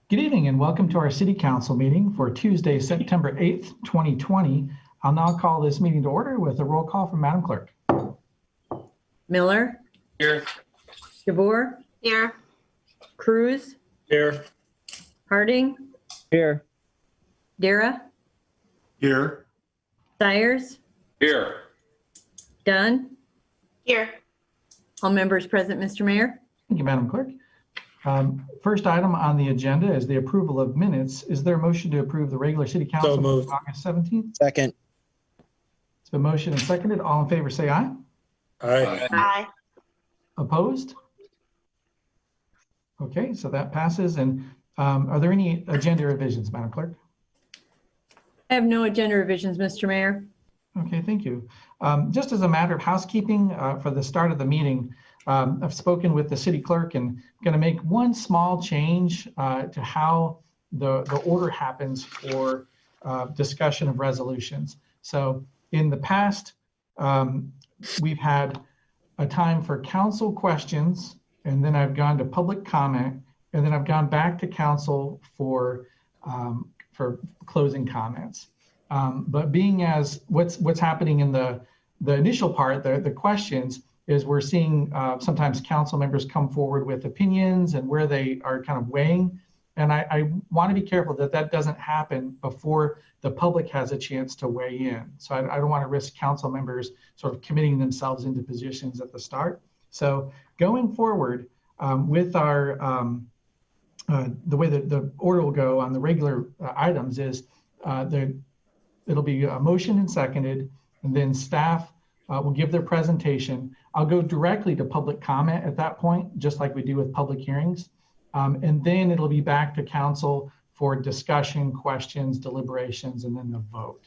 Good evening and welcome to our City Council meeting for Tuesday, September 8th, 2020. I'll now call this meeting to order with a roll call from Madam Clerk. Miller. Here. DeVore. Here. Cruz. Here. Harding. Here. Dara. Here. Sires. Here. Dunn. Here. All members present, Mr. Mayor. Thank you, Madam Clerk. First item on the agenda is the approval of minutes. Is there a motion to approve the regular City Council So moved. August 17th? Second. It's been motioned and seconded. All in favor say aye. Aye. Aye. Opposed? Okay, so that passes. And are there any agenda revisions, Madam Clerk? I have no agenda revisions, Mr. Mayor. Okay, thank you. Just as a matter of housekeeping for the start of the meeting, I've spoken with the city clerk and going to make one small change to how the order happens for discussion of resolutions. So in the past, we've had a time for council questions, and then I've gone to public comment, and then I've gone back to council for closing comments. But being as what's happening in the initial part, the questions, is we're seeing sometimes council members come forward with opinions and where they are kind of weighing. And I want to be careful that that doesn't happen before the public has a chance to weigh in. So I don't want to risk council members sort of committing themselves into positions at the start. So going forward with our, the way that the order will go on the regular items is it'll be a motion and seconded, and then staff will give their presentation. I'll go directly to public comment at that point, just like we do with public hearings. And then it'll be back to council for discussion, questions, deliberations, and then the vote.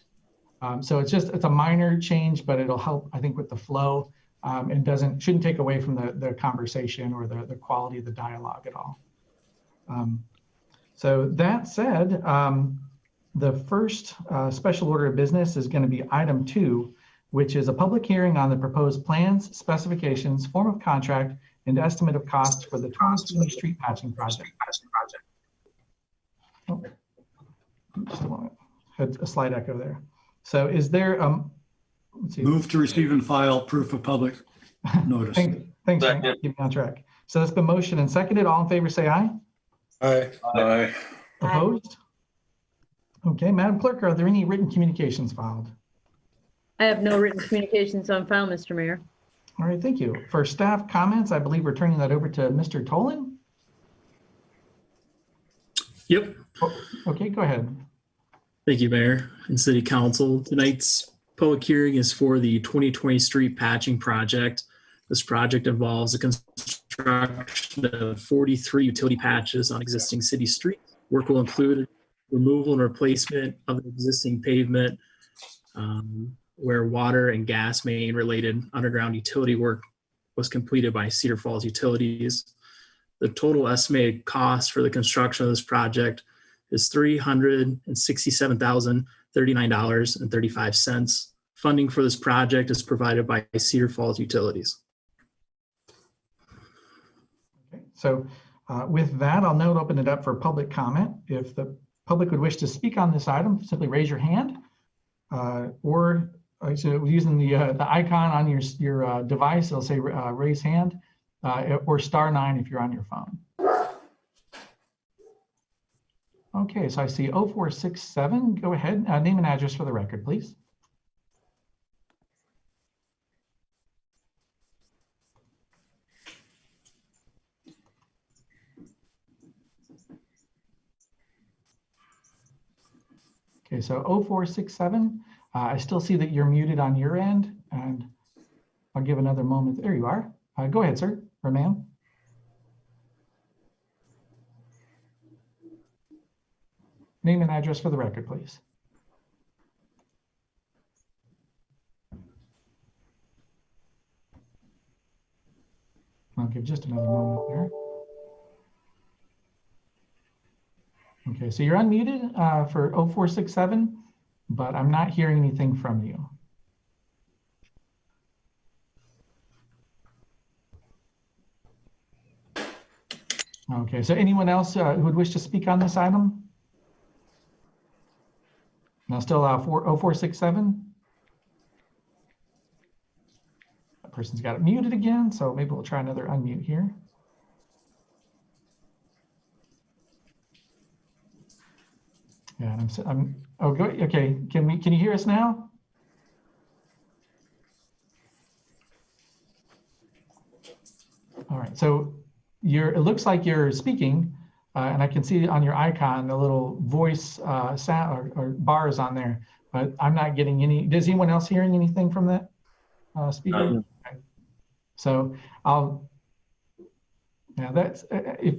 So it's a minor change, but it'll help, I think, with the flow and shouldn't take away from the conversation or the quality of the dialogue at all. So that said, the first special order of business is going to be item 2, which is a public hearing on the proposed plans, specifications, form of contract, and estimate of costs for the 2020 street patching project. Oh, just a moment. Had a slight echo there. So is there, let's see. Move to receive and file proof of public notice. Thanks, Frank. Keep me on track. So that's been motion and seconded. All in favor, say aye. Aye. Aye. Opposed? Okay, Madam Clerk, are there any written communications filed? I have no written communications on file, Mr. Mayor. All right, thank you. For staff comments, I believe we're turning that over to Mr. Tolan. Yep. Oh, okay, go ahead. Thank you, Mayor and City Council. Tonight's public hearing is for the 2020 street patching project. This project involves the construction of 43 utility patches on existing city streets. Work will include removal and replacement of the existing pavement where water and gas main related underground utility work was completed by Cedar Falls Utilities. The total estimated cost for the construction of this project is $367,039.35. Funding for this project is provided by Cedar Falls Utilities. Okay, so with that, I'll now open it up for public comment. If the public would wish to speak on this item, simply raise your hand or so using the icon on your device, it'll say raise hand or *9 if you're on your phone. Okay, so I see 0467. Go ahead. Name and address for the record, please. Okay, so 0467. I still see that you're muted on your end, and I'll give another moment. There you are. Go ahead, sir or ma'am. Name and address for the record, please. I'll give just another moment there. Okay, so you're unmuted for 0467. But I'm not hearing anything from you. Okay. Okay, so anyone else who would wish to speak on this item? Now still allow 0467. That person's got it muted again, so maybe we'll try another unmute here. Yeah, and okay. Can you hear us now? All right, so it looks like you're speaking, and I can see on your icon the little voice sound or bars on there, but I'm not getting any. Is anyone else hearing anything from that speaker? Okay. So that's if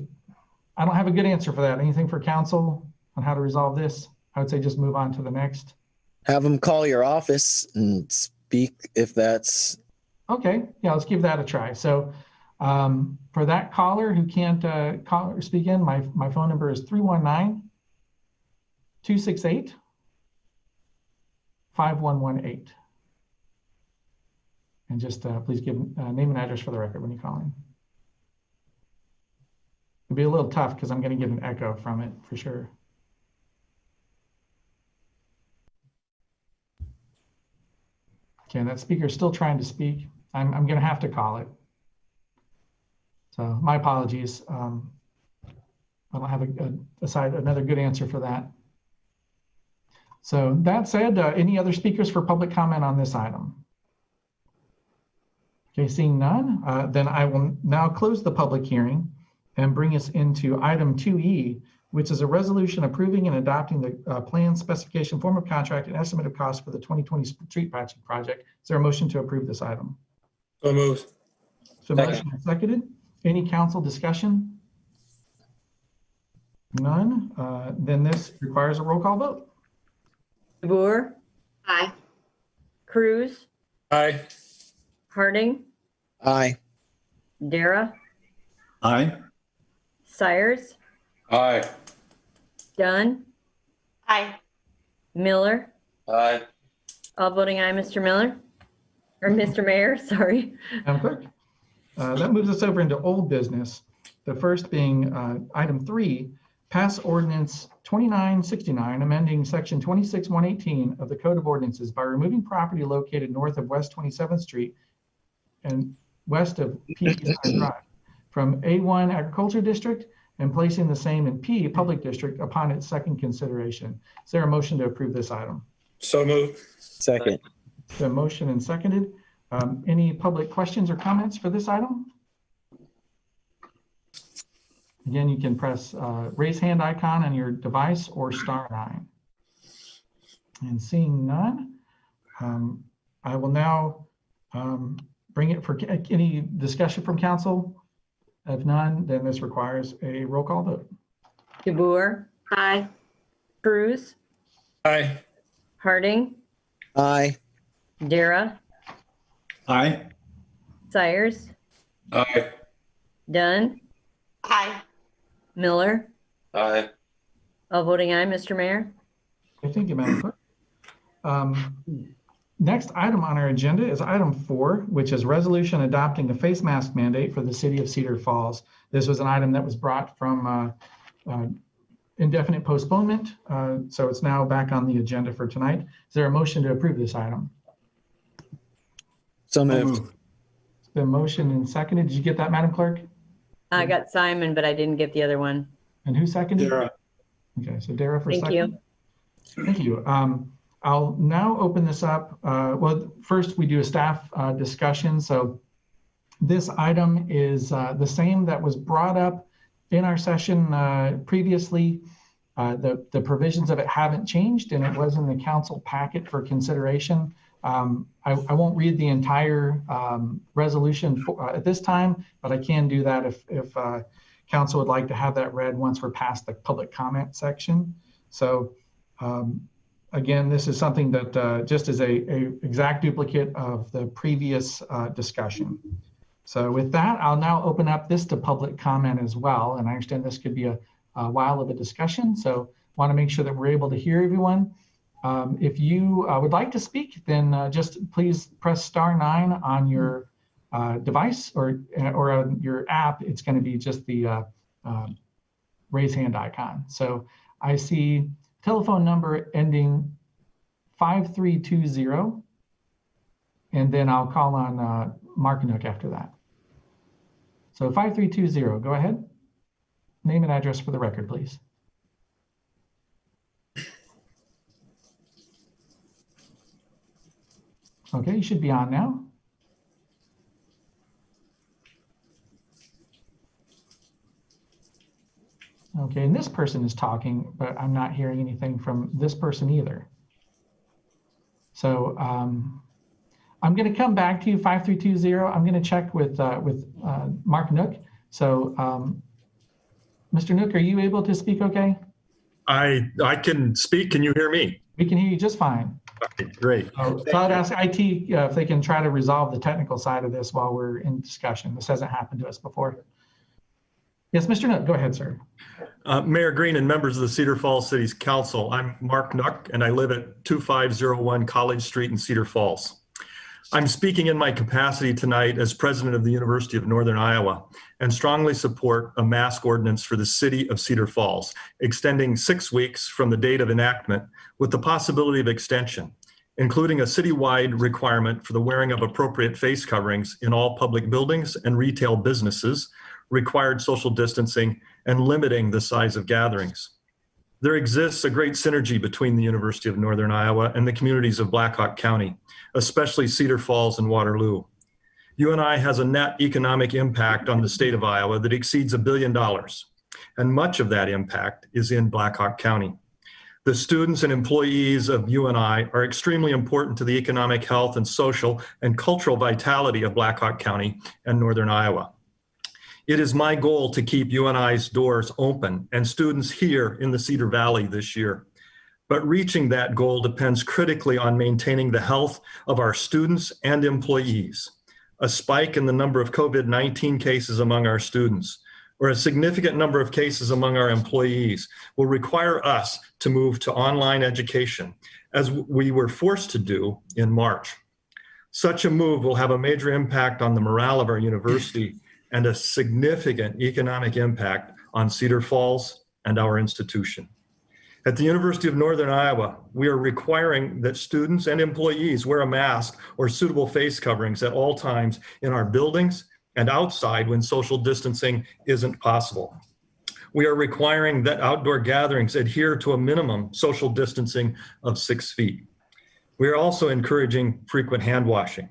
I don't have a good answer for that. Anything for council on how to resolve this? I would say just move on to the next. Have them call your office and speak if that's. Okay, yeah, let's give that a try. So for that caller who can't call or speak in, my phone number is 319-268-5118. And just please give name and address for the record when you call in. It'll be a little tough because I'm going to get an echo from it for sure. Okay, that speaker is still trying to speak. I'm going to have to call it. So my apologies. I don't have another good answer for that. So that said, any other speakers for public comment on this item? Okay, seeing none, then I will now close the public hearing and bring us into item 2E, which is a resolution approving and adopting the plan, specification, form of contract, and estimate of cost for the 2020 street patching project. Is there a motion to approve this item? So moved. So motion and seconded. Any council discussion? None. Then this requires a roll call vote. DeBoer, Aye. Cruz, Aye. Harding, Aye. Dara, Aye. Sires, Aye. Dunn, Aye. Miller. Aye. All voting aye, Mr. Miller, or Mr. Mayor, sorry. Madam Clerk. That moves us over into old business. The first being item 3, pass ordinance 2969, amending section 26118 of the Code of Ordinances by removing property located north of West 27th Street and west of P Drive from A1 Agriculture District and placing the same in P Public District upon its second consideration. Is there a motion to approve this item? So moved. Second. The motion and seconded. Any public questions or comments for this item? Again, you can press raise hand icon on your device or *9. And seeing none, I will now bring it for any discussion from council. If none, then this requires a roll call vote. DeBoer, Aye. Cruz, Aye. Harding, Aye. Dara, Aye. Sires, Aye. Dunn, Aye. Miller. Aye. All voting aye, Mr. Mayor. Okay, thank you, Madam Clerk. Next item on our agenda is item 4, which is resolution adopting a face mask mandate for the city of Cedar Falls. This was an item that was brought from indefinite postponement, so it's now back on the agenda for tonight. Is there a motion to approve this item? So So moved. moved. It's been motioned and seconded. Did you get that, Madam Clerk? I got Simon, but I didn't get the other one. And who seconded? Dara. Okay, so Dara for Thank second. you. Thank you. I'll now open this up. Well, first we do a staff discussion. So this item is the same that was brought up in our session previously. The provisions of it haven't changed, and it was in the council packet for consideration. I won't read the entire resolution at this time, but I can do that if council would like to have that read once we're past the public comment section. So again, this is something that just is a exact duplicate of the previous discussion. So with that, I'll now open up this to public comment as well. And I understand this could be a while of a discussion. So want to make sure that we're able to hear everyone. If you would like to speak, then just please press *9 on your device or on your app. It's going to be just the raise hand icon. So I see telephone number ending 5320, and then I'll call on Mark Nook after that. So 5320, go ahead. Name and address for the record, please. Okay, you should be on now. Okay, and this person is talking, but I'm not hearing anything from this person either. So I'm going to come back to you, 5320. I'm going to check with Mark Nook. So Mr. Nook, are you able to speak okay? I can speak. Can you hear me? We can hear you just fine. Okay, great. So I'd ask IT if they can try to resolve the technical side of this while we're in discussion. This hasn't happened to us before. Yes, Mr. Nook, go ahead, sir. Mayor Green and members of the Cedar Falls City's Council, I'm Mark Nook, and I live at 2501 College Street in Cedar Falls. I'm speaking in my capacity tonight as president of the University of Northern Iowa and strongly support a mask ordinance for the city of Cedar Falls, extending 6 weeks from the date of enactment with the possibility of extension, including a citywide requirement for the wearing of appropriate face coverings in all public buildings and retail businesses, required social distancing, and limiting the size of gatherings. There exists a great synergy between the University of Northern Iowa and the communities of Black Hawk County, especially Cedar Falls and Waterloo. UNI has a net economic impact on the state of Iowa that exceeds $1 billion, and much of that impact is in Black Hawk County. The students and employees of UNI are extremely important to the economic health and social and cultural vitality of Black Hawk County and Northern Iowa. It is my goal to keep UNI's doors open and students here in the Cedar Valley this year. But reaching that goal depends critically on maintaining the health of our students and employees. A spike in the number of COVID-19 cases among our students, or a significant number of cases among our employees, will require us to move to online education, as we were forced to do in March. Such a move will have a major impact on the morale of our university and a significant economic impact on Cedar Falls and our institution. At the University of Northern Iowa, we are requiring that students and employees wear a mask or suitable face coverings at all times in our buildings and outside when social distancing isn't possible. We are requiring that outdoor gatherings adhere to a minimum social distancing of 6 feet. We are also encouraging frequent hand washing.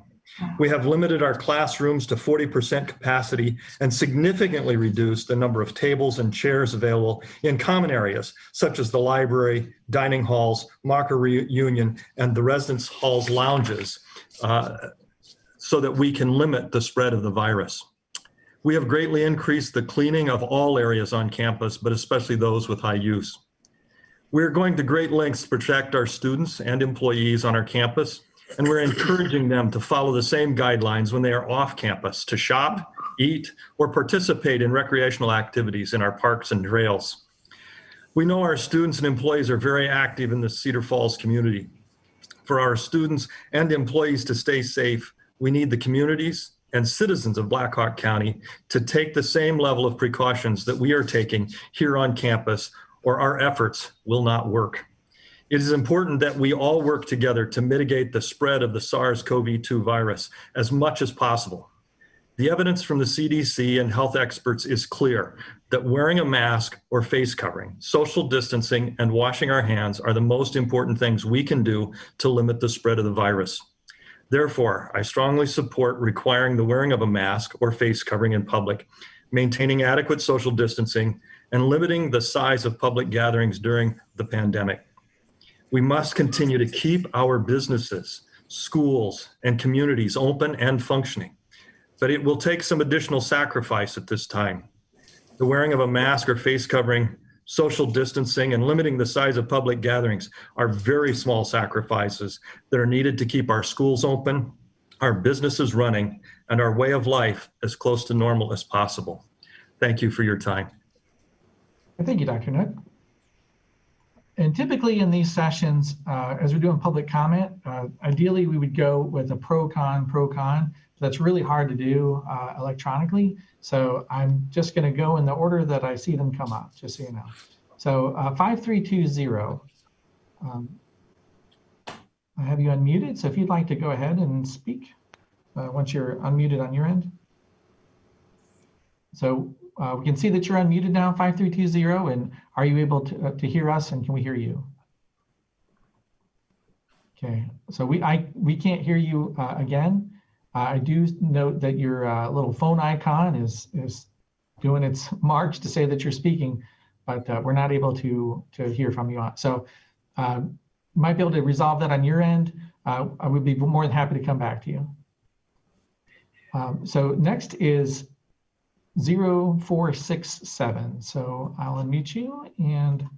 We have limited our classrooms to 40% capacity and significantly reduced the number of tables and chairs available in common areas, such as the library, dining halls, Mocker Reunion, and the residence halls lounges, so that we can limit the spread of the virus. We have greatly increased the cleaning of all areas on campus, but especially those with high use. We're going to great lengths to protect our students and employees on our campus, and we're encouraging them to follow the same guidelines when they are off campus to shop, eat, or participate in recreational activities in our parks and trails. We know our students and employees are very active in the Cedar Falls community. For our students and employees to stay safe, we need the communities and citizens of Black Hawk County to take the same level of precautions that we are taking here on campus, or our efforts will not work. It is important that we all work together to mitigate the spread of the SARS-CoV-2 virus as much as possible. The evidence from the CDC and health experts is clear that wearing a mask or face covering, social distancing, and washing our hands are the most important things we can do to limit the spread of the virus. Therefore, I strongly support requiring the wearing of a mask or face covering in public, maintaining adequate social distancing, and limiting the size of public gatherings during the pandemic. We must continue to keep our businesses, schools, and communities open and functioning, but it will take some additional sacrifice at this time. The wearing of a mask or face covering, social distancing, and limiting the size of public gatherings are very small sacrifices that are needed to keep our schools open, our businesses running, and our way of life as close to normal as possible. Thank you for your time. Thank you, Dr. Nook. And typically in these sessions, as we're doing public comment, ideally we would go with a pro-con. That's really hard to do electronically. So I'm just going to go in the order that I see them come up, just so you know. So 5320. I have you unmuted. So if you'd like to go ahead and speak once you're unmuted on your end. So we can see that you're unmuted now, 5320. And are you able to hear us, and can we hear you? Okay, so we can't hear you again. I do note that your little phone icon is doing its march to say that you're speaking, but we're not able to hear from you. So might be able to resolve that on your end. I would be more than happy to come back to you. So next is 0467. So I'll unmute you, and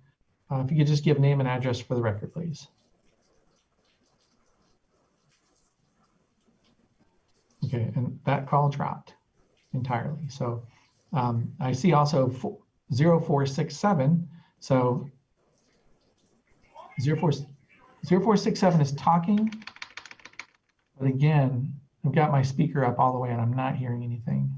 if you could just give name and address for the record, please. Okay, and that call dropped entirely. So I see also 0467. So 0467 is talking, but again, I've got my speaker up all the way and I'm not hearing anything.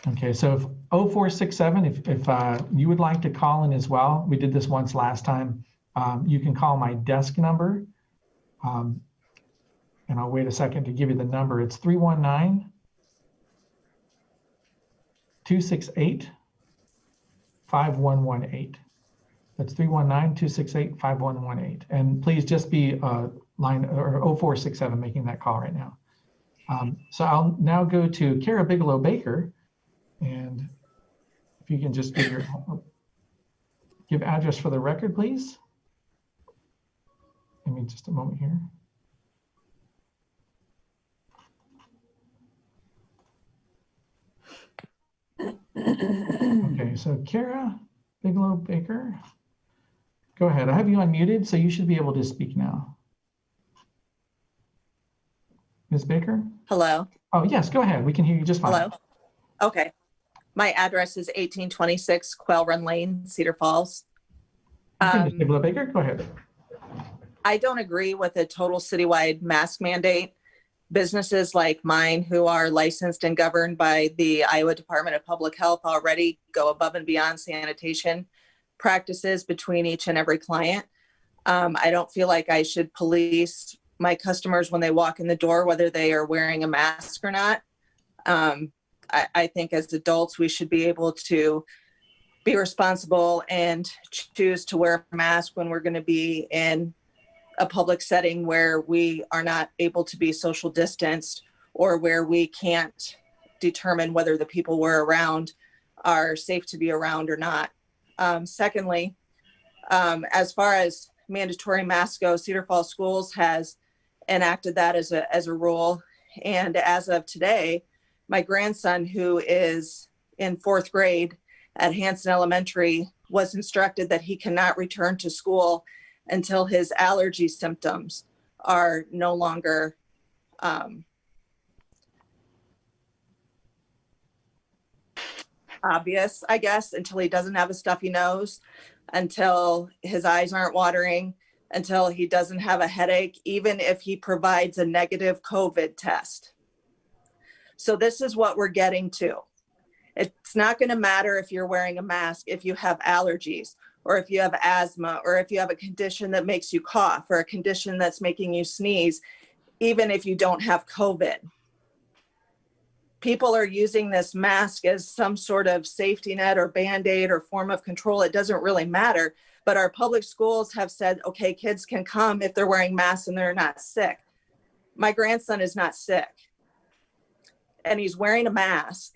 Okay, so if 0467, if you would like to call in as well, we did this once last time. You can call my desk number, and I'll wait a second to give you the number. It's 319-268-5118. That's 319-268-5118. And please just be line or 0467 making that call right now. So I'll now go to Kara Bigelow Baker, and if you can just give address for the record, please. Give me just a moment here. Okay, so Kara Bigelow Baker, go ahead. I have you unmuted, so you should be able to speak now. Ms. Baker? Hello. Oh, yes, go ahead. We can hear you just fine. Hello. Okay. My address is 1826 Quail Run Lane, Cedar Falls. Okay, Ms. Bigelow Baker, go ahead. I don't agree with a total citywide mask mandate. Businesses like mine, who are licensed and governed by the Iowa Department of Public Health, already go above and beyond sanitation practices between each and every client. I don't feel like I should police my customers when they walk in the door, whether they are wearing a mask or not. I think as adults, we should be able to be responsible and choose to wear a mask when we're going to be in a public setting where we are not able to be social distanced, or where we can't determine whether the people we're around are safe to be around or not. Secondly, as far as mandatory masks go, Cedar Falls Schools has enacted that as a rule. And as of today, my grandson, who is in 4th grade at Hanson Elementary, was instructed that he cannot return to school until his allergy symptoms are no longer obvious, I guess, until he doesn't have a stuffy nose, until his eyes aren't watering, until he doesn't have a headache, even if he provides a negative COVID test. So this is what we're getting to. It's not going to matter if you're wearing a mask if you have allergies, or if you have asthma, or if you have a condition that makes you cough, or a condition that's making you sneeze, even if you don't have COVID. People are using this mask as some sort of safety net or Band-Aid or form of control. It doesn't really matter. But our public schools have said, okay, kids can come if they're wearing masks and they're not sick. My grandson is not sick, and he's wearing a mask,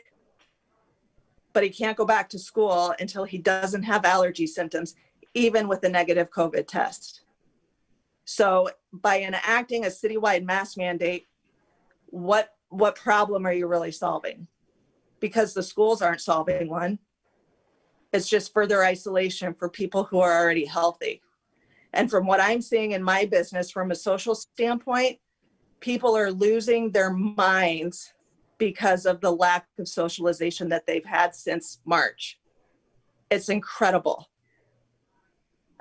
but he can't go back to school until he doesn't have allergy symptoms, even with a negative COVID test. So by enacting a citywide mask mandate, what problem are you really solving? Because the schools aren't solving one. It's just further isolation for people who are already healthy. And from what I'm seeing in my business, from a social standpoint, people are losing their minds because of the lack of socialization that they've had since March. It's incredible.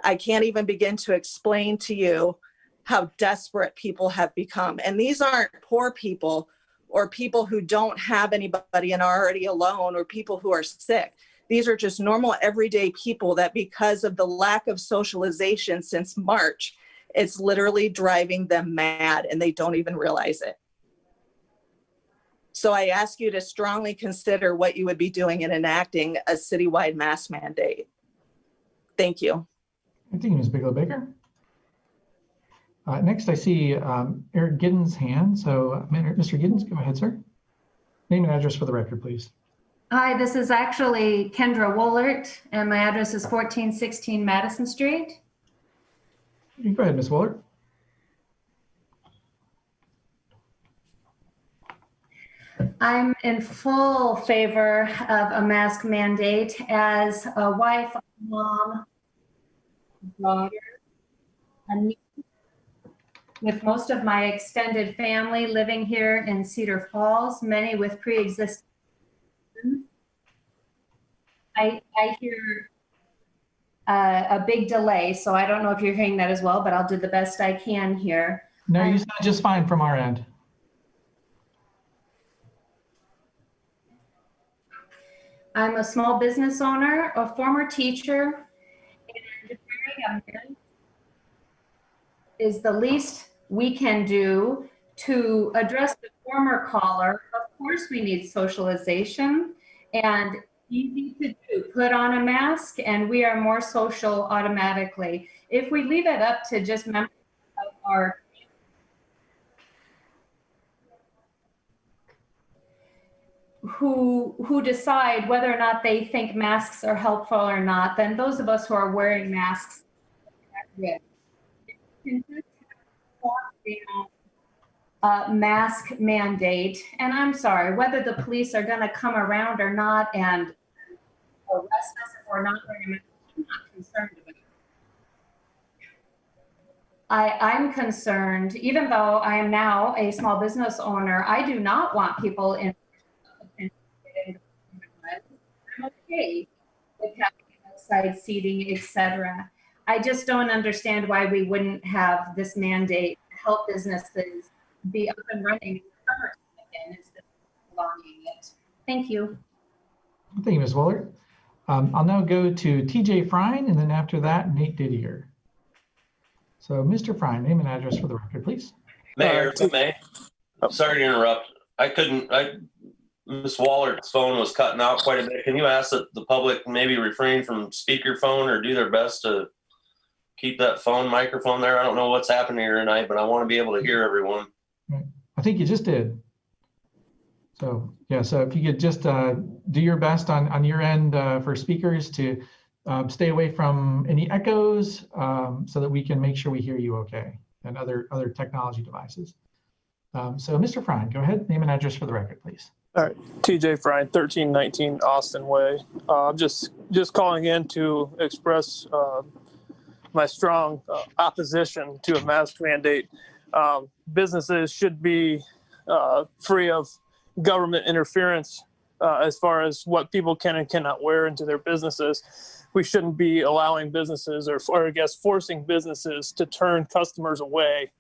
I can't even begin to explain to you how desperate people have become. And these aren't poor people or people who don't have anybody and are already alone or people who are sick. These are just normal everyday people that because of the lack of socialization since March, it's literally driving them mad and they don't even realize it. So I ask you to strongly consider what you would be doing in enacting a citywide mask mandate. Thank you. Thank you, Ms. Bigelow-Baker. Next, I see Eric Giddens' hand. So, Mr. Giddens, go ahead, sir. Name and address for the record, please. Hi, this is actually Kendra Woolert, and my address is 1416 Madison Street. You can go ahead, Ms. Woolert. I'm in full favor of a mask mandate as a wife, a mom, daughter, a niece, with most of my extended family living here in Cedar Falls, many with pre-existing. I hear a big delay, so I don't know if you're hearing that as well, but I'll do the best I can here. No, you sound just fine from our end. I'm a small business owner, a former teacher, and wearing a mask is the least we can do to address the former caller. Of course, we need socialization and easy to do. Put on a mask and we are more social automatically. If we leave it up to just members of our who decide whether or not they think masks are helpful or not, then those of us who are wearing masks are at risk. Mask mandate, and I'm sorry, whether the police are going to come around or not and arrest us if we're not wearing a mask, I'm not concerned about it. I'm concerned, even though I am now a small business owner, I do not want people in. I'm okay with having outside seating, etc. I just don't understand why we wouldn't have this mandate to help businesses be up and running in the summer again instead of prolonging it. Thank you. Thank you, Ms. Woolert. I'll now go to TJ Frine, and then after that, Nate Didier. So, Mr. Frine, name and address for the record, please. Mayor, if I may. Sorry to interrupt. Ms. Waller's phone was cutting out quite a bit. Can you ask that the public maybe refrain from speakerphone or do their best to keep that microphone there? I don't know what's happening here tonight, but I want to be able to hear everyone. I think you just did. So, yeah, so if you could just do your best on your end for speakers to stay away from any echoes so that we can make sure we hear you okay, and other technology devices. So, Mr. Frine, go ahead, name and address for the record, please. All right, TJ Frine, 1319 Austin Way. I'm just calling in to express my strong opposition to a mask mandate. Businesses should be free of government interference as far as what people can and cannot wear into their businesses. We shouldn't be allowing businesses or I guess forcing businesses to turn customers away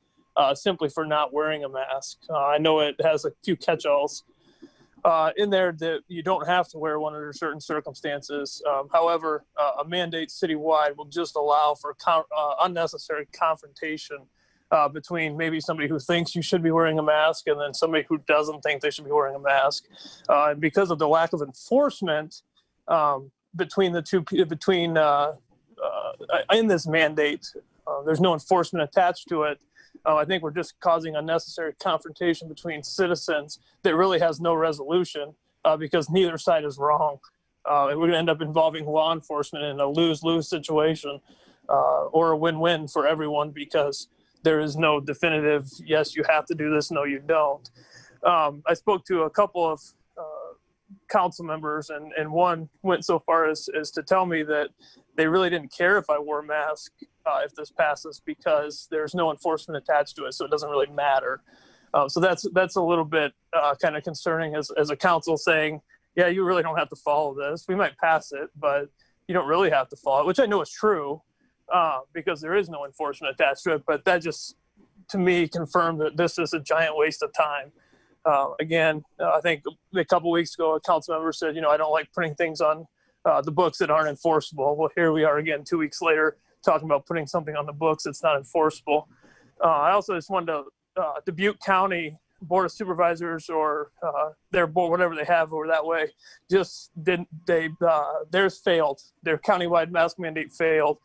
simply for not wearing a mask. I know it has a few catch-alls in there that you don't have to wear one under certain circumstances. However, a mandate citywide will just allow for unnecessary confrontation between maybe somebody who thinks you should be wearing a mask and then somebody who doesn't think they should be wearing a mask. And because of the lack of enforcement between the two, in this mandate, there's no enforcement attached to it. I think we're just causing unnecessary confrontation between citizens that really has no resolution because neither side is wrong. And we're going to end up involving law enforcement in a lose-lose situation or a win-win for everyone because there is no definitive, yes, you have to do this, no, you don't. I spoke to a couple of council members and one went so far as to tell me that they really didn't care if I wore a mask if this passes because there's no enforcement attached to it, so it doesn't really matter. So that's a little bit kind of concerning as a council saying, yeah, you really don't have to follow this. We might pass it, but you don't really have to follow it, which I know is true because there is no enforcement attached to it, but that just to me, confirmed that this is a giant waste of time. Again, I think a couple weeks ago, a council member said, I don't like putting things on the books that aren't enforceable. Well, here we are again 2 weeks later talking about putting something on the books that's not enforceable. I also just wanted to, Dubuque County Board of Supervisors or their board, whatever they have over that way, just didn't, theirs failed. Their countywide mask mandate failed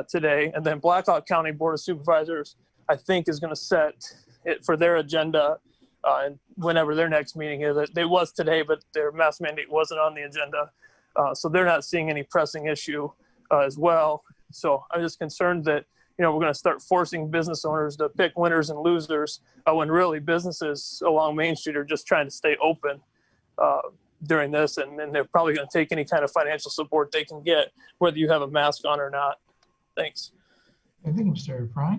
today. And then Blackhawk County Board of Supervisors, I think, is going to set it for their agenda and whenever their next meeting is. It was today, but their mask mandate wasn't on the agenda. So they're not seeing any pressing issue as well. So I'm just concerned that, we're going to start forcing business owners to pick winners and losers when really businesses along Main Street are just trying to stay open during this. And they're probably going to take any kind of financial support they can get, whether you have a mask on or not. Thanks. Thank you, Mr. Fry.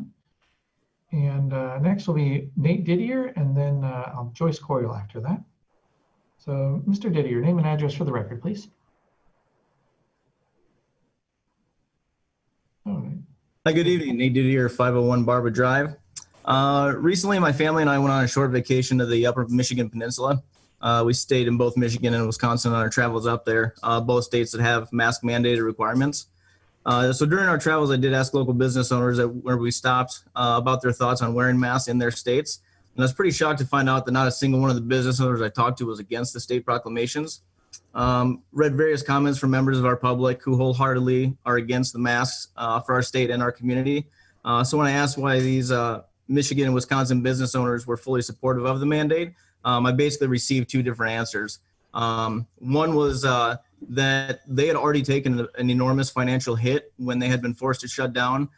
And next will be Nate Didier, and then Joyce Coyle after that. So, Mr. Didier, name and address for the record, please. All right. Hi, good evening. Nate Didier, 501 Barbara Drive. Recently, my family and I went on a short vacation to the Upper Michigan Peninsula. We stayed in both Michigan and Wisconsin on our travels up there, both states that have mask mandated requirements. So during our travels, I did ask local business owners where we stopped about their thoughts on wearing masks in their states. And I was pretty shocked to find out that not a single one of the business owners I talked to was against the state proclamations. Read various comments from members of our public who wholeheartedly are against the masks for our state and our community. So when I asked why these Michigan and Wisconsin business owners were fully supportive of the mandate, I basically received two different answers. One was that they had already taken an enormous financial hit when they had been forced to shut down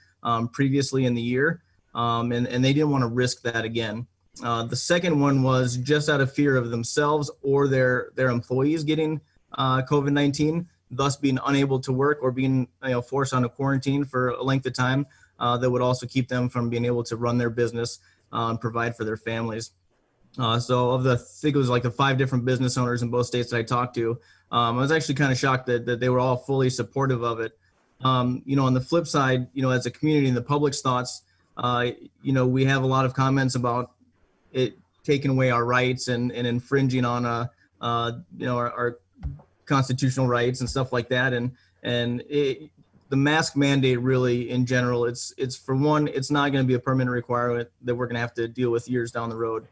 previously in the year, and they didn't want to risk that again. The second one was just out of fear of themselves or their employees getting COVID-19, thus being unable to work or being forced on a quarantine for a length of time that would also keep them from being able to run their business and provide for their families. So I think it was like the 5 different business owners in both states that I talked to, I was actually kind of shocked that they were all fully supportive of it. On the flip side, as a community and the public's thoughts, we have a lot of comments about it taking away our rights and infringing on our constitutional rights and stuff like that. And the mask mandate really in general, it's for one, it's not going to be a permanent requirement that we're going to have to deal with years down the road.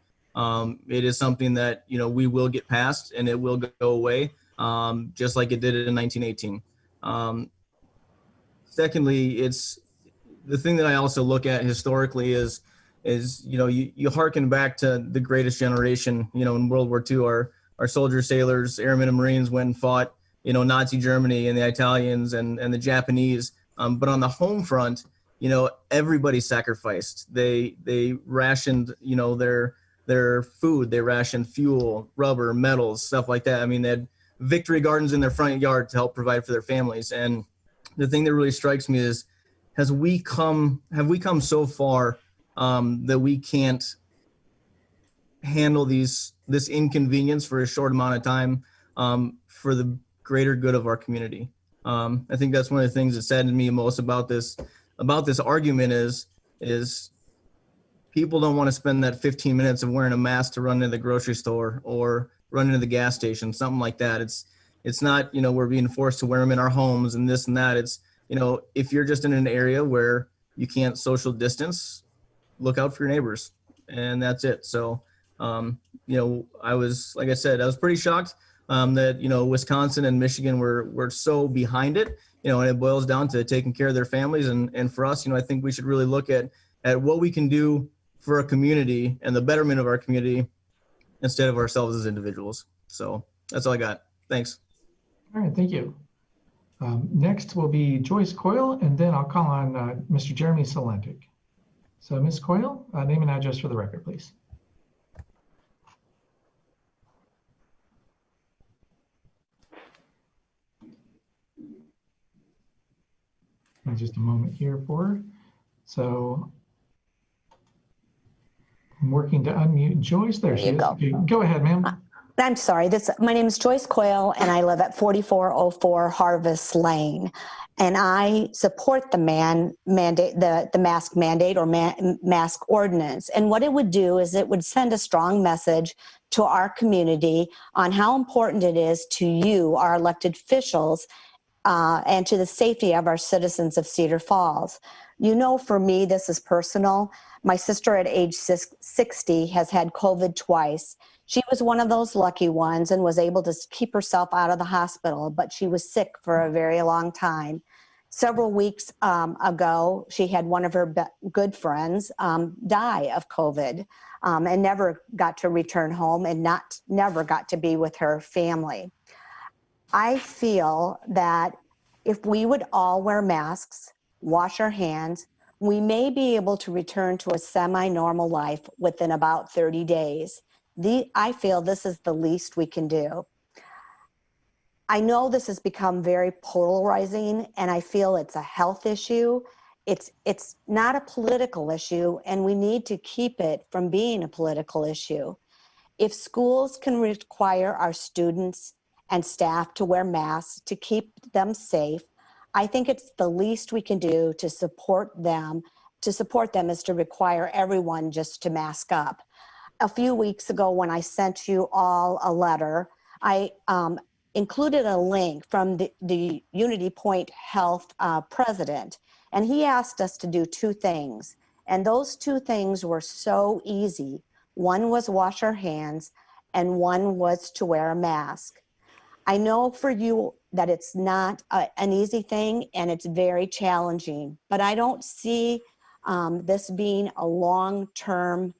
It is something that, we will get past and it will go away, just like it did in 1918. Secondly, it's the thing that I also look at historically is you hearken back to the greatest generation, in World War II, our soldiers, sailors, airmen, and Marines went and fought, Nazi Germany and the Italians and the Japanese. But on the home front, everybody sacrificed. They rationed, their food, they rationed fuel, rubber, metals, stuff like that. I mean, they had victory gardens in their front yard to help provide for their families. And the thing that really strikes me is, have we come so far that we can't handle this inconvenience for a short amount of time for the greater good of our community? I think that's one of the things that saddened me most about this argument is people don't want to spend that 15 minutes of wearing a mask to run into the grocery store or run into the gas station, something like that. It's not, we're being forced to wear them in our homes and this and that. It's, if you're just in an area where you can't social distance, look out for your neighbors, and that's it. So, I was, like I said, I was pretty shocked that, Wisconsin and Michigan were so behind it, and it boils down to taking care of their families. And for us, I think we should really look at what we can do for a community and the betterment of our community instead of ourselves as individuals. So that's all I got. Thanks. All right, thank you. Next will be Joyce Coyle, and then I'll call on Mr. Jeremy Salentic. So Ms. Coyle, name and address for the record, please. Just a moment here for her. So I'm working to unmute Joyce. There she is. Okay, go ahead, ma'am. I'm sorry. My name is Joyce Coyle, and I live at 4404 Harvest Lane. And I support the mask mandate or mask ordinance. And what it would do is it would send a strong message to our community on how important it is to you, our elected officials, and to the safety of our citizens of Cedar Falls. You know, for me, this is personal. My sister at age 60 has had COVID twice. She was one of those lucky ones and was able to keep herself out of the hospital, but she was sick for a very long time. Several weeks ago, she had one of her good friends die of COVID and never got to return home and never got to be with her family. I feel that if we would all wear masks, wash our hands, we may be able to return to a semi-normal life within about 30 days. I feel this is the least we can do. I know this has become very polarizing, and I feel it's a health issue. It's not a political issue, and we need to keep it from being a political issue. If schools can require our students and staff to wear masks to keep them safe, I think it's the least we can do to support them. To support them is to require everyone just to mask up. A few weeks ago, when I sent you all a letter, I included a link from the Unity Point Health president, and he asked us to do two things. And those two things were so easy. One was wash our hands, and one was to wear a mask. I know for you that it's not an easy thing, and it's very challenging, but I don't see this being a long-term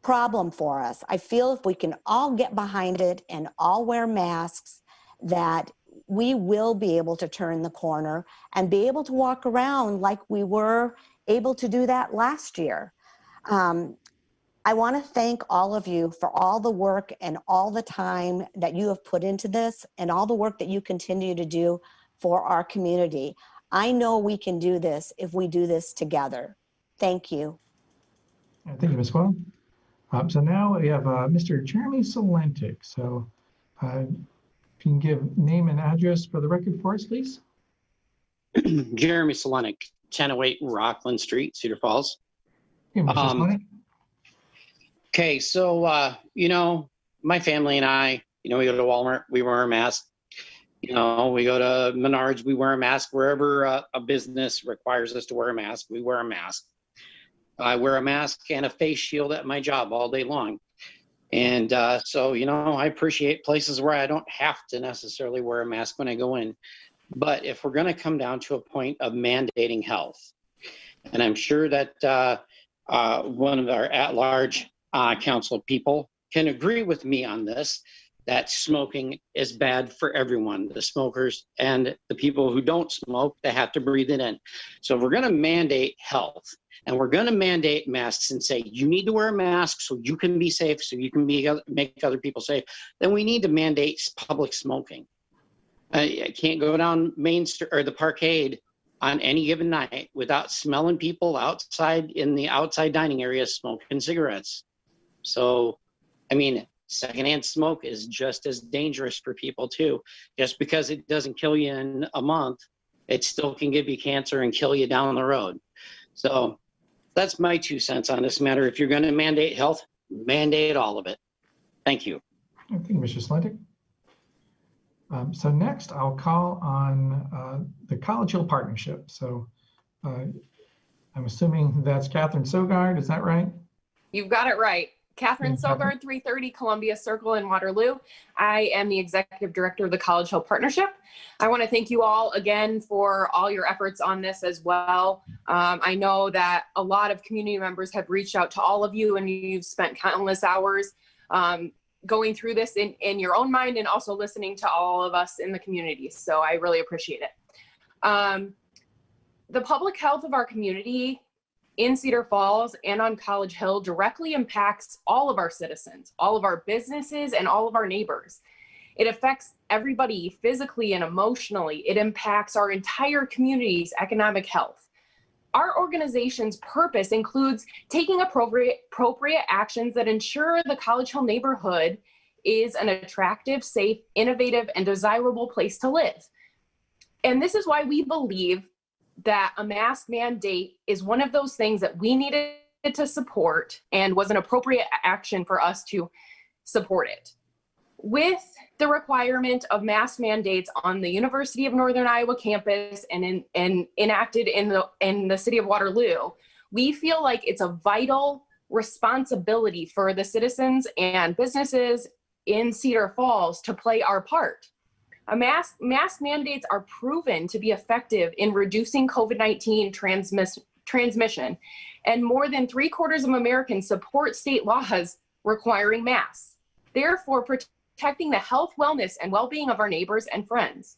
problem for us. I feel if we can all get behind it and all wear masks, that we will be able to turn the corner and be able to walk around like we were able to do that last year. I want to thank all of you for all the work and all the time that you have put into this and all the work that you continue to do for our community. I know we can do this if we do this together. Thank you. Thank you, Ms. Coyle. So now we have Mr. Jeremy Salentic. So if you can give name and address for the record for us, please. Jeremy Salentic, 1008 Rockland Street, Cedar Falls. Hey, Mr. Salentic. Okay, so, you know, my family and I, you know, we go to Walmart, we wear a mask. You know, we go to Menards, we wear a mask. Wherever a business requires us to wear a mask, we wear a mask. I wear a mask and a face shield at my job all day long. And so, you know, I appreciate places where I don't have to necessarily wear a mask when I go in. But if we're going to come down to a point of mandating health, and I'm sure that one of our at-large council people can agree with me on this, that smoking is bad for everyone, the smokers and the people who don't smoke, they have to breathe it in. So if we're going to mandate health and we're going to mandate masks and say, you need to wear a mask so you can be safe, so you can make other people safe, then we need to mandate public smoking. I can't go down Main Street or the Parkade on any given night without smelling people outside in the outside dining area smoking cigarettes. So, I mean, secondhand smoke is just as dangerous for people too. Just because it doesn't kill you in a month, it still can give you cancer and kill you down the road. So that's my 2 cents on this matter. If you're going to mandate health, mandate all of it. Thank you. Thank you, Mr. Salentic. So next, I'll call on the College Hill Partnership. So I'm assuming that's Catherine Sogard. Is that right? You've got it right. Catherine Sogard, 330 Columbia Circle in Waterloo. I am the Executive Director of the College Hill Partnership. I want to thank you all again for all your efforts on this as well. I know that a lot of community members have reached out to all of you, and you've spent countless hours going through this in your own mind and also listening to all of us in the community. So I really appreciate it. The public health of our community in Cedar Falls and on College Hill directly impacts all of our citizens, all of our businesses, and all of our neighbors. It affects everybody physically and emotionally. It impacts our entire community's economic health. Our organization's purpose includes taking appropriate actions that ensure the College Hill neighborhood is an attractive, safe, innovative, and desirable place to live. And this is why we believe that a mask mandate is one of those things that we needed to support and was an appropriate action for us to support it. With the requirement of mask mandates on the University of Northern Iowa campus and enacted in the city of Waterloo, we feel like it's a vital responsibility for the citizens and businesses in Cedar Falls to play our part. Mask mandates are proven to be effective in reducing COVID-19 transmission, and more than 3/4 of Americans support state laws requiring masks, therefore protecting the health, wellness, and well-being of our neighbors and friends.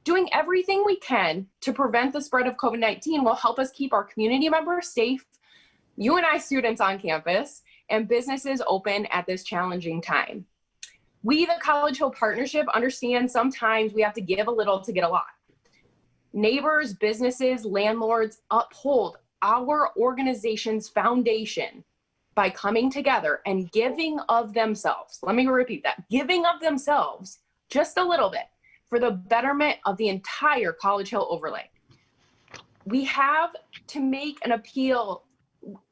Doing everything we can to prevent the spread of COVID-19 will help us keep our community members safe, UNI students on campus, and businesses open at this challenging time. We, the College Hill Partnership, understand sometimes we have to give a little to get a lot. Neighbors, businesses, landlords uphold our organization's foundation by coming together and giving of themselves. Let me repeat that, giving of themselves just a little bit for the betterment of the entire College Hill overlay. We have to make an appeal.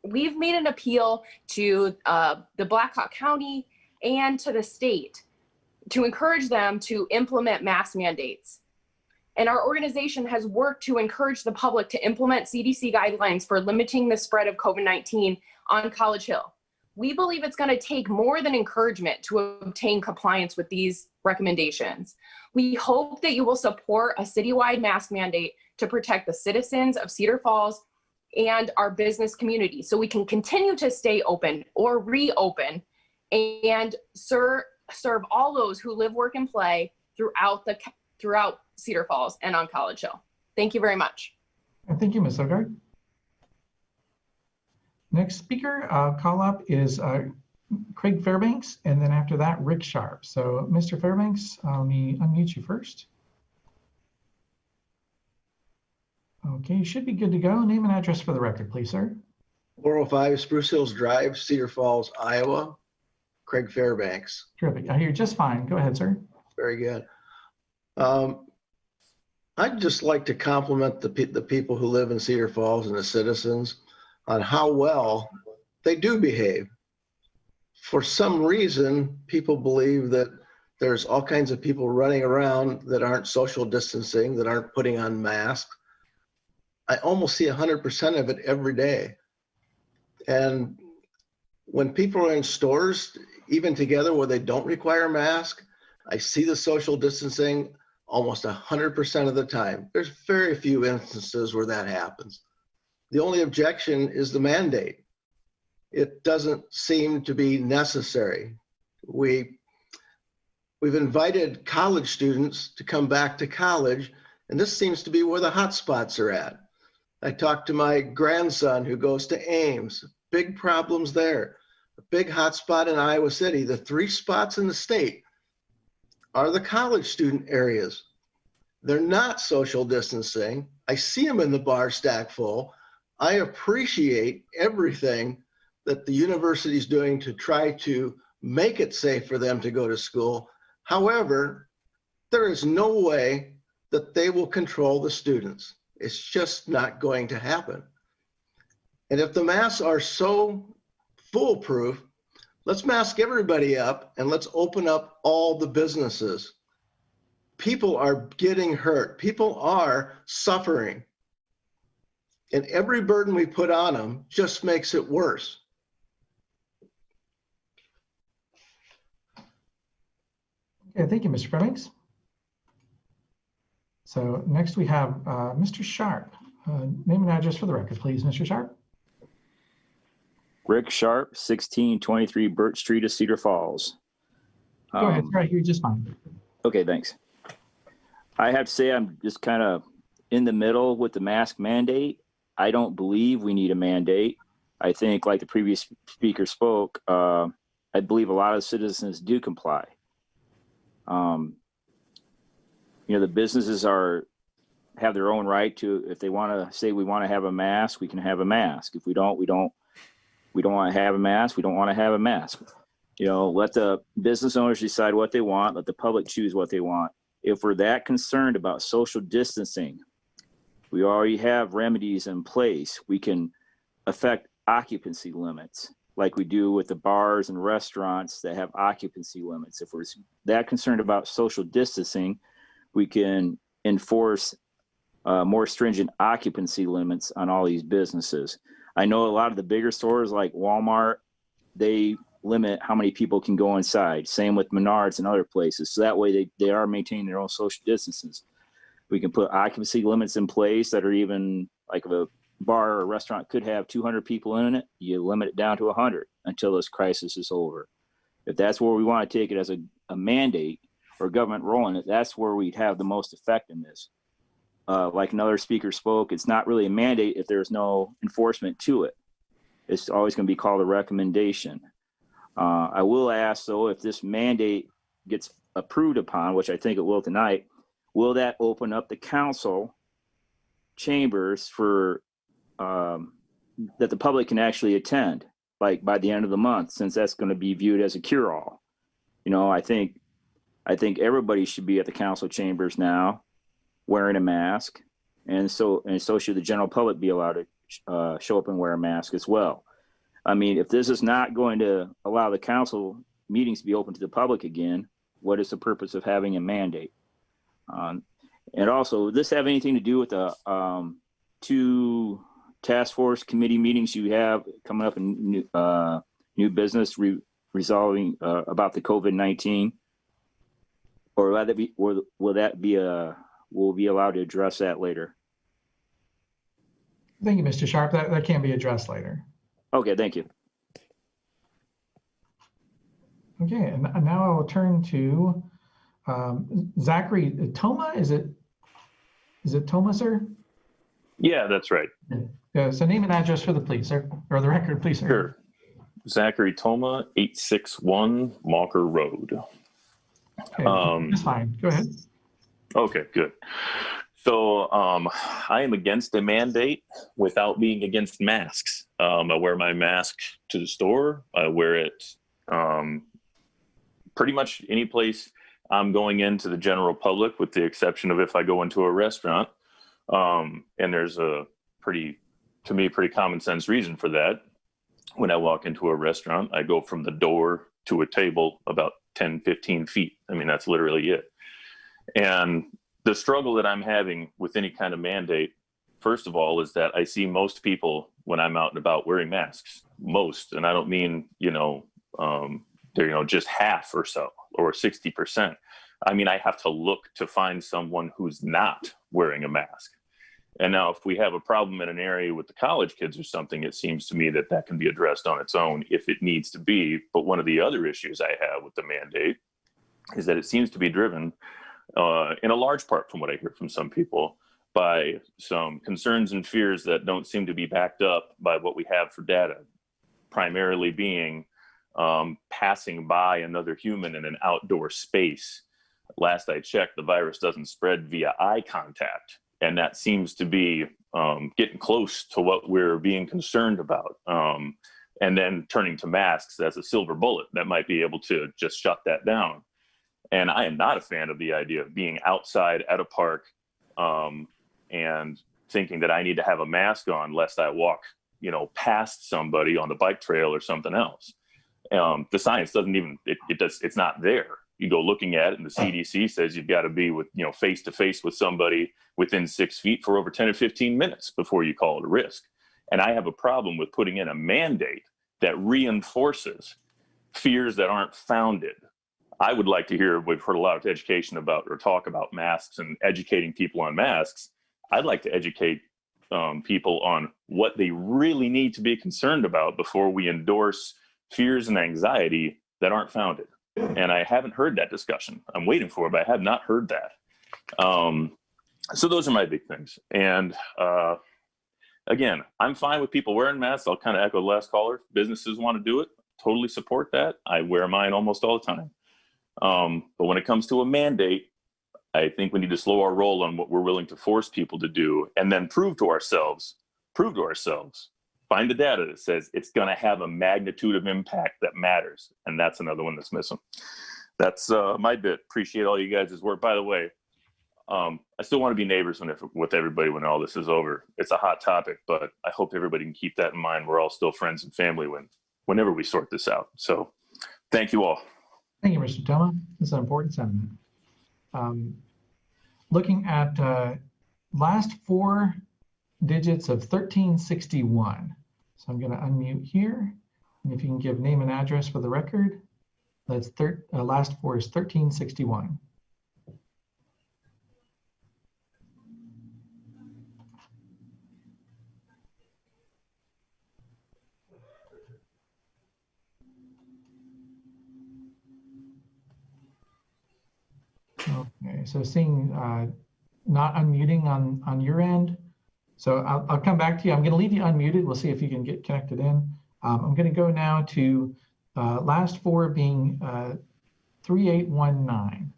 We've made an appeal to the Blackhawk County and to the state to encourage them to implement mask mandates. And our organization has worked to encourage the public to implement CDC guidelines for limiting the spread of COVID-19 on College Hill. We believe it's going to take more than encouragement to obtain compliance with these recommendations. We hope that you will support a citywide mask mandate to protect the citizens of Cedar Falls and our business community so we can continue to stay open or reopen and serve all those who live, work, and play throughout Cedar Falls and on College Hill. Thank you very much. Thank you, Ms. Sogard. Next speaker call up is Craig Fairbanks, and then after that, Rick Sharp. So Mr. Fairbanks, let me unmute you first. Okay, you should be good to go. Name and address for the record, please, sir. 405 Spruce Hills Drive, Cedar Falls, Iowa. Craig Fairbanks. Terrific. I hear you just fine. Go ahead, sir. Very good. I'd just like to compliment the people who live in Cedar Falls and the citizens on how well they do behave. For some reason, people believe that there's all kinds of people running around that aren't social distancing, that aren't putting on masks. I almost see 100% of it every day. And when people are in stores, even together where they don't require a mask, I see the social distancing almost 100% of the time. There's very few instances where that happens. The only objection is the mandate. It doesn't seem to be necessary. We've invited college students to come back to college, and this seems to be where the hot spots are at. I talked to my grandson who goes to Ames. Big problems there. A big hot spot in Iowa City. The 3 spots in the state are the college student areas. They're not social distancing. I see them in the bar stack full. I appreciate everything that the university is doing to try to make it safe for them to go to school. However, there is no way that they will control the students. It's just not going to happen. And if the masks are so foolproof, let's mask everybody up and let's open up all the businesses. People are getting hurt. People are suffering. And every burden we put on them just makes it worse. Okay, thank you, Mr. Fairbanks. So next we have Mr. Sharp. Name and address for the record, please, Mr. Sharp. Rick Sharp, 1623 Burt Street of Cedar Falls. Go ahead, sir. I hear you just fine. Okay, thanks. I have to say I'm just kind of in the middle with the mask mandate. I don't believe we need a mandate. I think, like the previous speaker spoke, I believe a lot of citizens do comply. The businesses have their own right to, if they want to say we want to have a mask, we can have a mask. If we don't want to have a mask, we don't want to have a mask. let the business owners decide what they want, let the public choose what they want. If we're that concerned about social distancing, we already have remedies in place. We can affect occupancy limits like we do with the bars and restaurants that have occupancy limits. If we're that concerned about social distancing, we can enforce more stringent occupancy limits on all these businesses. I know a lot of the bigger stores like Walmart, they limit how many people can go inside. Same with Menards and other places. So that way they are maintaining their own social distances. We can put occupancy limits in place that are even like if a bar or a restaurant could have 200 people in it, you limit it down to 100 until this crisis is over. If that's where we want to take it as a mandate or government role in it, that's where we'd have the most effect in this. Like another speaker spoke, it's not really a mandate if there's no enforcement to it. It's always going to be called a recommendation. I will ask, though, if this mandate gets approved upon, which I think it will tonight, will that open up the council chambers for that the public can actually attend, like by the end of the month, since that's going to be viewed as a cure-all? I think everybody should be at the council chambers now wearing a mask, and so should the general public be allowed to show up and wear a mask as well. I mean, if this is not going to allow the council meetings to be open to the public again, what is the purpose of having a mandate? And also, does this have anything to do with the 2 task force committee meetings you have coming up in new business resolving about the COVID-19? Or will we be allowed to address that later? Thank you, Mr. Sharp. That can be addressed later. Okay, thank you. Okay, and now I will turn to Zachary Toma. Is it Toma, sir? Yeah, that's right. Yeah, so name and address for the police, sir, or the record, please, sir. Sure. Zachary Toma, 861 Malker Road. Okay, that's fine. Go ahead. Okay, good. So I am against a mandate without being against masks. I wear my mask to the store. I wear it pretty much any place I'm going into the general public, with the exception of if I go into a restaurant. And there's a pretty common sense reason for that. When I walk into a restaurant, I go from the door to a table about 10, 15 feet. I mean, that's literally it. And the struggle that I'm having with any kind of mandate, first of all, is that I see most people when I'm out and about wearing masks. Most, and I don't mean, they're, just half or so, or 60%. I mean, I have to look to find someone who's not wearing a mask. And now if we have a problem in an area with the college kids or something, it seems to me that can be addressed on its own if it needs to be. But one of the other issues I have with the mandate is that it seems to be driven in a large part, from what I hear from some people, by some concerns and fears that don't seem to be backed up by what we have for data, primarily being passing by another human in an outdoor space. Last I checked, the virus doesn't spread via eye contact, and that seems to be getting close to what we're being concerned about. And then turning to masks as a silver bullet that might be able to just shut that down. And I am not a fan of the idea of being outside at a park and thinking that I need to have a mask on lest I walk, past somebody on the bike trail or something else. The science doesn't even, it's not there. You go looking at it and the CDC says you've got to be with, face to face with somebody within 6 feet for over 10 or 15 minutes before you call it a risk. And I have a problem with putting in a mandate that reinforces fears that aren't founded. I would like to hear, we've heard a lot of education about or talk about masks and educating people on masks. I'd like to educate people on what they really need to be concerned about before we endorse fears and anxiety that aren't founded. And I haven't heard that discussion. I'm waiting for it, but I have not heard that. So those are my big things. And again, I'm fine with people wearing masks. I'll kind of echo the last caller. Businesses want to do it. Totally support that. I wear mine almost all the time. But when it comes to a mandate, I think we need to slow our roll on what we're willing to force people to do, and then prove to ourselves find the data that says it's going to have a magnitude of impact that matters. And that's another one that's missing. That's my bit. Appreciate all you guys' work. By the way, I still want to be neighbors with everybody when all this is over. It's a hot topic, but I hope everybody can keep that in mind. We're all still friends and family whenever we sort this out. So thank you all. Thank you, Mr. Toma. That's an important sentiment. Looking at last 4 digits of 1361. So I'm going to unmute here. And if you can give name and address for the record, that's last 4 is 1361. Okay, so seeing not unmuting on your end. So I'll come back to you. I'm going to leave you unmuted. We'll see if you can get connected in. I'm going to go now to last 4 being 3819.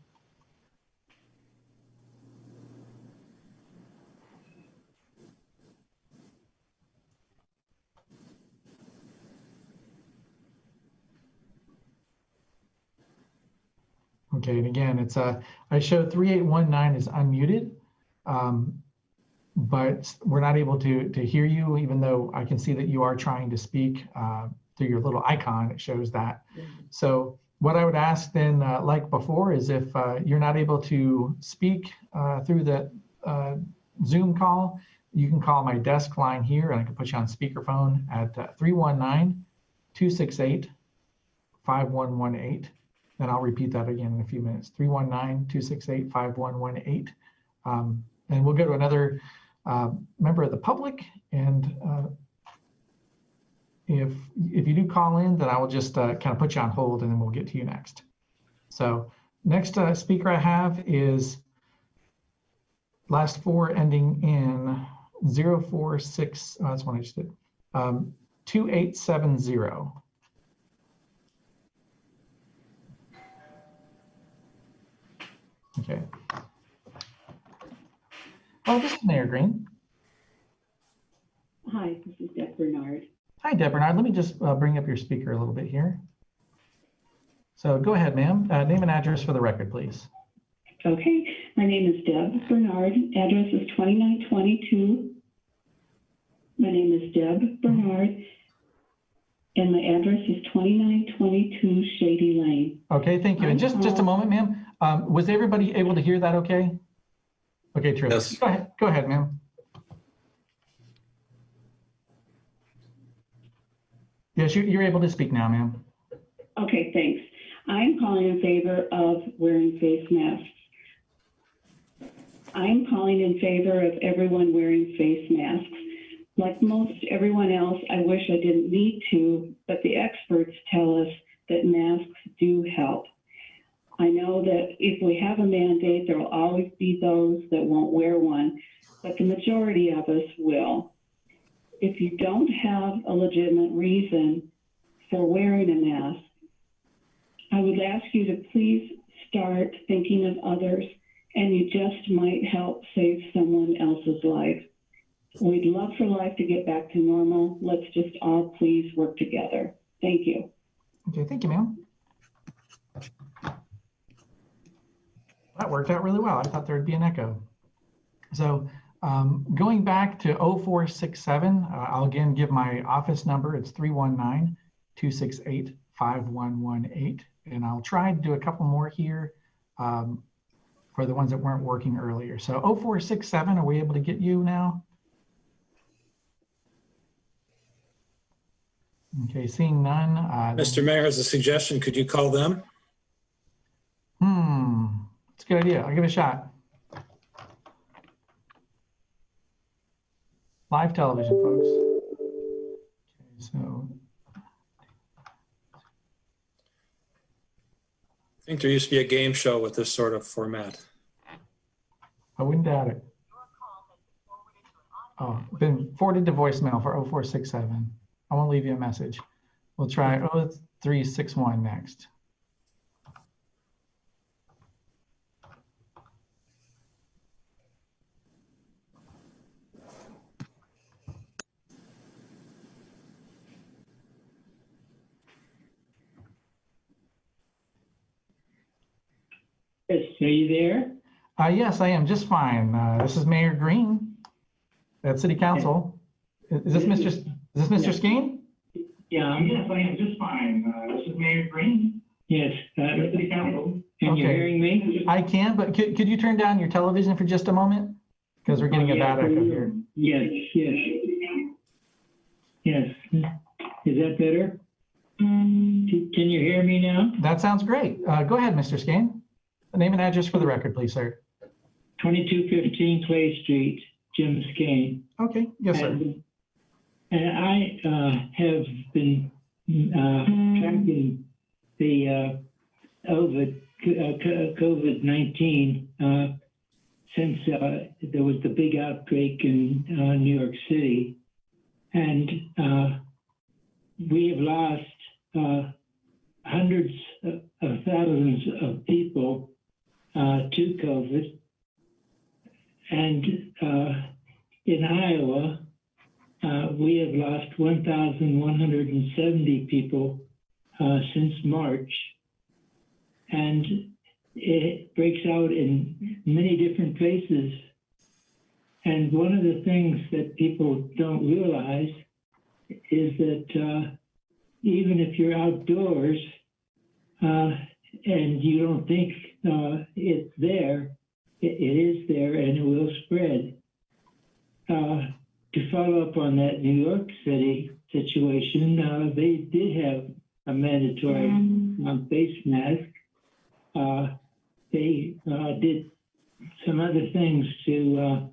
Okay, and again, it's I show 3819 is unmuted, but we're not able to hear you, even though I can see that you are trying to speak through your little icon. It shows that. So what I would ask then, like before, is if you're not able to speak through the Zoom call, you can call my desk line here, and I can put you on speakerphone at 319-268-5118. And I'll repeat that again in a few minutes, 319-268-5118. And we'll go to another member of the public. And if you do call in, then I will just kind of put you on hold, and then we'll get to you next. So next speaker I have is last 4 ending in 046, that's one I just did, 2870. Okay. Oh, this is Mayor Green. Hi, this is Deb Bernard. Hi, Deb Bernard. Let me just bring up your speaker a little bit here. So go ahead, ma'am. Name and address for the record, please. Okay, my name is Deb Bernard. Address is 2922. My name is Deb Bernard, and my address is 2922 Shady Lane. Okay, thank you. And just a moment, ma'am. Was everybody able to hear that okay? Okay, terrific. Yes. Go ahead, ma'am. Yes, you're able to speak now, ma'am. Okay, thanks. I'm calling in favor of wearing face masks. I'm calling in favor of everyone wearing face masks. Like most everyone else, I wish I didn't need to, but the experts tell us that masks do help. I know that if we have a mandate, there will always be those that won't wear one, but the majority of us will. If you don't have a legitimate reason for wearing a mask, I would ask you to please start thinking of others, and you just might help save someone else's life. We'd love for life to get back to normal. Let's just all please work together. Thank you. Okay, thank you, ma'am. That worked out really well. I thought there'd be an echo. So going back to 0467, I'll again give my office number. It's 319-268-5118. And I'll try to do a couple more here for the ones that weren't working earlier. So 0467, are we able to get you now? Okay, seeing none. Mr. Mayor has a suggestion. Could you call them? It's a good idea. I'll give it a shot. Live television, folks. Okay, so I think there used to be a game show with this sort of format. I wouldn't doubt it. Oh, been forwarded to voicemail for 0467. I won't leave you a message. We'll try 0361 next. Yes, are you there? Yes, I am just fine. This is Mayor Green at City Council. Is this Mr. Skeen? Yeah. Yes, I am just fine. This is Mayor Green. Yes, City Council. Can you hearing me? I can, but could you turn down your television for just a moment? Because we're getting a bad echo here. Yes, yes. Yes. Is that better? Can you hear me now? That sounds great. Go ahead, Mr. Skeen. Name and address for the record, please, sir. 2215 Clay Street, Jim Skane. Okay, yes, sir. And I have been tracking the COVID-19 since there was the big outbreak in New York City. And we have lost hundreds of thousands of people to COVID. And in Iowa, we have lost 1,170 people since March. And it breaks out in many different places. And one of the things that people don't realize is that even if you're outdoors and you don't think it's there, it is there and it will spread. To follow up on that New York City situation, they did have a mandatory face mask. They did some other things to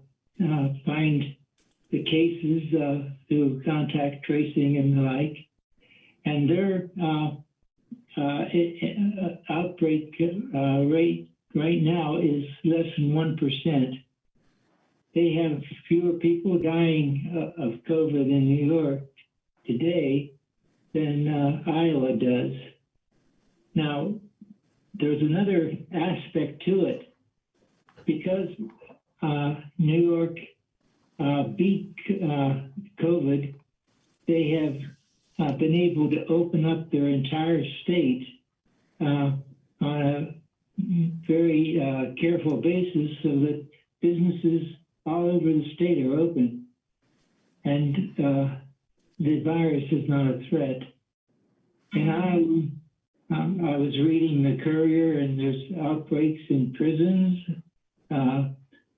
find the cases through contact tracing and the like. And their outbreak rate right now is less than 1%. They have fewer people dying of COVID in New York today than Iowa does. Now, there's another aspect to it. Because New York beat COVID, they have been able to open up their entire state on a very careful basis so that businesses all over the state are open. And the virus is not a threat. And I was reading the Courier, and there's outbreaks in prisons.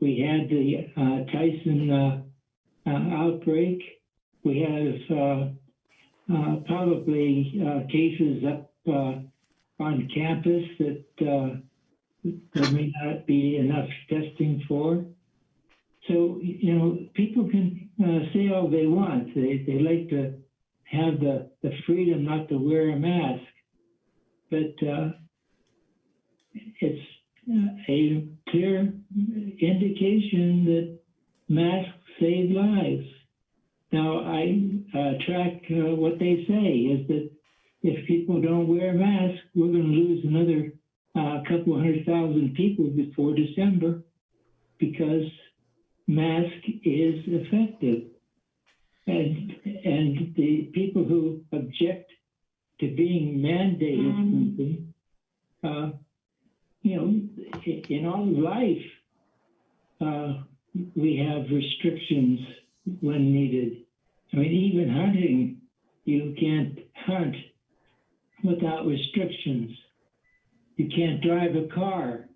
We had the Tyson outbreak. We have probably cases up on campus that there may not be enough testing for. So, you know, people can say all they want. They like to have the freedom not to wear a mask. But it's a clear indication that masks save lives. Now, I track what they say is that if people don't wear masks, we're going to lose another couple 100,000 people before December because mask is effective. And the people who object to being mandated something, you know, in all life, we have restrictions when needed. I mean, even hunting, you can't hunt without restrictions. You can't drive a car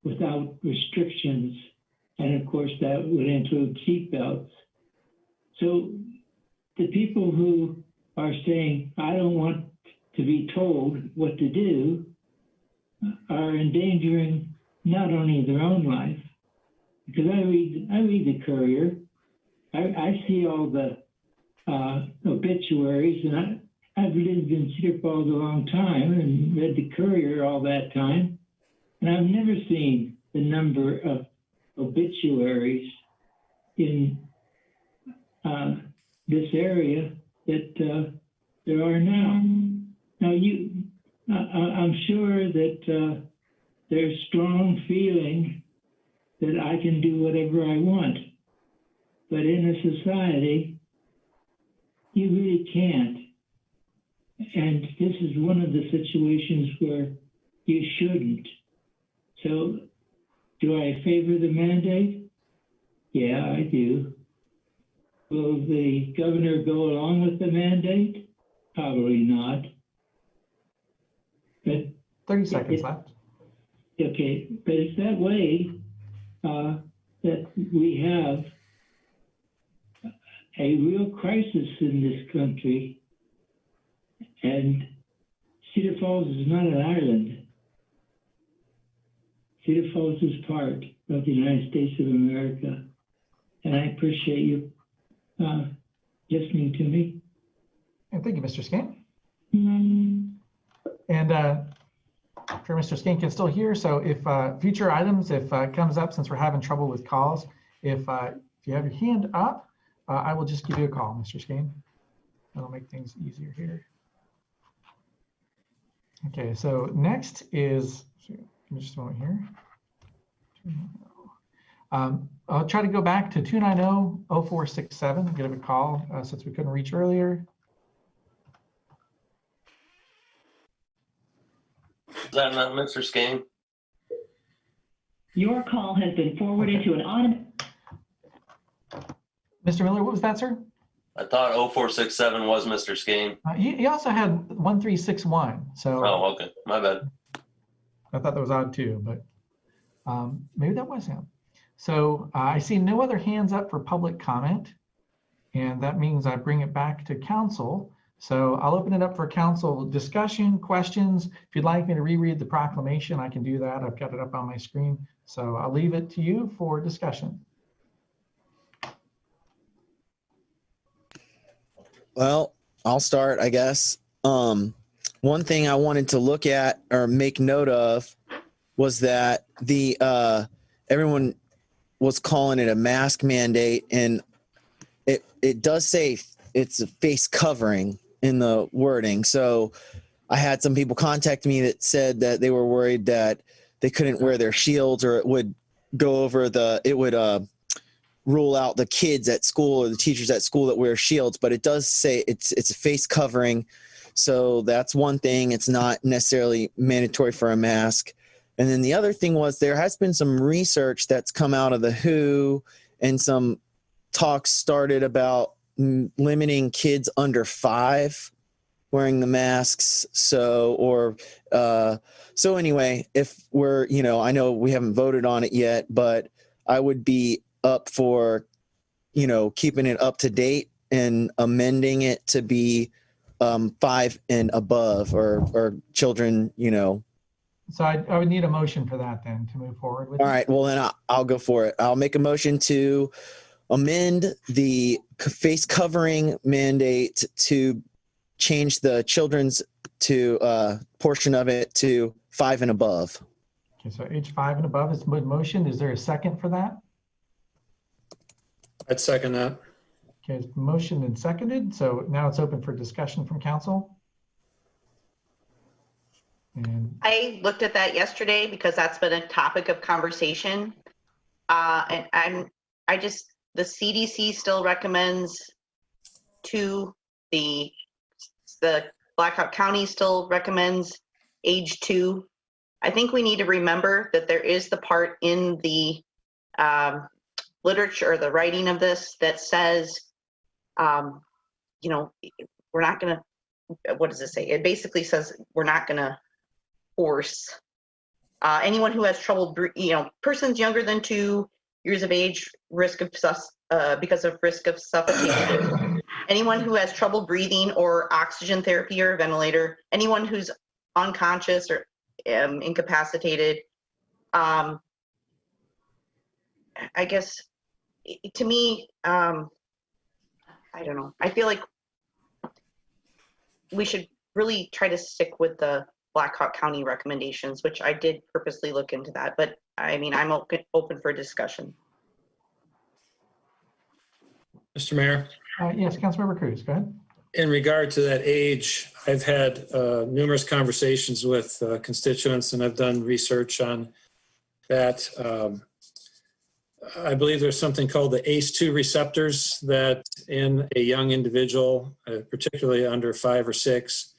without restrictions. And of course, that would include seatbelts. So the people who are saying, I don't want to be told what to do, are endangering not only their own life, because I read the Courier, I see all the obituaries, and I've lived in Cedar Falls a long time and read the Courier all that time, and I've never seen the number of obituaries in this area that there are now. Now, I'm sure that there's strong feeling that I can do whatever I want. But in a society, you really can't. And this is one of the situations where you shouldn't. So do I favor the mandate? Yeah, I do. Will the governor go along with the mandate? Probably not. But 30 seconds left. okay, but it's that way that we have a real crisis in this country, and Cedar Falls is not an island. Cedar Falls is part of the United States of America, and I appreciate you listening to me. And thank you, Mr. Skink. Mm. And sure Mr. Skink is still here. So if future items, if it comes up, since we're having trouble with calls, if you have your hand up, I will just give you a call, Mr. Skink. That'll make things easier here. Okay, so next is, give me just a moment here. I'll try to go back to 290-0467, give a call since we couldn't reach earlier. Is that not Mr. Skane? Your call has been forwarded to an automated. Mr. Miller, what was that, sir? I thought 0467 was Mr. Skane. He also had 1361. So Oh, okay. My bad. I thought that was odd too, but maybe that was him. So I see no other hands up for public comment. And that means I bring it back to council. So I'll open it up for council discussion, questions. If you'd like me to reread the proclamation, I can do that. I've got it up on my screen. So I'll leave it to you for discussion. Well, I'll start, I guess. One thing I wanted to look at or make note of was that the everyone was calling it a mask mandate, and it does say it's a face covering in the wording. So I had some people contact me that said that they were worried that they couldn't wear their shields, or it would go over rule out the kids at school or the teachers at school that wear shields, but it does say it's a face covering. So that's one thing. It's not necessarily mandatory for a mask. And then the other thing was there has been some research that's come out of the WHO, and some talks started about limiting kids under 5 wearing the masks. So anyway, if we're, I know we haven't voted on it yet, but I would be up for, keeping it up to date and amending it to be 5 and above, or children, So I would need a motion for that then to move forward with. All right, well then I'll go for it. I'll make a motion to amend the face covering mandate to change the children's portion of it to 5 and above. Okay, so age 5 and above is motion. Is there a second for that? I'd second that. Okay, it's motioned and seconded. So now it's open for discussion from council. And I looked at that yesterday because that's been a topic of conversation. And the CDC still recommends 2, the Blackhawk County still recommends age 2. I think we need to remember that there is the part in the literature or the writing of this that says, we're not going to, what does it say? It basically says we're not going to force anyone who has trouble, persons younger than 2 years of age, because of risk of suffocation. Anyone who has trouble breathing or oxygen therapy or ventilator, anyone who's unconscious or incapacitated. I guess to me, I don't know. I feel like we should really try to stick with the Blackhawk County recommendations, which I did purposely look into that. But I mean, I'm open for discussion. Mr. Mayor? Yes, Councilmember Cruz, go ahead. In regard to that age, I've had numerous conversations with constituents, and I've done research on that. I believe there's something called the ACE2 receptors that in a young individual, particularly under 5 or 6,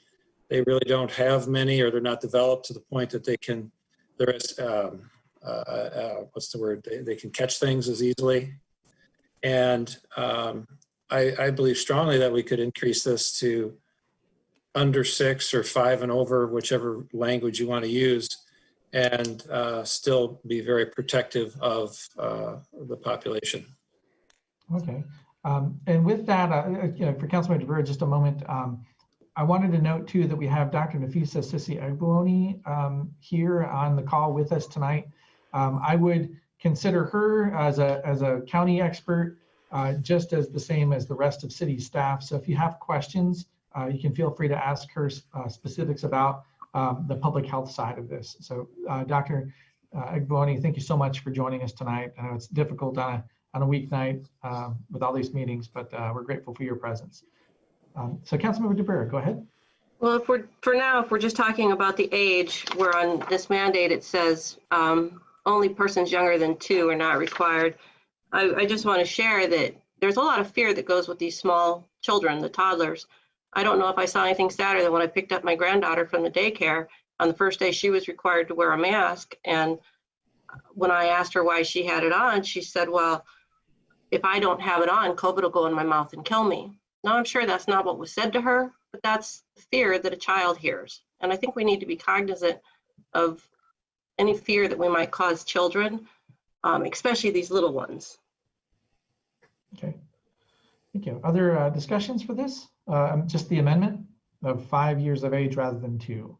they really don't have many, or they're not developed to the point that there is what's the word? They can catch things as easily. And I believe strongly that we could increase this to under 6 or 5 and over, whichever language you want to use, and still be very protective of the population. Okay. And with that, for Councilmember DeVere, just a moment, I wanted to note too that we have Dr. Nafisa Sissi Agbuoni here on the call with us tonight. I would consider her as a county expert, just as the same as the rest of city staff. So if you have questions, you can feel free to ask her specifics about the public health side of this. So Dr. Agbuoni, thank you so much for joining us tonight. I know it's difficult on a weeknight with all these meetings, but we're grateful for your presence. So Councilmember DeBerre, go ahead. Well, if we're just talking about the age, where on this mandate it says only persons younger than 2 are not required. I just want to share that there's a lot of fear that goes with these small children, the toddlers. I don't know if I saw anything sadder than when I picked up my granddaughter from the daycare. On the first day, she was required to wear a mask. And when I asked her why she had it on, she said, well, if I don't have it on, COVID will go in my mouth and kill me. Now, I'm sure that's not what was said to her, but that's the fear that a child hears. And I think we need to be cognizant of any fear that we might cause children, especially these little ones. Okay, thank you. Other discussions for this? Just the amendment of 5 years of age rather than 2.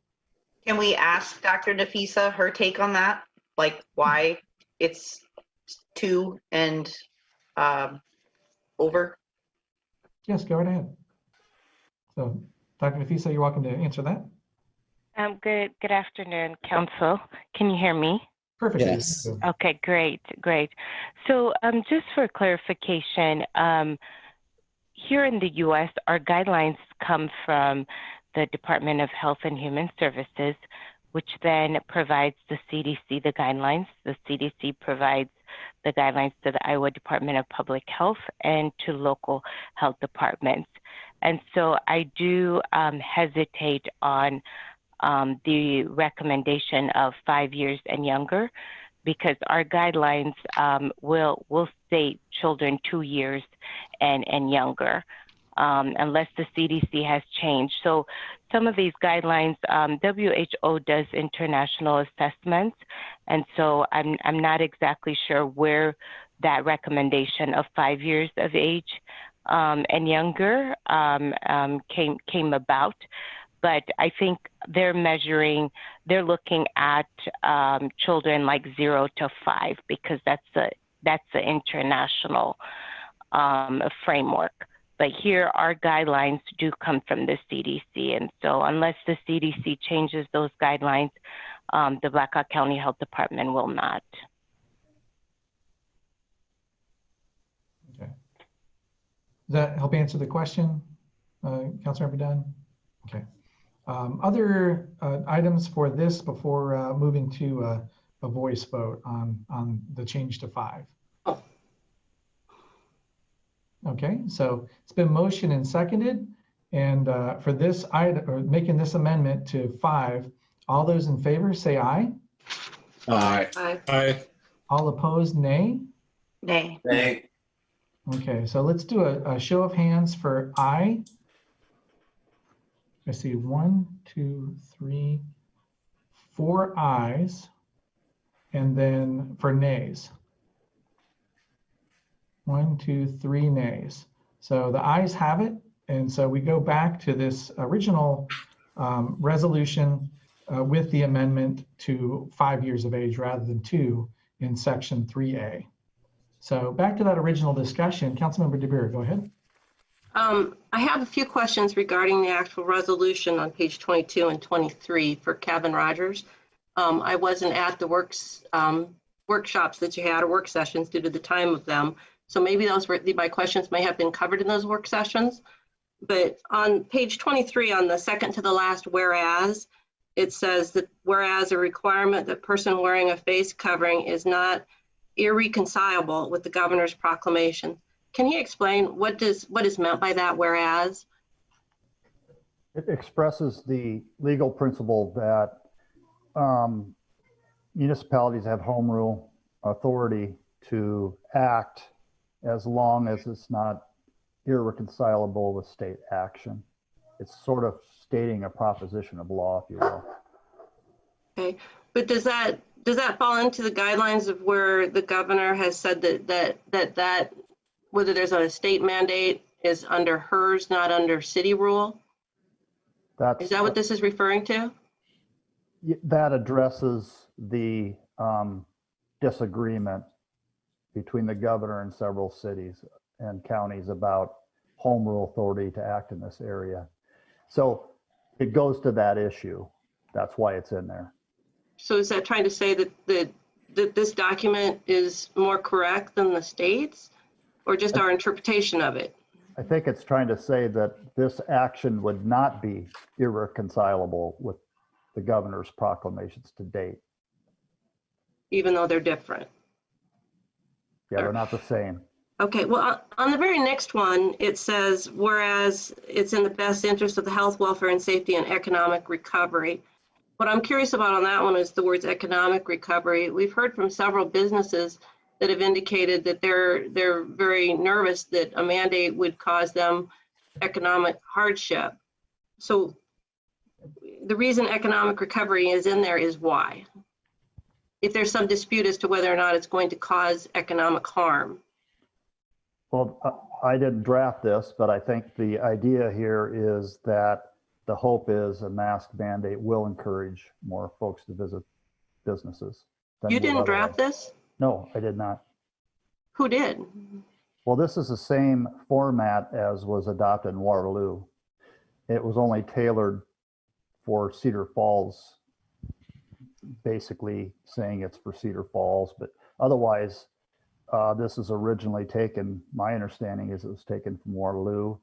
Can we ask Dr. Nafisa her take on that? Like why it's 2 and over? Yes, go right ahead. So Dr. Nafisa, you're welcome to answer that. Good afternoon, Council. Can you hear me? Perfect. Yes. Okay, great. So just for clarification, here in the U.S., our guidelines come from the Department of Health and Human Services, which then provides the CDC the guidelines. The CDC provides the guidelines to the Iowa Department of Public Health and to local health departments. And so I do hesitate on the recommendation of 5 years and younger, because our guidelines will state children 2 years and younger, unless the CDC has changed. So some of these guidelines, WHO does international assessments, and so I'm not exactly sure where that recommendation of 5 years of age and younger came about. But I think they're looking at children like 0 to 5, because that's the international framework. But here, our guidelines do come from the CDC. And so unless the CDC changes those guidelines, the Blackhawk County Health Department will not. Okay. Does that help answer the question, Councilmember Dunn? Okay. Other items for this before moving to a voice vote on the change to 5? Okay, so it's been motioned and seconded, and for this item, or making this amendment to 5, all those in favor say aye. Aye. Aye. All opposed, nay. Nay. Nay. Okay, so let's do a show of hands for aye. I see 1, 2, 3, 4 ayes, and then for nays. 1, 2, 3 nays. So the ayes have it, and so we go back to this original resolution with the amendment to 5 years of age rather than 2 in section 3A. So back to that original discussion, Councilmember DeBeer, go ahead. I have a few questions regarding the actual resolution on page 22 and 23 for Kevin Rogers. I wasn't at the workshops that you had, or work sessions, due to the time of them. So maybe those were my questions may have been covered in those work sessions. But on page 23, on the second to the last whereas, it says that whereas a requirement that person wearing a face covering is not irreconcilable with the governor's proclamation. Can you explain what is meant by that whereas? It expresses the legal principle that municipalities have home rule authority to act as long as it's not irreconcilable with state action. It's sort of stating a proposition of law, if you will. Okay, but does that fall into the guidelines of where the governor has said that whether there's a state mandate is under hers, not under city rule? Is that what this is referring to? That addresses the disagreement between the governor and several cities and counties about home rule authority to act in this area. So it goes to that issue. That's why it's in there. So is that trying to say that this document is more correct than the state's, or just our interpretation of it? I think it's trying to say that this action would not be irreconcilable with the governor's proclamations to date. Even though they're different? Yeah, they're not the same. Okay, well, on the very next one, it says, whereas it's in the best interest of the health, welfare, and safety and economic recovery. What I'm curious about on that one is the words economic recovery. We've heard from several businesses that have indicated that they're very nervous that a mandate would cause them economic hardship. So the reason economic recovery is in there is why? If there's some dispute as to whether or not it's going to cause economic harm. Well, I didn't draft this, but I think the idea here is that the hope is a mask mandate will encourage more folks to visit businesses. You didn't draft this? No, I did not. Who did? Well, this is the same format as was adopted in Waterloo. It was only tailored for Cedar Falls, basically saying it's for Cedar Falls, but otherwise, this is originally taken, my understanding is it was taken from Waterloo.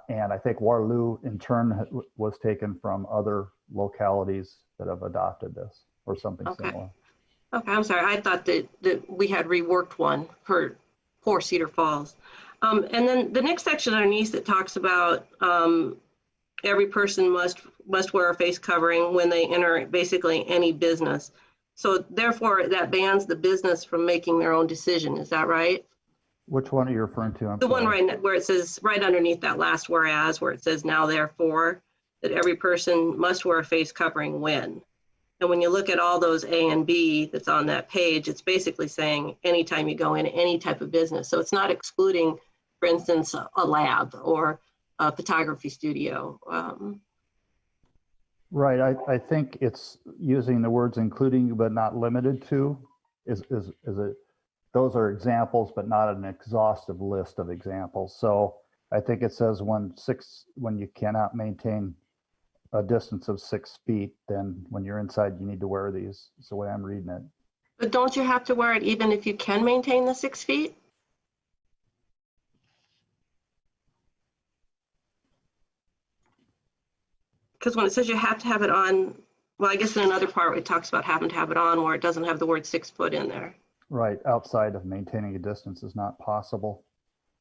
And I think Waterloo in turn was taken from other localities that have adopted this or something similar. Okay, I'm sorry. I thought that we had reworked one for Cedar Falls. And then the next section underneath that talks about every person must wear a face covering when they enter basically any business. So therefore, that bans the business from making their own decision. Is that right? Which one are you referring to? The one right where it says, right underneath that last whereas, where it says now therefore, that every person must wear a face covering when. And when you look at all those A and B that's on that page, it's basically saying anytime you go in any type of business. So it's not excluding, for instance, a lab or a photography studio. Right. I think it's using the words including but not limited to is it. Those are examples, but not an exhaustive list of examples. So I think it says when you cannot maintain a distance of 6 feet, then when you're inside, you need to wear these. It's the way I'm reading it. But don't you have to wear it even if you can maintain the 6 feet? Because when it says you have to have it on, well, I guess in another part it talks about having to have it on where it doesn't have the word 6 foot in there. Right, outside of maintaining a distance is not possible.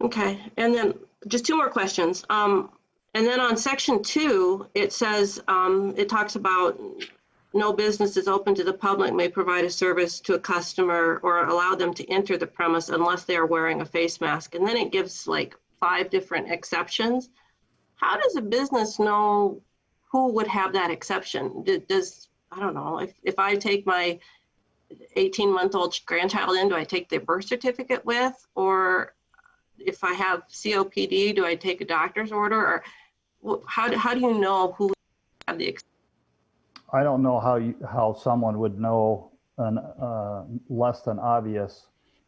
Okay, and then just 2 more questions. And then on section 2, it says, it talks about no business is open to the public may provide a service to a customer or allow them to enter the premise unless they are wearing a face mask. And then it gives like 5 different exceptions. How does a business know who would have that exception? I don't know, if I take my 18-month-old grandchild in, do I take their birth certificate with? Or if I have COPD, do I take a doctor's order? Or how do you know who have the exception? I don't know how someone would know an less than obvious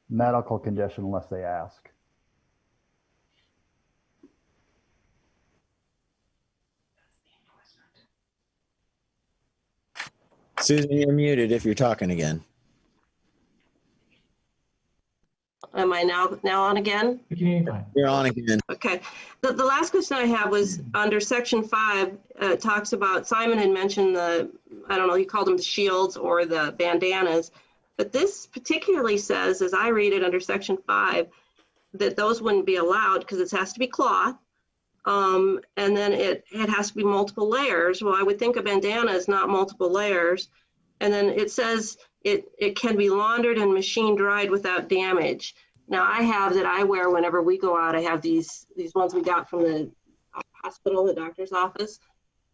medical condition unless they ask. Susan, you're muted if you're talking again. Am I now on again? You're on again. Okay. The last question I have was under section 5, it talks about, Simon had mentioned I don't know, he called them the shields or the bandanas, but this particularly says, as I read it under section 5, that those wouldn't be allowed because it has to be cloth. And then it has to be multiple layers. Well, I would think a bandana is not multiple layers. And then it says it can be laundered and machine dried without damage. Now I have that I wear whenever we go out. I have these ones we got from the hospital, the doctor's office.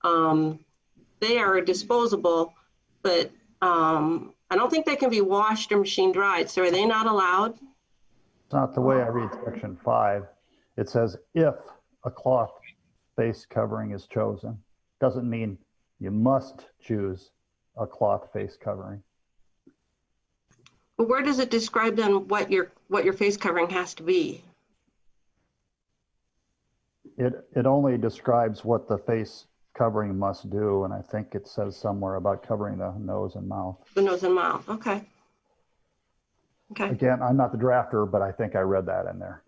They are disposable, but I don't think they can be washed or machine dried. So are they not allowed? It's not the way I read section 5. It says if a cloth face covering is chosen. Doesn't mean you must choose a cloth face covering. But where does it describe then what your face covering has to be? It only describes what the face covering must do, and I think it says somewhere about covering the nose and mouth. The nose and mouth. Okay. Okay. Again, I'm not the drafter, but I think I read that in there.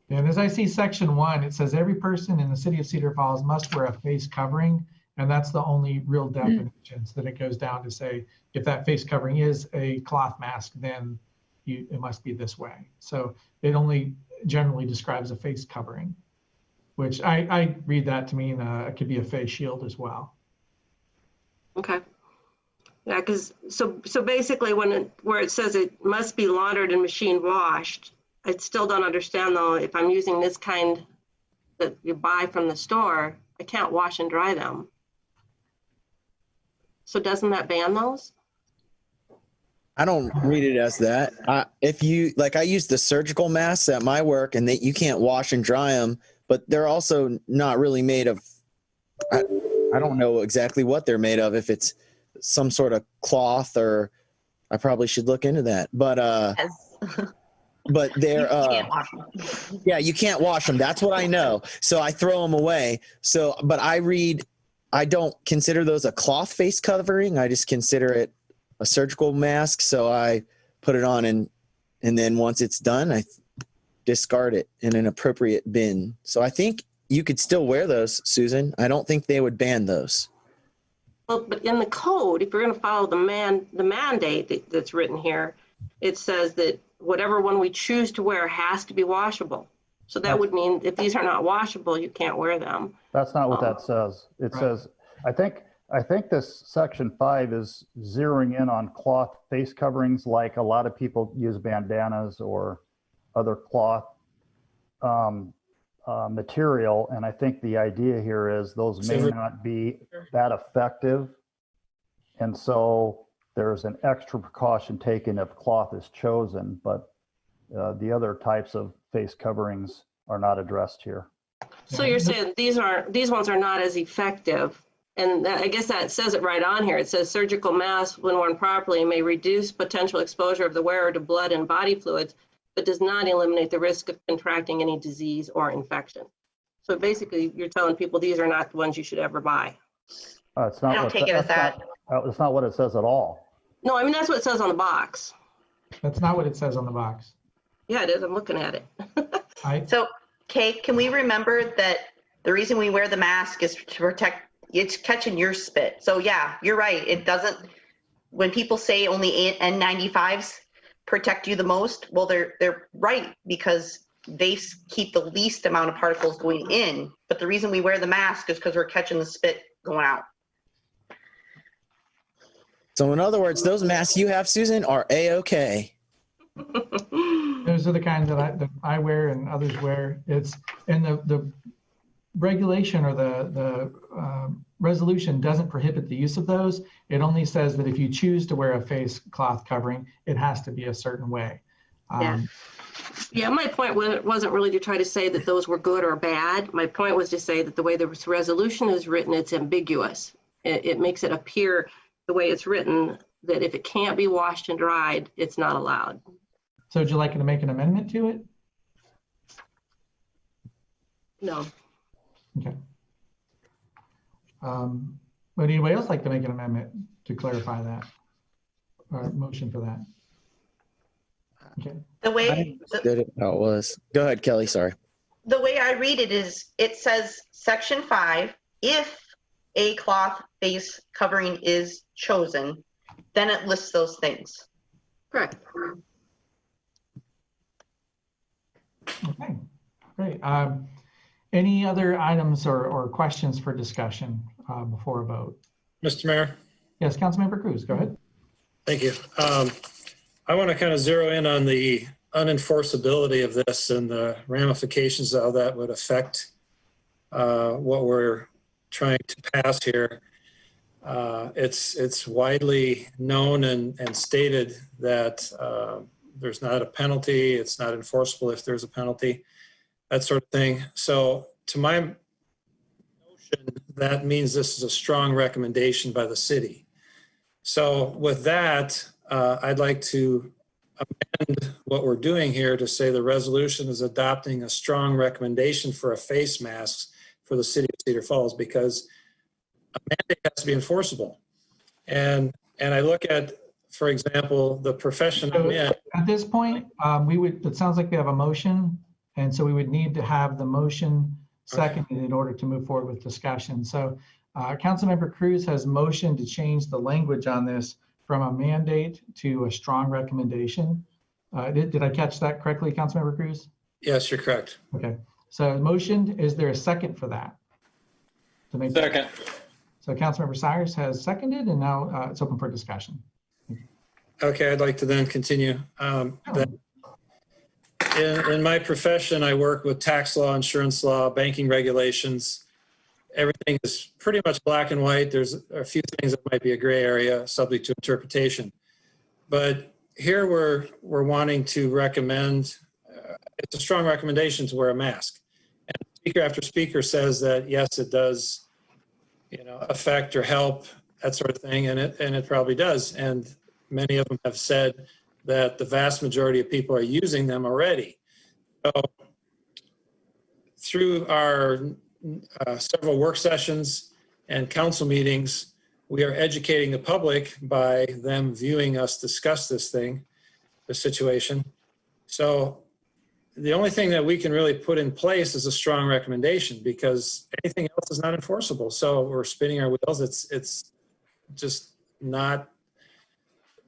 And as I see section 1, it says every person in the city of Cedar Falls must wear a face covering. And that's the only real definitions that it goes down to say, if that face covering is a cloth mask, then it must be this way. So it only generally describes a face covering, which I read that to mean it could be a face shield as well. Okay. Yeah, because so basically where it says it must be laundered and machine washed, I still don't understand though, if I'm using this kind that you buy from the store, I can't wash and dry them. So doesn't that ban those? I don't read it as that. If you like, I use the surgical masks at my work, and you can't wash and dry them, but they're also not really made of. I don't know exactly what they're made of. If it's some sort of cloth, or I probably should look into that. But but they're You can't wash them. yeah, you can't wash them. That's what I know. So I throw them away. So, but I don't consider those a cloth face covering. I just consider it a surgical mask. So I put it on and then once it's done, I discard it in an appropriate bin. So I think you could still wear those, Susan. I don't think they would ban those. Well, but in the code, if you're going to follow the mandate that's written here, it says that whatever one we choose to wear has to be washable. So that would mean if these are not washable, you can't wear them. That's not what that says. It says, I think this section 5 is zeroing in on cloth face coverings, like a lot of people use bandanas or other cloth material. And I think the idea here is those may not be that effective. And so there's an extra precaution taken if cloth is chosen, but the other types of face coverings are not addressed here. So you're saying these ones are not as effective. And I guess that says it right on here. It says surgical masks, when worn properly, may reduce potential exposure of the wearer to blood and body fluids, but does not eliminate the risk of contracting any disease or infection. So basically, you're telling people these are not the ones you should ever buy. It's not I don't take it as that. It's not what it says at all. No, I mean, that's what it says on the box. That's not what it says on the box. Yeah, it is. I'm looking at it. So, Kay, can we remember that the reason we wear the mask is to protect, it's catching your spit. So yeah, you're right. It doesn't, when people say only N95s protect you the most, well, they're right, because they keep the least amount of particles going in. But the reason we wear the mask is because we're catching the spit going out. So in other words, those masks you have, Susan, are A-okay. Those are the kinds that I wear and others wear. It's and the regulation or the resolution doesn't prohibit the use of those. It only says that if you choose to wear a face cloth covering, it has to be a certain way. Yeah, my point wasn't really to try to say that those were good or bad. My point was to say that the way the resolution is written, it's ambiguous. It makes it appear the way it's written that if it can't be washed and dried, it's not allowed. So would you like to make an amendment to it? No. Okay. Would anybody else like to make an amendment to clarify that? Or motion for that? Okay. The way How it was. Go ahead, Kelly. Sorry. the way I read it is, it says section 5, if a cloth face covering is chosen, then it lists those things. Correct. Okay, great. Any other items or questions for discussion before a vote? Mr. Mayor? Yes, Councilmember Cruz, go ahead. Thank you. I want to kind of zero in on the unenforceability of this and the ramifications of how that would affect what we're trying to pass here. It's widely known and stated that there's not a penalty. It's not enforceable if there's a penalty, that sort of thing. So to my notion, that means this is a strong recommendation by the city. So with that, I'd like to amend what we're doing here to say the resolution is adopting a strong recommendation for a face mask for the city of Cedar Falls, because a mandate has to be enforceable. And I look at, for example, the profession I'm in. At this point, it sounds like we have a motion, and so we would need to have the motion seconded in order to move forward with discussion. So Councilmember Cruz has motioned to change the language on this from a mandate to a strong recommendation. Did I catch that correctly, Councilmember Cruz? Yes, you're correct. Okay, so motioned, is there a second for that? Second. So Councilmember Cyrus has seconded, and now it's open for discussion. Okay, I'd like to then continue. In my profession, I work with tax law, insurance law, banking regulations. Everything is pretty much black and white. There's a few things that might be a gray area subject to interpretation. But here we're wanting to recommend, it's a strong recommendation to wear a mask. And speaker after speaker says that, yes, it does, affect or help, that sort of thing. And it probably does. And many of them have said that the vast majority of people are using them already. So through our several work sessions and council meetings, we are educating the public by them viewing us discuss this situation. So the only thing that we can really put in place is a strong recommendation, because anything else is not enforceable. So we're spinning our wheels. It's just not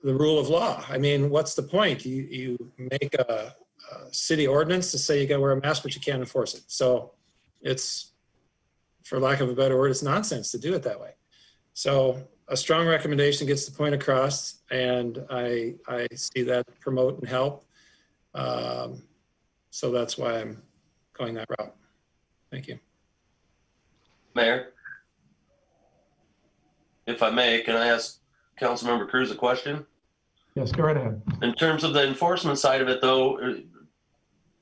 the rule of law. I mean, what's the point? You make a city ordinance to say you got to wear a mask, but you can't enforce it. So it's, for lack of a better word, it's nonsense to do it that way. So a strong recommendation gets the point across, and I see that promote and help. So that's why I'm going that route. Thank you. Mayor, if I may, can I ask Councilmember Cruz a question? Yes, go right ahead. In terms of the enforcement side of it, though,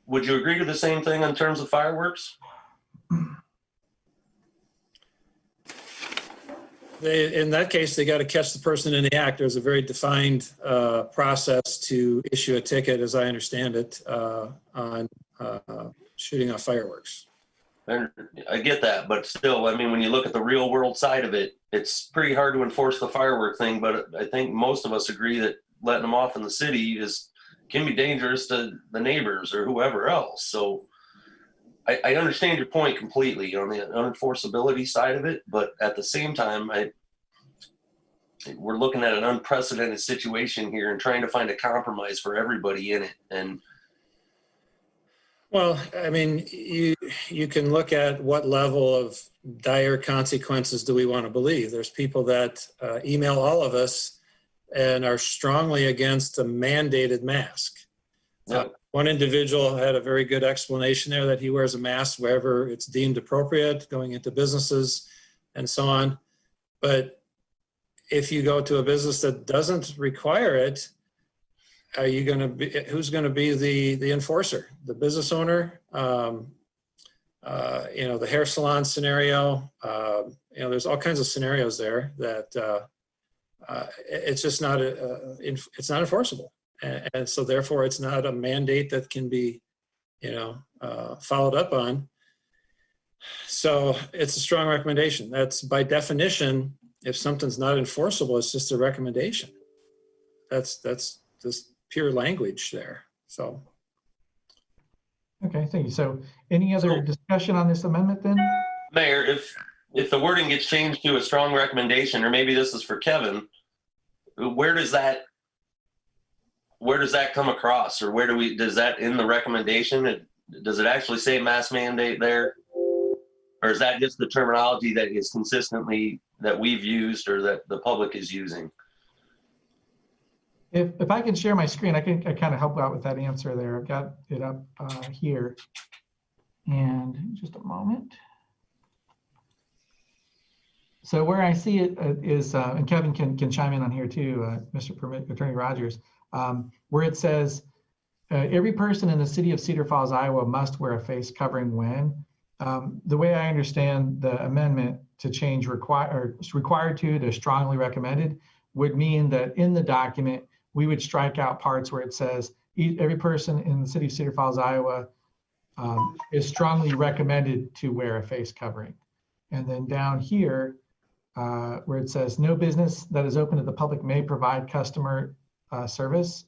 would you agree to the same thing in terms of fireworks? In that case, they got to catch the person in the act. There's a very defined process to issue a ticket, as I understand it, on shooting off fireworks. And I get that, but still, I mean, when you look at the real world side of it, it's pretty hard to enforce the firework thing. But I think most of us agree that letting them off in the city can be dangerous to the neighbors or whoever else. So I understand your point completely on the unenforceability side of it, but at the same time, we're looking at an unprecedented situation here and trying to find a compromise for everybody in it. And well, I mean, you can look at what level of dire consequences do we want to believe. There's people that email all of us and are strongly against a mandated mask. Yep. One individual had a very good explanation there that he wears a mask wherever it's deemed appropriate, going into businesses and so on. But if you go to a business that doesn't require it, are you going to be, who's going to be the enforcer? The business owner? The hair salon scenario. There's all kinds of scenarios there that it's just not it's not enforceable, and so therefore it's not a mandate that can be followed up on. So it's a strong recommendation. That's by definition, if something's not enforceable, it's just a recommendation. That's just pure language there. So. Okay, thank you. So any other discussion on this amendment then? Mayor, if the wording gets changed to a strong recommendation, or maybe this is for Kevin, where does that come across, or does that in the recommendation? Does it actually say mask mandate there? Or is that just the terminology that is consistently that we've used or that the public is using? If I can share my screen, I kind of help out with that answer there. I've got it up here. And just a moment. So where I see it is, and Kevin can chime in on here too, Attorney Rogers, where it says, every person in the city of Cedar Falls, Iowa must wear a face covering when. The way I understand the amendment to change required to strongly recommended would mean that in the document, we would strike out parts where it says every person in the city of Cedar Falls, Iowa is strongly recommended to wear a face covering. And then down here, where it says no business that is open to the public may provide customer service.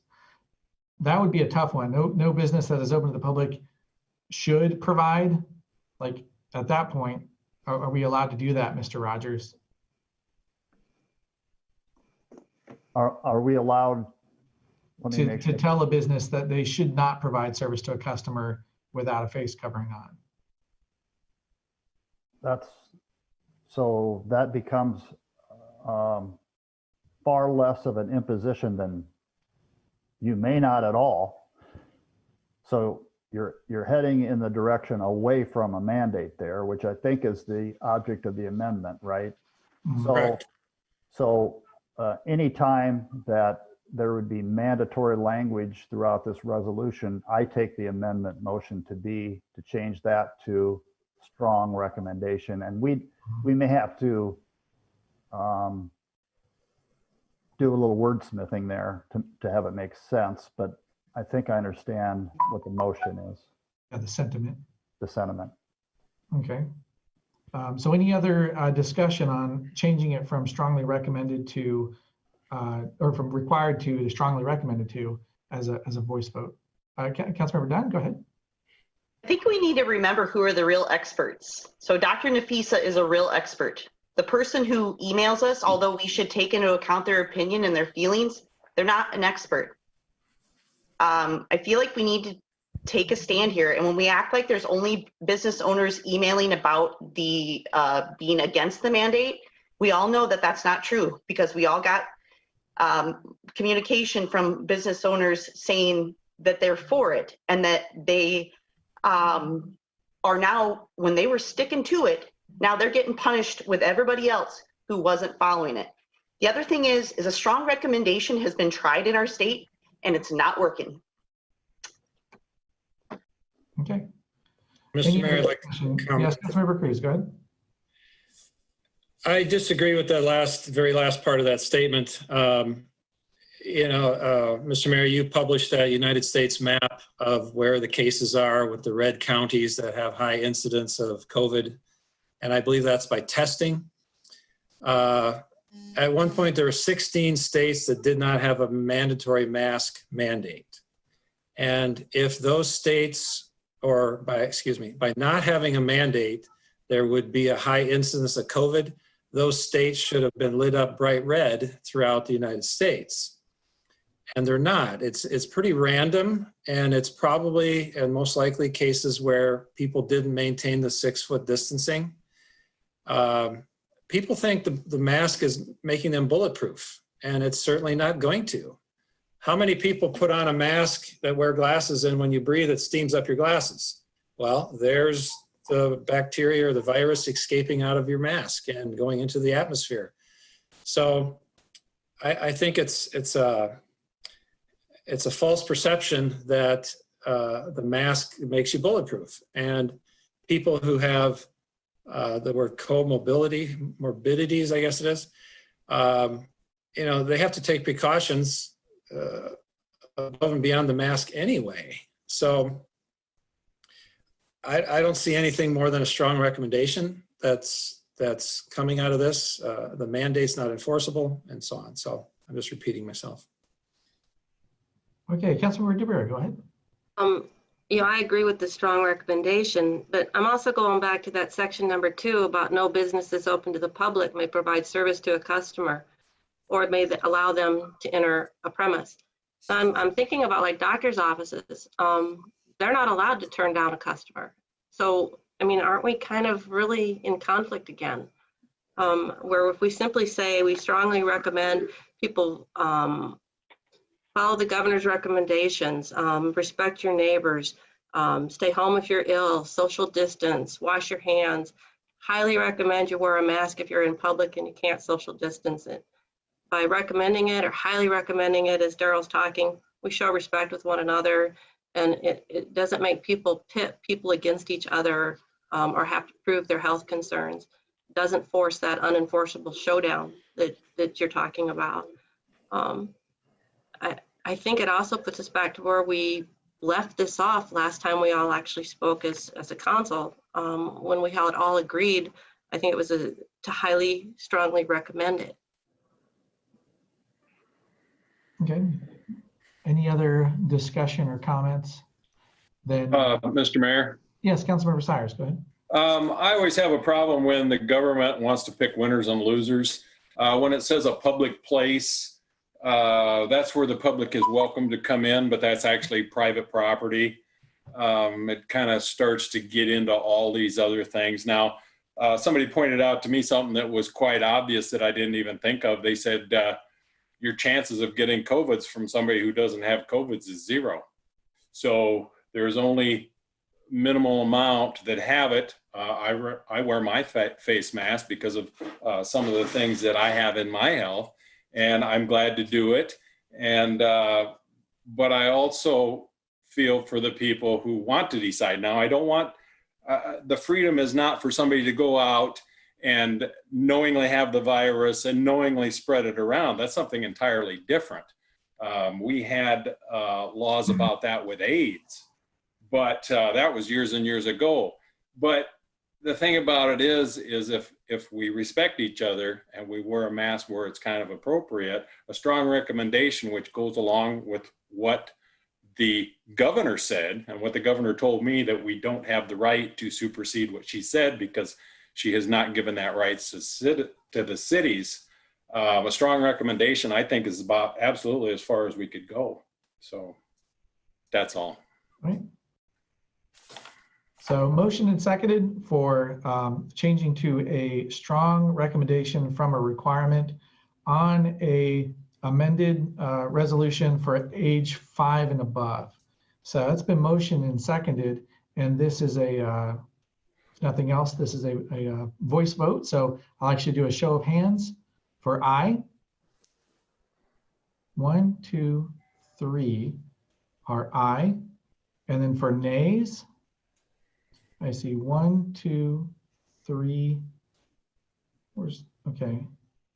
That would be a tough one. No business that is open to the public should provide. Like at that point, are we allowed to do that, Mr. Rogers? Are we allowed to tell a business that they should not provide service to a customer without a face covering on? So that becomes far less of an imposition than you may not at all. So you're heading in the direction away from a mandate there, which I think is the object of the amendment, right? Correct. So anytime that there would be mandatory language throughout this resolution, I take the amendment motion to change that to strong recommendation. And we may have to do a little wordsmithing there to have it make sense, but I think I understand what the motion is. Yeah, the sentiment. The sentiment. Okay. So any other discussion on changing it from strongly recommended to, or from required to strongly recommended to as a voice vote? Councilmember Dunn, go ahead. I think we need to remember who are the real experts. So Dr. Nafisa is a real expert. The person who emails us, although we should take into account their opinion and their feelings, they're not an expert. I feel like we need to take a stand here. And when we act like there's only business owners emailing about the being against the mandate, we all know that that's not true, because we all got communication from business owners saying that they're for it, and that they are now, when they were sticking to it, now they're getting punished with everybody else who wasn't following it. The other thing is a strong recommendation has been tried in our state and it's not working. Okay. Mr. Mayor, I'd like to comment. Yes, Councilmember Cruz, go ahead. I disagree with that very last part of that statement. Mr. Mayor, you published that United States map of where the cases are with the red counties that have high incidence of COVID. And I believe that's by testing. At one point, there were 16 states that did not have a mandatory mask mandate. And if those states, or by not having a mandate, there would be a high incidence of COVID, those states should have been lit up bright red throughout the United States. And they're not. It's pretty random, and it's probably and most likely cases where people didn't maintain the 6-foot distancing. People think the mask is making them bulletproof, and it's certainly not going to. How many people put on a mask that wear glasses, and when you breathe, it steams up your glasses? Well, there's the bacteria or the virus escaping out of your mask and going into the atmosphere. So I think it's a false perception that the mask makes you bulletproof. And people who have the word morbidities, I guess it is, they have to take precautions above and beyond the mask anyway. So I don't see anything more than a strong recommendation that's coming out of this. The mandate's not enforceable, and so on. So I'm just repeating myself. Okay, Councilmember DeBerry, go ahead. I agree with the strong recommendation, but I'm also going back to that section number 2 about no businesses open to the public may provide service to a customer or may allow them to enter a premise. I'm thinking about like doctor's offices. They're not allowed to turn down a customer. So, aren't we kind of really in conflict again? Where if we simply say we strongly recommend people Follow the governor's recommendations, respect your neighbors, stay home if you're ill, social distance, wash your hands. Highly recommend you wear a mask if you're in public and you can't social distance it. By recommending it or highly recommending it, as Daryl's talking, we show respect with one another, and it doesn't make people pit people against each other or have to prove their health concerns. It doesn't force that unenforceable showdown that you're talking about. I think it also puts us back to where we left this off last time we all actually spoke as a council, when we had all agreed. I think it was to highly, strongly recommend it. Okay. Any other discussion or comments? Then, Mr. Mayor? Yes, Councilmember Cyrus, go ahead. I always have a problem when the government wants to pick winners and losers. When it says a public place, that's where the public is welcome to come in, but that's actually private property. It kind of starts to get into all these other things. Now, somebody pointed out to me something that was quite obvious that I didn't even think of. They said, your chances of getting COVIDs from somebody who doesn't have COVIDs is 0. So there's only minimal amount that have it. I wear my face mask because of some of the things that I have in my health, and I'm glad to do it. And but I also feel for the people who want to decide. Now, I don't want the freedom is not for somebody to go out and knowingly have the virus and knowingly spread it around. That's something entirely different. We had laws about that with AIDS, but that was years and years ago. But the thing about it is if we respect each other and we wear a mask where it's kind of appropriate, a strong recommendation which goes along with what the governor said and what the governor told me, that we don't have the right to supersede what she said because she has not given that right to the cities. A strong recommendation, I think, is about absolutely as far as we could go. So that's all. Right. So motion and seconded for changing to a strong recommendation from a requirement on a amended resolution for age 5 and above. So that's been motioned and seconded, and this is a nothing else. This is a voice vote. So I'll actually do a show of hands for aye. 1, 2, 3 are aye. And then for nays, I see 1, 2, 3. Okay.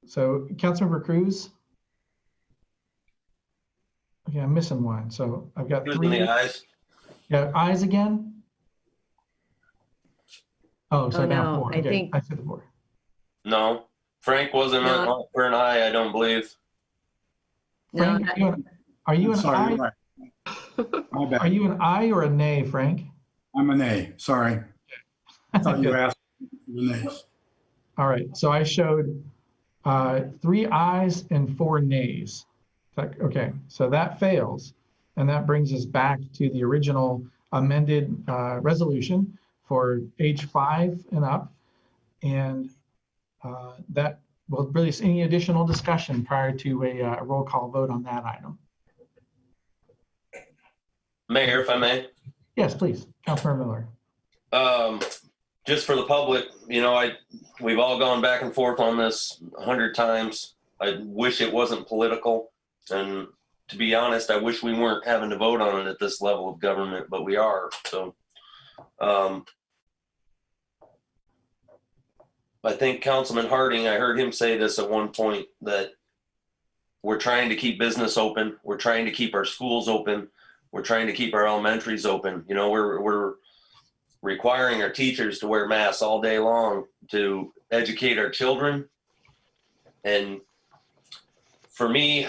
So Councilmember Cruz. Okay, I'm missing one. So I've got 3. The ayes. Yeah, ayes again. Oh, so now no, 4. I Okay, think- I said 4. No, Frank wasn't No. for an aye, I don't believe. No, Frank, are you an Sorry, aye? you're right. My bad. Are you an aye or a nay, Frank? I'm an A, sorry. I thought you asked for the nays. All right, so I showed 3 ayes and 4 nays. Okay, so that fails. And that brings us back to the original amended resolution for age 5 and up. And that will really, any additional discussion prior to a roll call vote on that item? Mayor, if I may. Yes, please, Councilmember Miller. Just for the public, you know, we've all gone back and forth on this 100 times. I wish it wasn't political. And to be honest, I wish we weren't having to vote on it at this level of government, but we are. So I think Councilman Harding, I heard him say this at one point, that we're trying to keep business open. We're trying to keep our schools open. We're trying to keep our elementaries open. You know, we're requiring our teachers to wear masks all day long to educate our children. And for me,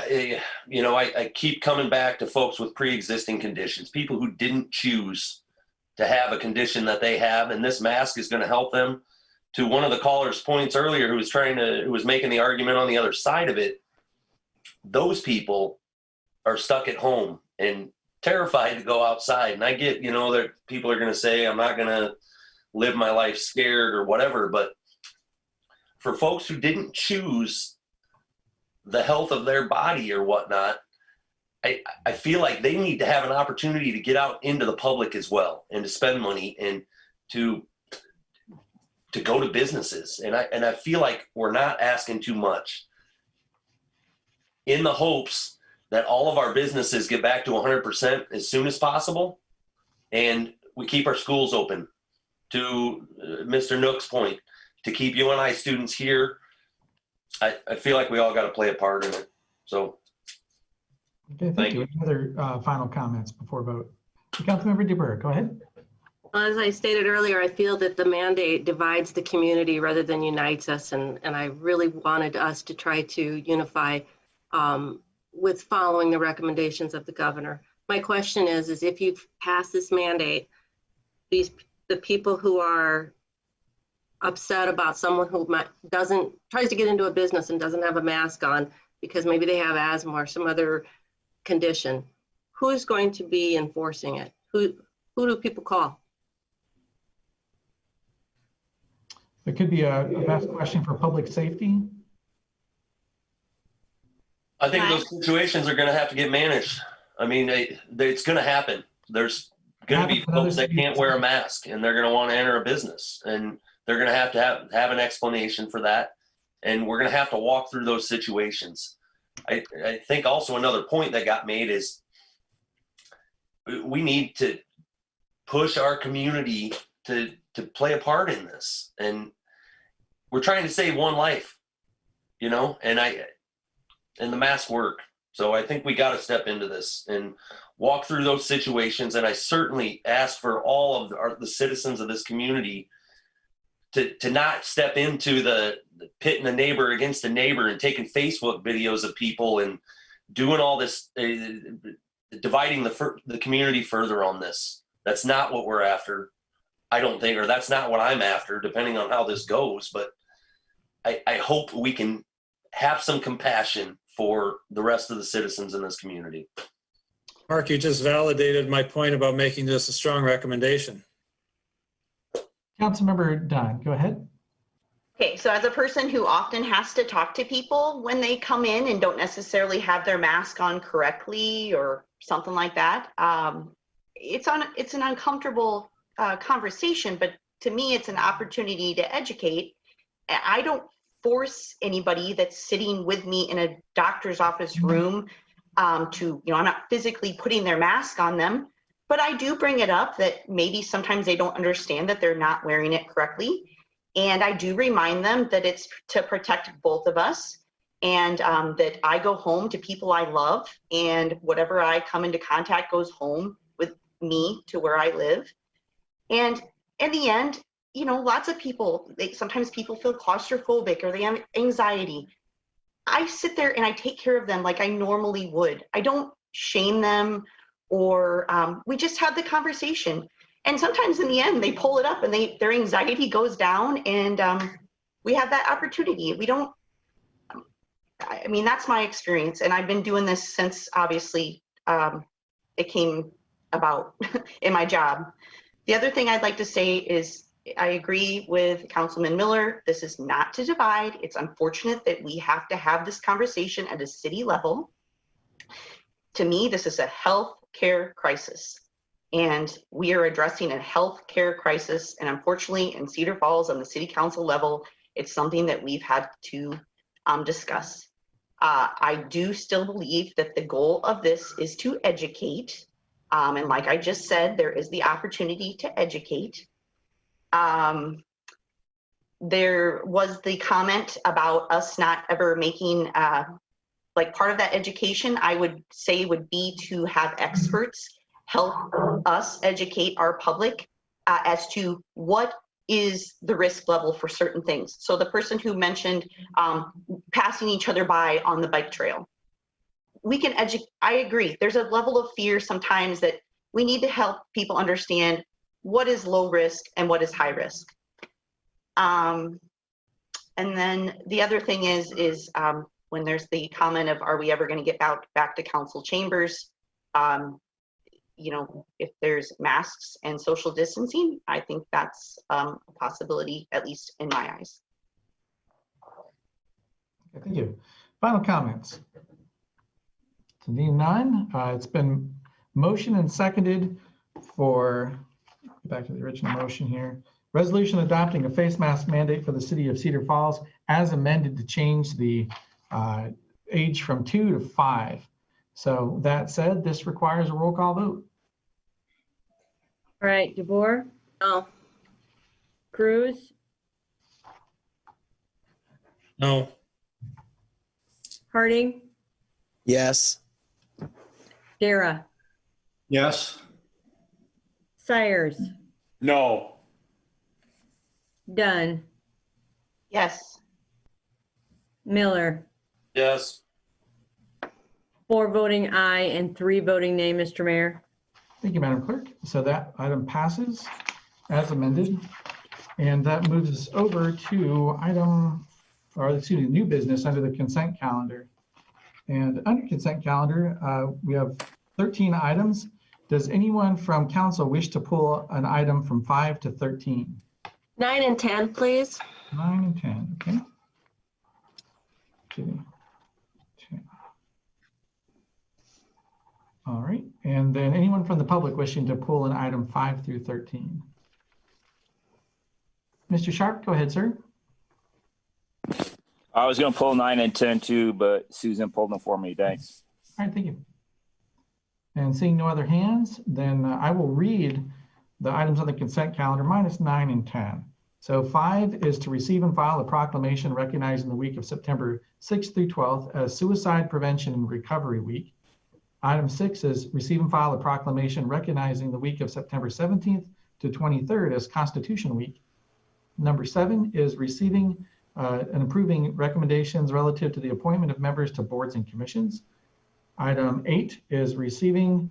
you know, I keep coming back to folks with pre-existing conditions, people who didn't choose to have a condition that they have, and this mask is going to help them. To one of the caller's points earlier, who was making the argument on the other side of it, those people are stuck at home and terrified to go outside. And I get, you know, that people are going to say, I'm not going to live my life scared or whatever. But for folks who didn't choose the health of their body or whatnot, I feel like they need to have an opportunity to get out into the public as well and to spend money and to go to businesses. And I feel like we're not asking too much in the hopes that all of our businesses get back to 100% as soon as possible. And we keep our schools open. To Mr. Nook's point, to keep UNI students here, I feel like we all got to play a part in it. So. Okay, thank you. Any other final comments before vote? Councilmember DeBerg, go ahead. As I stated earlier, I feel that the mandate divides the community rather than unites us, and I really wanted us to try to unify with following the recommendations of the governor. My question is if you pass this mandate, the people who are upset about someone who tries to get into a business and doesn't have a mask on because maybe they have asthma or some other condition, who's going to be enforcing it? Who do people call? It could be a best question for public safety. I think those situations are going to have to get managed. I mean, it's going to happen. There's going to be folks that can't wear a mask and they're going to want to enter a business, and they're going to have an explanation for that. And we're going to have to walk through those situations. I think also another point that got made is we need to push our community to play a part in this. And we're trying to save one life, and the masks work. So I think we got to step into this and walk through those situations. And I certainly ask for all of the citizens of this community to not step into the pitting a neighbor against a neighbor and taking Facebook videos of people and doing all this, dividing the community further on this. That's not what we're after, I don't think, or that's not what I'm after, depending on how this goes. But I hope we can have some compassion for the rest of the citizens in this community. Mark, you just validated my point about making this a strong recommendation. Councilmember Dunn, go ahead. Okay, so as a person who often has to talk to people when they come in and don't necessarily have their mask on correctly or something like that, it's an uncomfortable conversation, but to me, it's an opportunity to educate. I don't force anybody that's sitting with me in a doctor's office room I'm not physically putting their mask on them, but I do bring it up that maybe sometimes they don't understand that they're not wearing it correctly. And I do remind them that it's to protect both of us, and that I go home to people I love, and whatever I come into contact goes home with me to where I live. And in the end, lots of people, sometimes people feel claustrophobic or they have anxiety. I sit there and I take care of them like I normally would. I don't shame them, or we just have the conversation. And sometimes in the end, they pull it up and their anxiety goes down, and we have that opportunity. That's my experience. And I've been doing this since obviously it came about in my job. The other thing I'd like to say is I agree with Councilman Miller. This is not to divide. It's unfortunate that we have to have this conversation at a city level. To me, this is a health care crisis, and we are addressing a health care crisis. And unfortunately, in Cedar Falls on the city council level, it's something that we've had to discuss. I do still believe that the goal of this is to educate. And like I just said, there is the opportunity to educate. There was the comment about us not ever making, part of that education, I would say would be to have experts help us educate our public as to what is the risk level for certain things. So the person who mentioned passing each other by on the bike trail, we can educate. I agree. There's a level of fear sometimes that we need to help people understand what is low risk and what is high risk. And then the other thing is when there's the comment of, are we ever going to get back to council chambers? If there's masks and social distancing, I think that's a possibility, at least in my eyes. Okay, thank you. Final comments. Seeing none, it's been motioned and seconded for, back to the original motion here, resolution adopting a face mask mandate for the city of Cedar Falls as amended to change the age from 2 to 5. So that said, this requires a roll call vote. All right, DeBoer, No. Cruz, No. Harding, Yes. Dara, Yes. Sires, No. Dunn, Yes. Miller. Yes. 4 voting aye and 3 voting nay, Mr. Mayor. Thank you, Madam Clerk. So that item passes as amended. And that moves us over to new business under the consent calendar. And under consent calendar, we have 13 items. Does anyone from council wish to pull an item from 5 to 13? 9 and 10, please. 9 and 10, okay. 2, 10. All right, and then anyone from the public wishing to pull an item 5 through 13? Mr. Sharp, go ahead, sir. I was going to pull 9 and 10 too, but Susan pulled them for me. Thanks. All right, thank you. And seeing no other hands, then I will read the items on the consent calendar minus 9 and 10. So 5 is to receive and file a proclamation recognizing the week of September 6th through 12th as Suicide Prevention and Recovery Week. Item 6 is receive and file a proclamation recognizing the week of September 17th to 23rd as Constitution Week. Number 7 is receiving and approving recommendations relative to the appointment of members to boards and commissions. Item 8 is receiving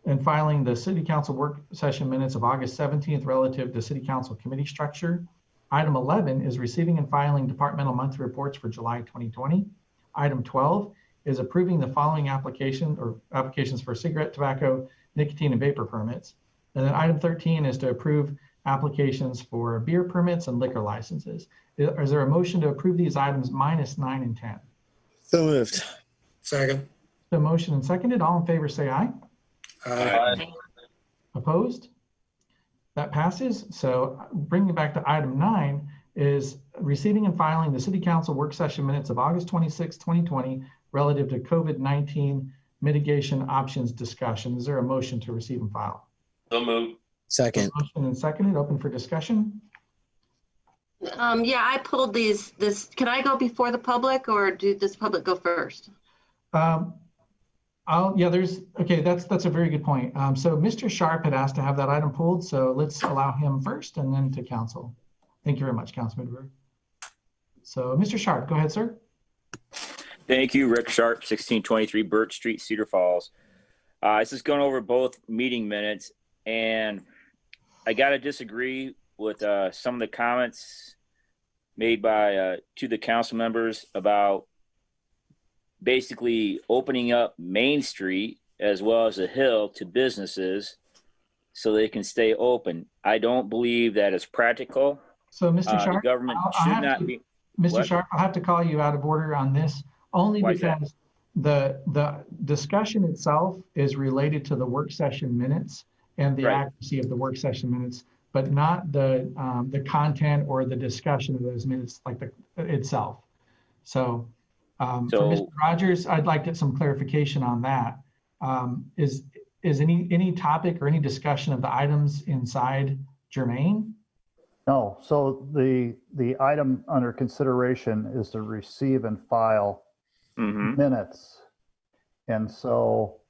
and filing the City Council work session minutes of August 17th relative to City Council committee structure. Item 11 is receiving and filing departmental monthly reports for July 2020. Item 12 is approving the following applications for cigarette, tobacco, nicotine, and vapor permits. And then item 13 is to approve applications for beer permits and liquor licenses. Is there a motion to approve these items minus 9 and 10? So moved. Second. The motion and seconded. All in favor say aye. Aye. Opposed? That passes. So bringing it back to item 9 is receiving and filing the City Council work session minutes of August 26, 2020 relative to COVID-19 mitigation options discussion. Is there a motion to receive and file? So moved. Second. Motion and seconded. Open for discussion. Yeah, I pulled these. Can I go before the public or does the public go first? Okay, that's a very good point. So Mr. Sharp had asked to have that item pulled, so let's allow him first and then to council. Thank you very much, Councilman Brewer. So Mr. Sharp, go ahead, sir. Thank you, Rick Sharp, 1623 Birch Street, Cedar Falls. This is going over both meeting minutes, and I got to disagree with some of the comments made by to the council members about basically opening up Main Street as well as the hill to businesses so they can stay open. I don't believe that is practical. So Mr. Sharp, the government should not be. Mr. Sharp, I'll have to call you out of order on this only because the discussion itself is related to the work session minutes and the accuracy of the work session minutes, but not the content or the discussion of those minutes itself. So, for Mr. Rogers, I'd like to get some clarification on that. Is any topic or any discussion of the items inside germane? No. So the item under consideration is to receive and file minutes. And so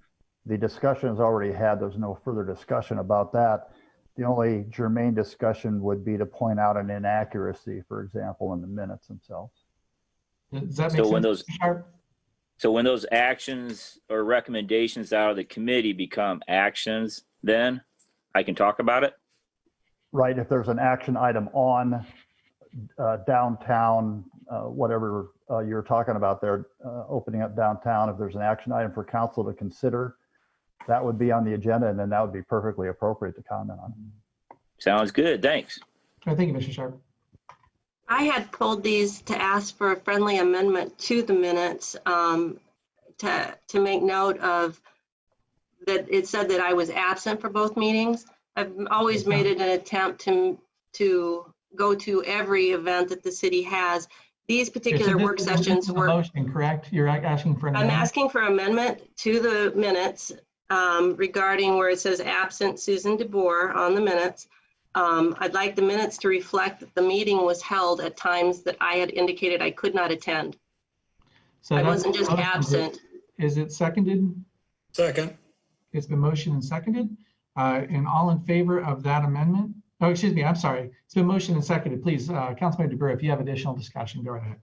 the discussion is already had. There's no further discussion about that. The only germane discussion would be to point out an inaccuracy, for example, in the minutes themselves. Does that make sense? So when those actions or recommendations out of the committee become actions, then I can talk about it? Right. If there's an action item on downtown, whatever you're talking about there, opening up downtown, if there's an action item for council to consider, that would be on the agenda, and then that would be perfectly appropriate to comment on. Sounds good. Thanks. Thank you, Mr. Sharp. I had pulled these to ask for a friendly amendment to the minutes to make note of that it said that I was absent for both meetings. I've always made it an attempt to go to every event that the city has. These particular work sessions were. Motion, correct? You're asking for an I'm amendment? asking for amendment to the minutes regarding where it says absent Susan DeBoer on the minutes. I'd like the minutes to reflect that the meeting was held at times that I had indicated I could not attend. So I that's wasn't just motion. absent. Is it seconded? Second. It's been motioned and seconded. And all in favor of that amendment? Oh, excuse me, I'm sorry. It's been motioned and seconded. Please, Councilmember DeBrew, if you have additional discussion, go ahead.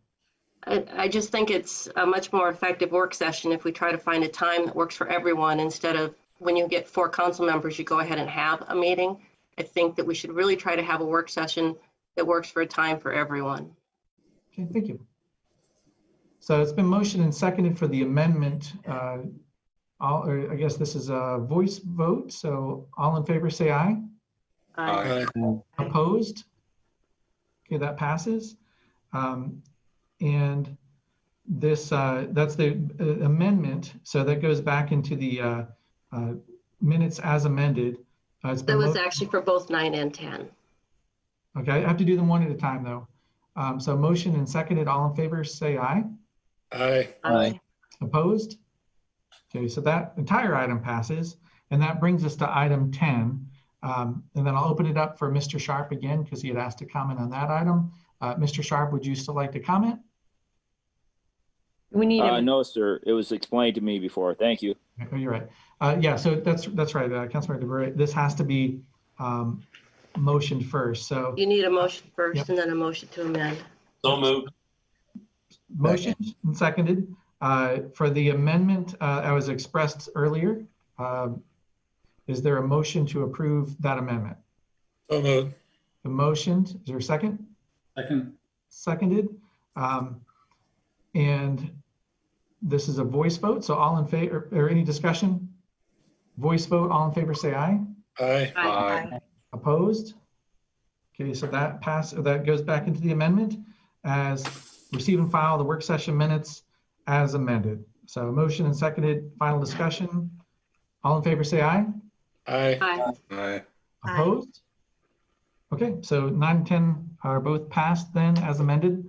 I just think it's a much more effective work session if we try to find a time that works for everyone instead of when you get 4 council members, you go ahead and have a meeting. I think that we should really try to have a work session that works for a time for everyone. Okay, thank you. So it's been motioned and seconded for the amendment. I guess this is a voice vote. So all in favor, say aye. Aye. Opposed? Okay, that passes. And this that's the amendment. So that goes back into the minutes as amended. That was actually for both 9 and 10. Okay, I have to do them one at a time though. So motion and seconded, all in favor, say aye. Aye. Aye. Opposed? Okay, so that entire item passes. And that brings us to item 10. And then I'll open it up for Mr. Sharp again, because he had asked to comment on that item. Mr. Sharp, would you still like to comment? We need No, sir. It was explained to me before. Thank you. Oh, you're right. Yeah, so that's right, Councilmember DeBrey. This has to be motioned first. So You need a motion first Yep. and then a motion to amend. So moved. motioned and seconded for the amendment I was expressed earlier. Is there a motion to approve that amendment? So moved. The motion, is there a second? Second. Seconded. And this is a voice vote. So all in favor, or any discussion? Voice vote, all in favor, say aye. Aye. Aye. Opposed? Okay, so that goes back into the amendment as receive and file the work session minutes as amended. So motion and seconded, final discussion. All in favor, say aye. Aye. Aye. Aye. Opposed? Okay, so 9 and 10 are both passed then as amended.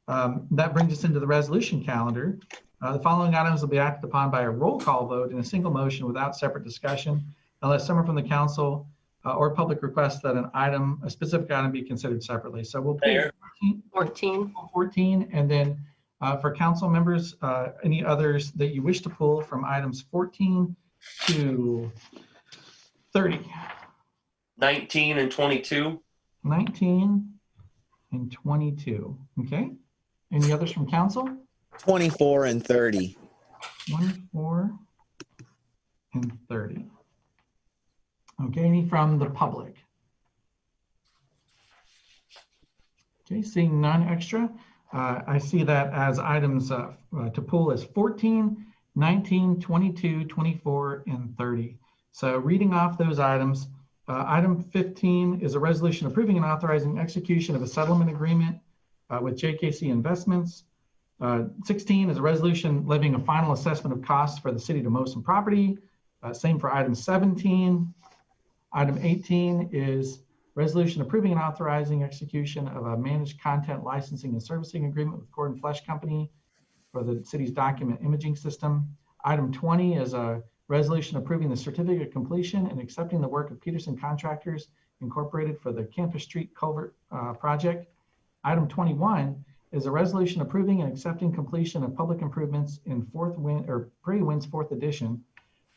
That brings us into the resolution calendar. The following items will be acted upon by a roll call vote in a single motion without separate discussion, unless someone from the council or public requests that a specific item be considered separately. So we'll pull 14, and then for council members, any others that you wish to pull from items 14 to 30. 19 and 22. 19 and 22. Okay. Any others from council? 24 and 30. 24 and 30. Okay, any from the public? Okay, seeing none extra. I see that as items to pull as 14, 19, 22, 24, and 30. So reading off those items, item 15 is a resolution approving and authorizing execution of a settlement agreement with JKC Investments. 16 is a resolution levying a final assessment of costs for the city to mow some property. Same for item 17. Item 18 is resolution approving and authorizing execution of a managed content licensing and servicing agreement with Gordon Flesh Company for the city's document imaging system. Item 20 is a resolution approving the certificate of completion and accepting the work of Peterson Contractors Incorporated for the Campus Street Culvert project. Item 21 is a resolution approving and accepting completion of public improvements in Prairie Winds 4th edition.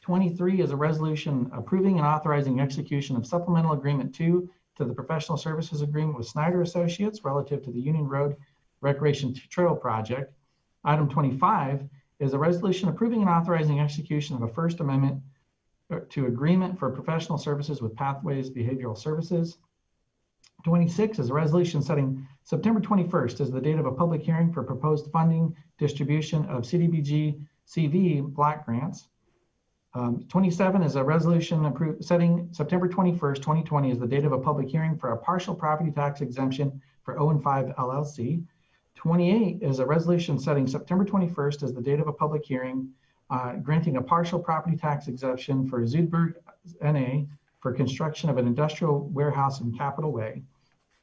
23 is a resolution approving and authorizing execution of supplemental agreement 2 to the professional services agreement with Snyder Associates relative to the Union Road Recreation Trail project. Item 25 is a resolution approving and authorizing execution of a First Amendment to agreement for professional services with Pathways Behavioral Services. 26 is a resolution setting September 21st as the date of a public hearing for proposed funding distribution of CDBG CV block grants. 27 is a resolution setting September 21st, 2020 as the date of a public hearing for a partial property tax exemption for 0-5 LLC. 28 is a resolution setting September 21st as the date of a public hearing granting a partial property tax exemption for Zoidberg NA for construction of an industrial warehouse in Capitol Way.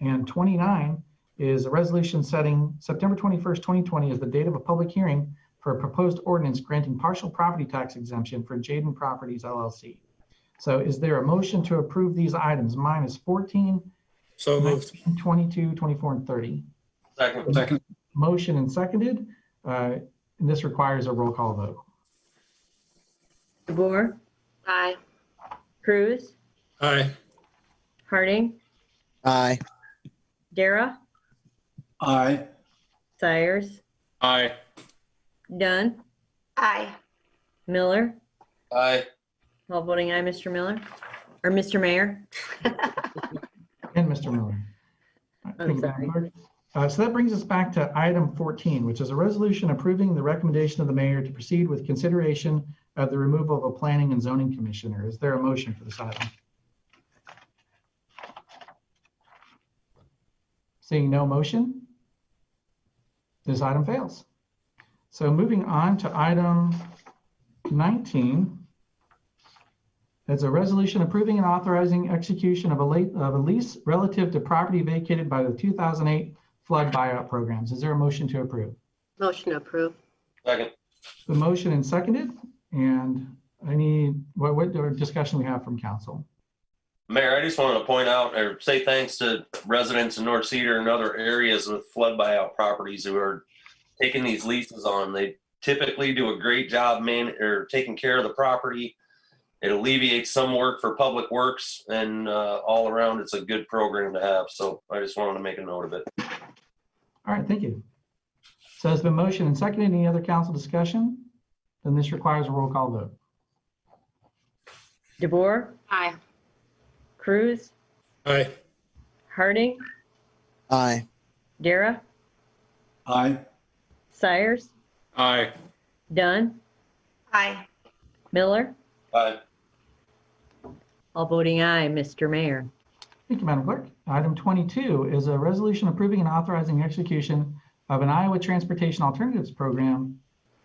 And 29 is a resolution setting September 21st, 2020 as the date of a public hearing for a proposed ordinance granting partial property tax exemption for Jaden Properties LLC. So is there a motion to approve these items minus 14, So 19, moved. 22, 24, and 30? Second. Motion and seconded. And this requires a roll call vote. DeBoer, Aye. Cruz, Aye. Harding, Aye. Dara, Aye. Sires, Aye. Dunn, Aye. Miller. Aye. All voting aye, Mr. Miller, or Mr. Mayor. And Mr. Miller. I'm Thank you, sorry. Madam Clerk. So that brings us back to item 14, which is a resolution approving the recommendation of the mayor to proceed with consideration of the removal of a planning and zoning commissioner. Is there a motion for this item? Seeing no motion, this item fails. So moving on to item 19, it's a resolution approving and authorizing execution of a lease relative to property vacated by the 2008 flood buyout programs. Is there a motion to approve? Motion to approve. Second. The motion and seconded, and I need, what discussion we have from council? Mayor, I just wanted to point out or say thanks to residents in North Cedar and other areas with flood buyout properties who are taking these leases on. They typically do a great job taking care of the property. It alleviates some work for public works, and all around it's a good program to have. So I just wanted to make a note of it. All right, thank you. So it's been motion and seconded. Any other council discussion? Then this requires a roll call vote. DeBoer, Aye. Cruz, Aye. Harding, Aye. Dara, Aye. Sires, Aye. Dunn, Aye. Miller. Aye. All voting aye, Mr. Mayor. Thank you, Madam Clerk. Item 22 is a resolution approving and authorizing execution of an Iowa Transportation Alternatives Program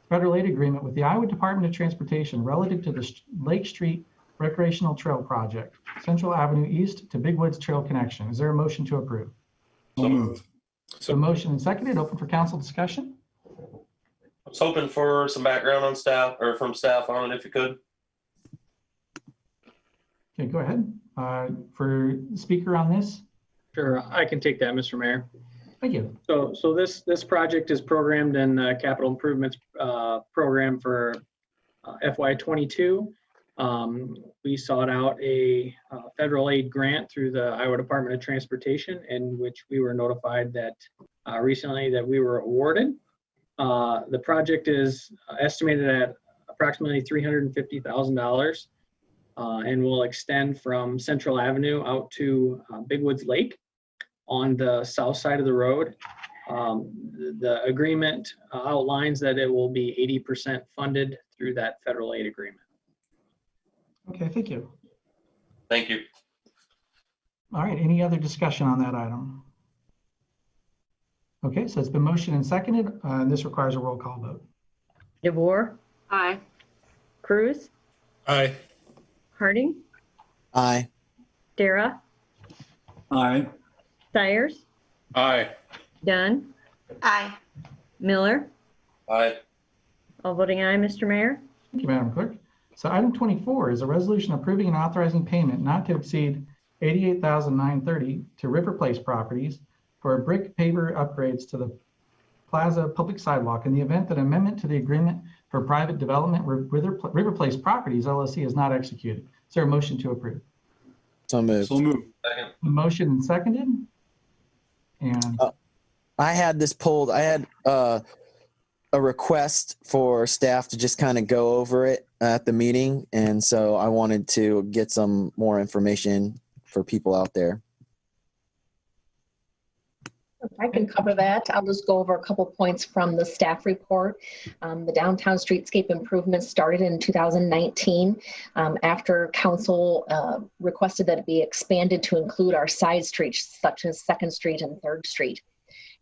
federal aid agreement with the Iowa Department of Transportation relative to the Lake Street Recreational Trail Project, Central Avenue East to Big Woods Trail Connection. Is there a motion to approve? So moved. So motion and seconded, open for council discussion. I was hoping for some background on staff or from staff on it if you could. Okay, go ahead. For the speaker on this. Sure, I can take that, Mr. Mayor. Thank you. So this project is programmed in capital improvements program for FY22. We sought out a federal aid grant through the Iowa Department of Transportation, in which we were notified that recently that we were awarded. The project is estimated at approximately $350,000 and will extend from Central Avenue out to Big Woods Lake on the south side of the road. The agreement outlines that it will be 80% funded through that federal aid agreement. Okay, thank you. Thank you. All right, any other discussion on that item? Okay, so it's been motioned and seconded. This requires a roll call vote. DeBoer, Aye. Cruz, Aye. Harding, Aye. Dara, Aye. Sires, Aye. Dunn, Aye. Miller. Aye. All voting aye, Mr. Mayor. Thank you, Madam Clerk. So item 24 is a resolution approving and authorizing payment not to exceed $88,930 to River Place Properties for brick paver upgrades to the Plaza public sidewalk in the event that amendment to the agreement for private development with River Place Properties LLC is not executed. Is there a motion to approve? So moved. So moved. Second. Motion and seconded. And I had this pulled. I had a request for staff to just kind of go over it at the meeting. And so I wanted to get some more information for people out there. I can cover that. I'll just go over a couple points from the staff report. The downtown streetscape improvements started in 2019 after council requested that it be expanded to include our side streets such as 2nd Street and 3rd Street.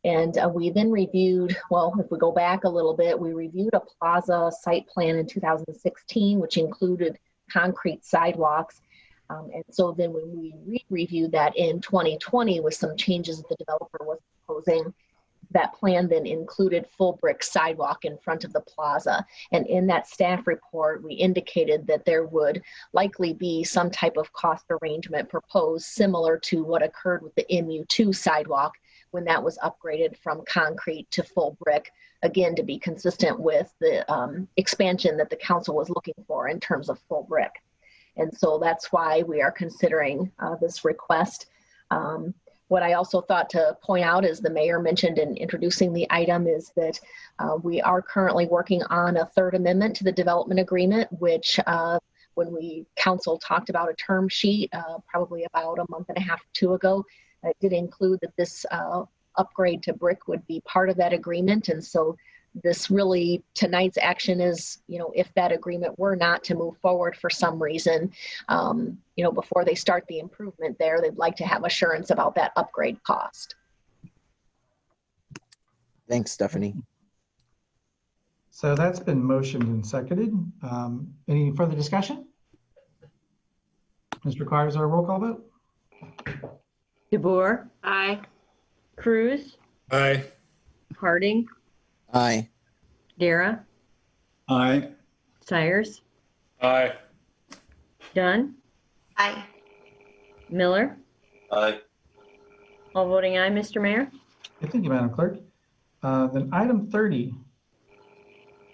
And we then reviewed, well, if we go back a little bit, we reviewed a plaza site plan in 2016, which included concrete sidewalks. And so then when we reviewed that in 2020 with some changes the developer was proposing, that plan then included full brick sidewalk in front of the plaza. And in that staff report, we indicated that there would likely be some type of cost arrangement proposed similar to what occurred with the MU2 sidewalk when that was upgraded from concrete to full brick, again, to be consistent with the expansion that the council was looking for in terms of full brick. And so that's why we are considering this request. What I also thought to point out, as the mayor mentioned in introducing the item, is that we are currently working on a third amendment to the development agreement, which when we council talked about a term sheet probably about a month and a half or two ago, it did include that this upgrade to brick would be part of that agreement. And so this really, tonight's action is, you know, if that agreement were not to move forward for some reason, you know, before they start the improvement there, they'd like to have assurance about that upgrade cost. Thanks, Stephanie. So that's been motioned and seconded. Any further discussion? This requires a roll call vote. DeBoer, Aye. Cruz, Aye. Harding, Aye. Dara, Aye. Sires, Aye. Dunn, Aye. Miller. Aye. All voting aye, Mr. Mayor. Thank you, Madam Clerk. Then item 30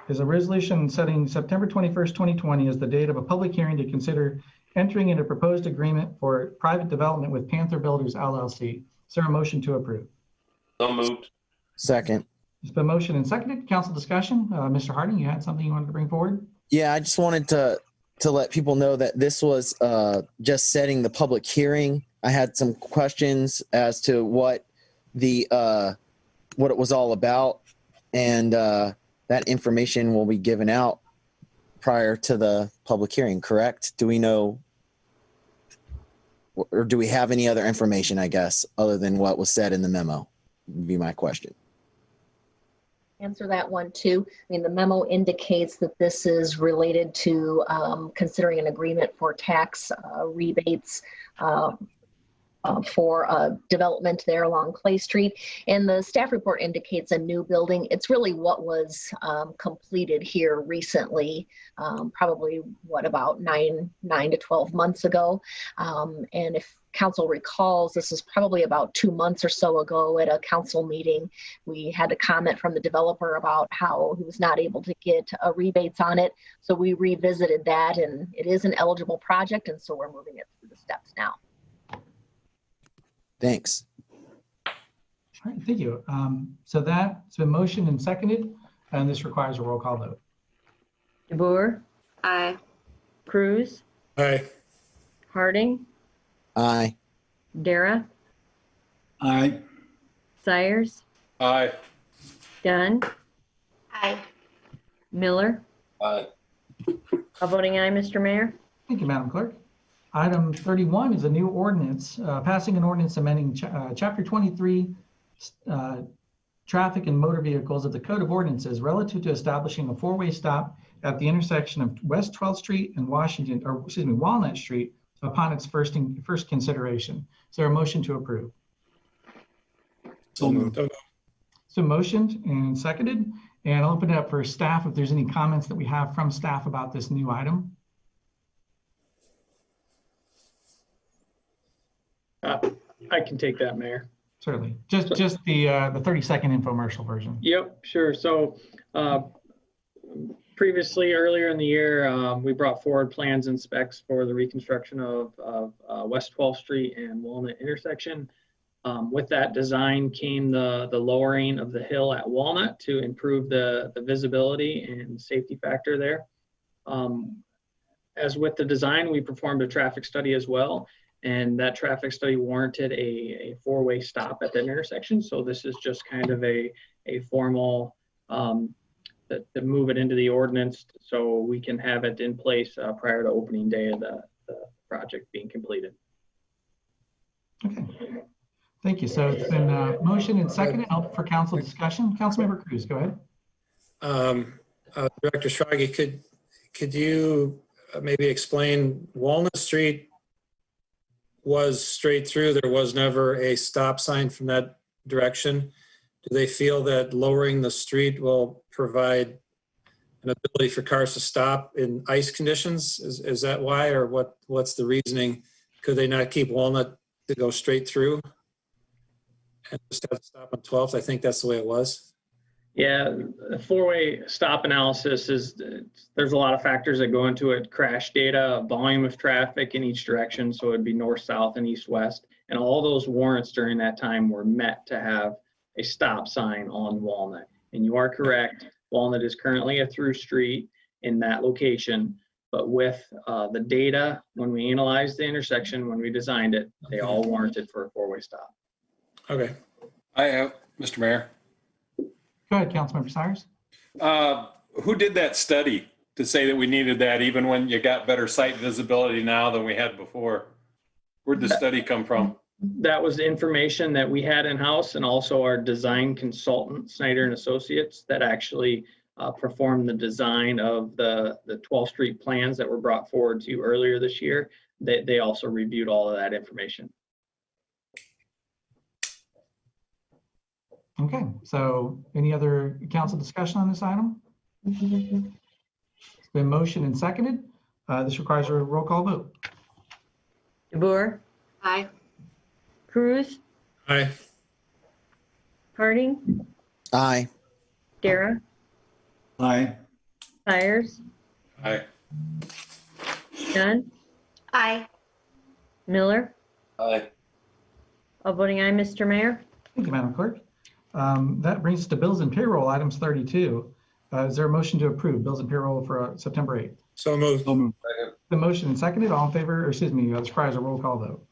is a resolution setting September 21st, 2020 as the date of a public hearing to consider entering into a proposed agreement for private development with Panther Builders LLC. Is there a motion to approve? So moved. Second. It's been motioned and seconded. Council discussion. Mr. Harding, you had something you wanted to bring forward? Yeah, I just wanted to let people know that this was just setting the public hearing. I had some questions as to what the what it was all about, and that information will be given out prior to the public hearing, correct? Do we know, or do we have any other information, I guess, other than what was said in the memo, would be my question. Answer that one too. I mean, the memo indicates that this is related to considering an agreement for tax rebates for development there along Clay Street. And the staff report indicates a new building. It's really what was completed here recently, probably what, about nine to 12 months ago. And if council recalls, this is probably about 2 months or so ago at a council meeting, we had a comment from the developer about how he was not able to get rebates on it. So we revisited that, and it is an eligible project, and so we're moving it through the steps now. Thanks. All right, thank you. So that's been motioned and seconded, and this requires a roll call vote. DeBoer, Aye. Cruz, Aye. Harding, Aye. Dara, Aye. Sires, Aye. Dunn, Aye. Miller. Aye. All voting aye, Mr. Mayor. Thank you, Madam Clerk. Item 31 is a new ordinance, passing an ordinance amending Chapter 23, Traffic and Motor Vehicles of the Code of Ordinances relative to establishing a four-way stop at the intersection of West 12th Street and Walnut Street upon its first consideration. Is there a motion to approve? So moved. So motioned and seconded, and I'll open it up for staff if there's any comments that we have from staff about this new item. I can take that, Mayor. Certainly. Just the 30-second infomercial version. Yep, sure. So previously, earlier in the year, we brought forward plans and specs for the reconstruction of West 12th Street and Walnut intersection. With that design came the lowering of the hill at Walnut to improve the visibility and safety factor there. As with the design, we performed a traffic study as well. And that traffic study warranted a four-way stop at that intersection. So this is just kind of a formal to move it into the ordinance so we can have it in place prior to opening day of the project being completed. Okay. Thank you. So it's been motion and seconded. Up for council discussion. Councilmember Cruz, go ahead. Director Schrage, could you maybe explain Walnut Street was straight through. There was never a stop sign from that direction. Do they feel that lowering the street will provide an ability for cars to stop in ice conditions? Is that why, or what's the reasoning? Could they not keep Walnut to go straight through and just have to stop on 12th? I think that's the way it was. Yeah, a four-way stop analysis is, there's a lot of factors that go into it. Crash data, volume of traffic in each direction. So it'd be north, south, and east, west. And all those warrants during that time were met to have a stop sign on Walnut. And you are correct, Walnut is currently a through street in that location. But with the data, when we analyzed the intersection, when we designed it, they all warranted for a four-way stop. Okay. I have, Mr. Mayor. Go ahead, Councilmember Cyrus. Who did that study to say that we needed that even when you got better site visibility now than we had before? Where'd the study come from? That was the information that we had in-house, and also our design consultant, Snyder and Associates, that actually performed the design of the 12th Street plans that were brought forward to you earlier this year. They also reviewed all of that information. Okay, so any other council discussion on this item? It's been motioned and seconded. This requires a roll call vote. DeBoer, Aye. Cruz, Aye. Harding, Aye. Dara, Aye. Sires, Aye. Dunn, Aye. Miller. Aye. All voting aye, Mr. Mayor. Thank you, Madam Clerk. That brings us to bills and payroll, items 32. Is there a motion to approve bills and payroll for September 8th? So moved. So moved. The motion and seconded, all in favor, or excuse me, this requires a roll call vote.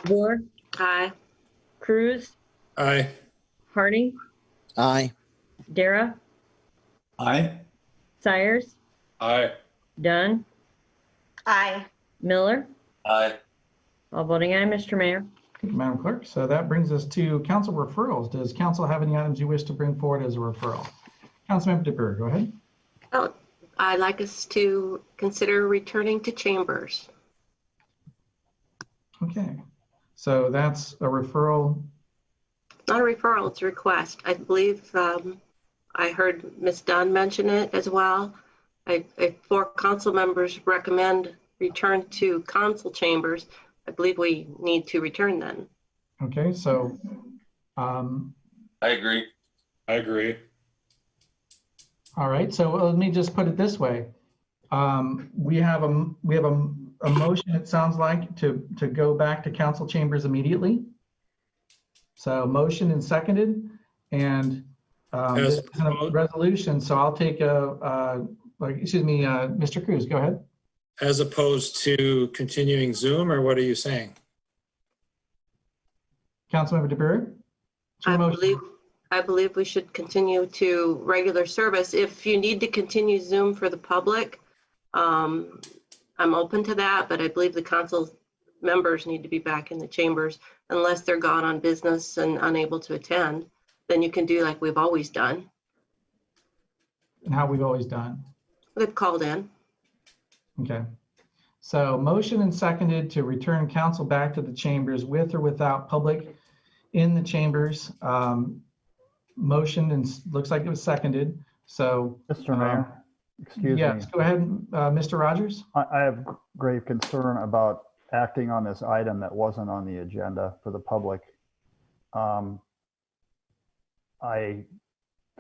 DeBoer, Aye. Cruz, Aye. Harding, Aye. Dara, Aye. Sires, Aye. Dunn, Aye. Miller. Aye. All voting aye, Mr. Mayor. Thank you, Madam Clerk. So that brings us to council referrals. Does council have any items you wish to bring forward as a referral? Councilmember Dipper, go ahead. Oh, I'd like us to consider returning to chambers. Okay, so that's a referral. Not a referral, it's a request. I believe I heard Ms. Dunn mention it as well. Four council members recommend return to council chambers. I believe we need to return then. Okay, so I agree. I agree. all right, so let me just put it this way. We have a motion, it sounds like, to go back to council chambers immediately. So motion and seconded, and this is a resolution. So I'll take Mr. Cruz, go ahead. As opposed to continuing Zoom, or what are you saying? Councilmember DeBerry? I believe we should continue to regular service. If you need to continue Zoom for the public, I'm open to that, but I believe the council members need to be back in the chambers unless they're gone on business and unable to attend. Then you can do like we've always done. And how we've always done. They've called in. Okay. So motion and seconded to return council back to the chambers with or without public in the chambers. Motion and looks like it was seconded. So Mr. Mayor, excuse yes, me. go ahead, Mr. Rogers. I have grave concern about acting on this item that wasn't on the agenda for the public. I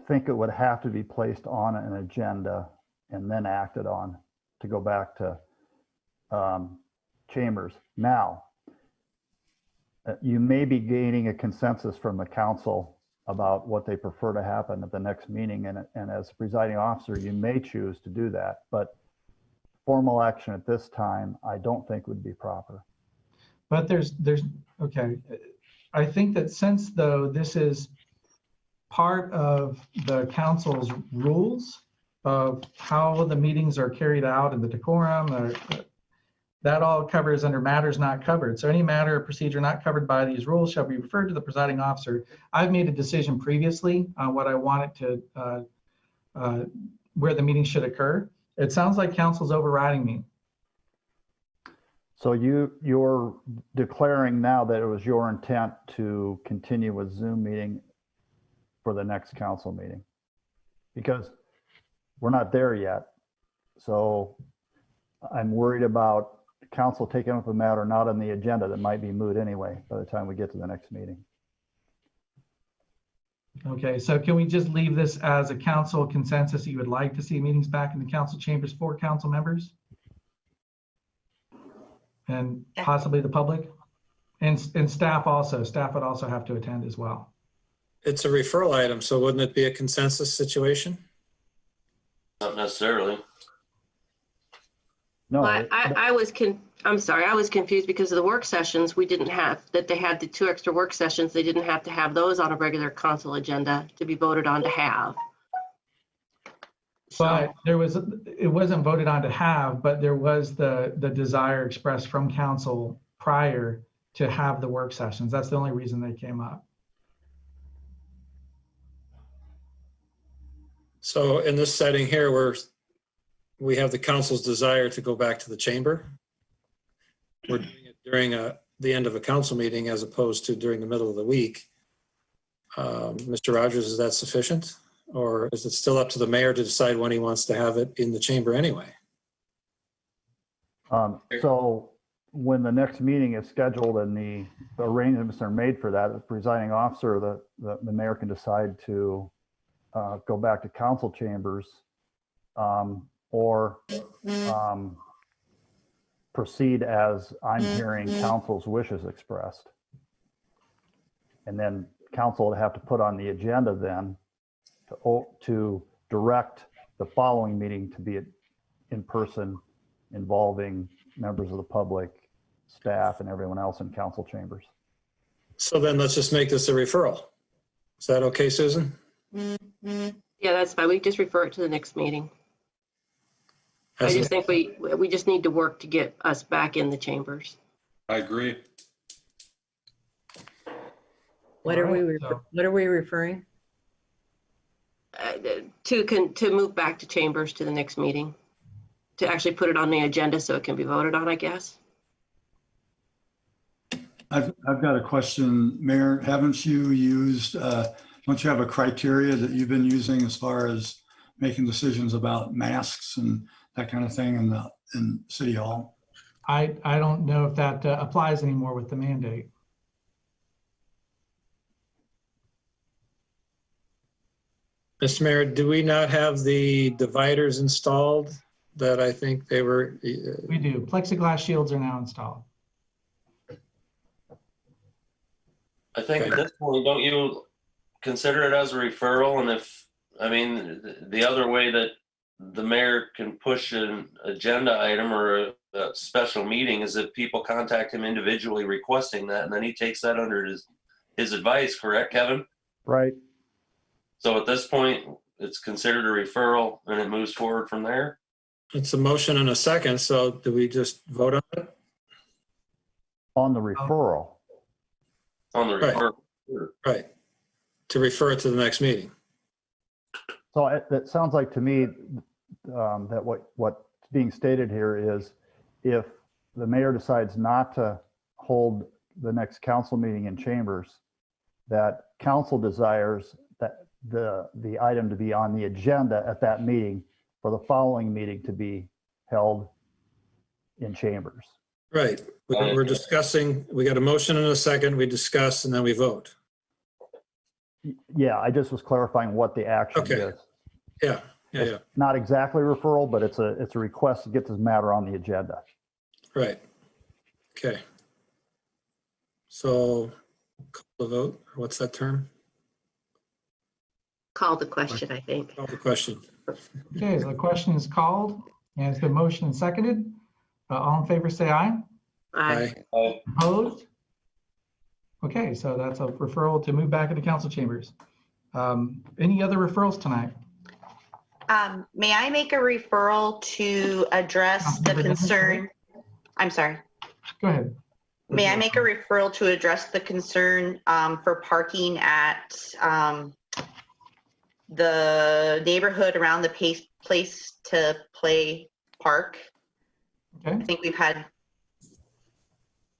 think it would have to be placed on an agenda and then acted on to go back to chambers. Now, you may be gaining a consensus from the council about what they prefer to happen at the next meeting. And as presiding officer, you may choose to do that, but formal action at this time, I don't think would be proper. But there's okay. I think that since though this is part of the council's rules of how the meetings are carried out and the decorum, that all covers under matters not covered. So any matter or procedure not covered by these rules shall be referred to the presiding officer. I've made a decision previously on what I want it to, where the meeting should occur. It sounds like council's overriding me. So you're declaring now that it was your intent to continue with Zoom meeting for the next council meeting? Because we're not there yet. So I'm worried about council taking up a matter not on the agenda that might be moot anyway by the time we get to the next meeting. Okay, so can we just leave this as a council consensus that you would like to see meetings back in the council chambers for council members? And possibly the public? And staff also. Staff would also have to attend as well. It's a referral item, so wouldn't it be a consensus situation? Not necessarily. No, Well, I'm sorry, I was confused because of the work sessions we didn't have, that they had the 2 extra work sessions. They didn't have to have those on a regular council agenda to be voted on to have. But it wasn't voted on to have, but there was the desire expressed from council prior to have the work sessions. That's the only reason they came up. So in this setting here, where we have the council's desire to go back to the chamber, we're doing it during the end of a council meeting as opposed to during the middle of the week. Mr. Rogers, is that sufficient? Or is it still up to the mayor to decide when he wants to have it in the chamber anyway? So when the next meeting is scheduled and the arrangements are made for that, the presiding officer, the mayor can decide to go back to council chambers or proceed as I'm hearing council's wishes expressed. And then council would have to put on the agenda then to direct the following meeting to be in person, involving members of the public, staff, and everyone else in council chambers. So then let's just make this a referral. Is that okay, Susan? Yeah, that's fine. We just refer it to the next meeting. I just think we just need to work to get us back in the chambers. I agree. What are we referring? To move back to chambers to the next meeting, to actually put it on the agenda so it can be voted on, I guess. I've got a question, Mayor. Haven't you used, don't you have a criteria that you've been using as far as making decisions about masks and that kind of thing in City Hall? I don't know if that applies anymore with the mandate. Mr. Mayor, do we not have the dividers installed that I think they were? We do. Plexiglass shields are now installed. I think at this point, don't you consider it as a referral? And the other way that the mayor can push an agenda item or a special meeting is if people contact him individually requesting that, and then he takes that under his advice, correct, Kevin? Right. So at this point, it's considered a referral and it moves forward from there? It's a motion and a second, so do we just vote on it? On the referral. On the referral. Right. To refer it to the next meeting. So it sounds like to me that what's being stated here is if the mayor decides not to hold the next council meeting in chambers, that council desires that the item to be on the agenda at that meeting for the following meeting to be held in chambers. Right. We're discussing, we got a motion and a second, we discuss, and then we vote. Yeah, I just was clarifying what the action is. Yeah. Not exactly referral, but it's a request to get this matter on the agenda. Right. Okay. So call the vote. What's that term? Call the question, I think. Call the question. Okay, so the question is called and it's been motioned and seconded. All in favor, say aye. Aye. Opposed? Okay, so that's a referral to move back into council chambers. Any other referrals tonight? May I make a referral to address the concern? I'm sorry. Go ahead. May I make a referral to address the concern for parking at the neighborhood around the place to play park? Okay. I think we've had,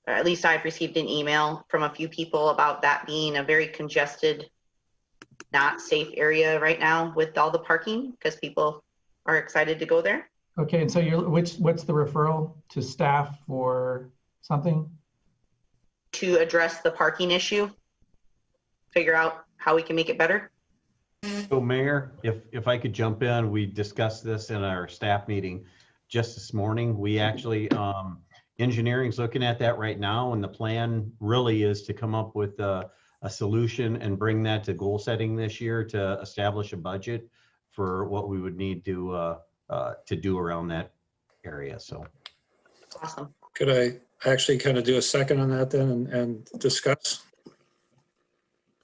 or at least I've received an email from a few people about that being a very congested, not safe area right now with all the parking because people are excited to go there. Okay, and so what's the referral to staff for something? To address the parking issue, figure out how we can make it better. So Mayor, if I could jump in, we discussed this in our staff meeting just this morning. We actually, engineering's looking at that right now, and the plan really is to come up with a solution and bring that to goal setting this year to establish a budget for what we would need to do around that area. So awesome. Could I actually kind of do a second on that then and discuss?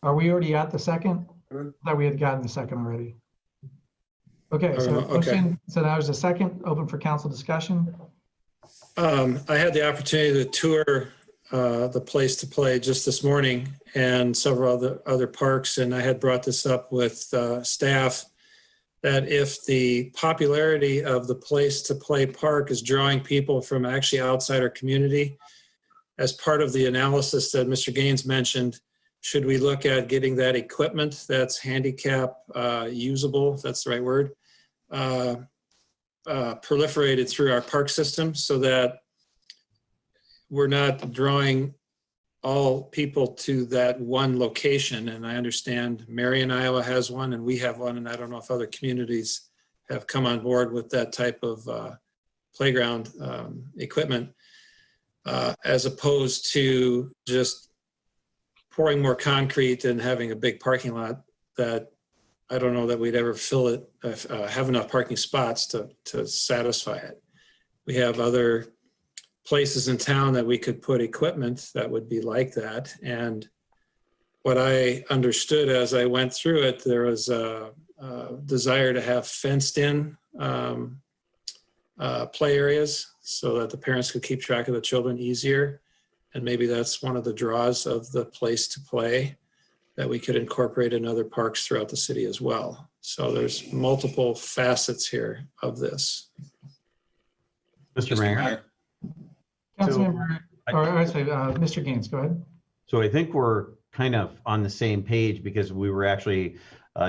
Are we already at the second? I thought we had gotten the second already. Okay, so motion, so that was a second, open for council discussion. I had the opportunity to tour the place to play just this morning and several other parks, and I had brought this up with staff that if the popularity of the place to play park is drawing people from actually outside our community, as part of the analysis that Mr. Gaines mentioned, should we look at getting that equipment that's handicap usable, if that's the right word, proliferated through our park system so that we're not drawing all people to that one location. And I understand Marion, Iowa has one and we have one, and I don't know if other communities have come on board with that type of playground equipment, as opposed to just pouring more concrete and having a big parking lot that I don't know that we'd ever fill it, have enough parking spots to satisfy it. We have other places in town that we could put equipment that would be like that. And what I understood as I went through it, there was a desire to have fenced in play areas so that the parents could keep track of the children easier. And maybe that's one of the draws of the place to play that we could incorporate in other parks throughout the city as well. So there's multiple facets here of this. Mr. Mayor. Councilmember, or I say, Mr. Gaines, go ahead. So I think we're kind of on the same page because we were actually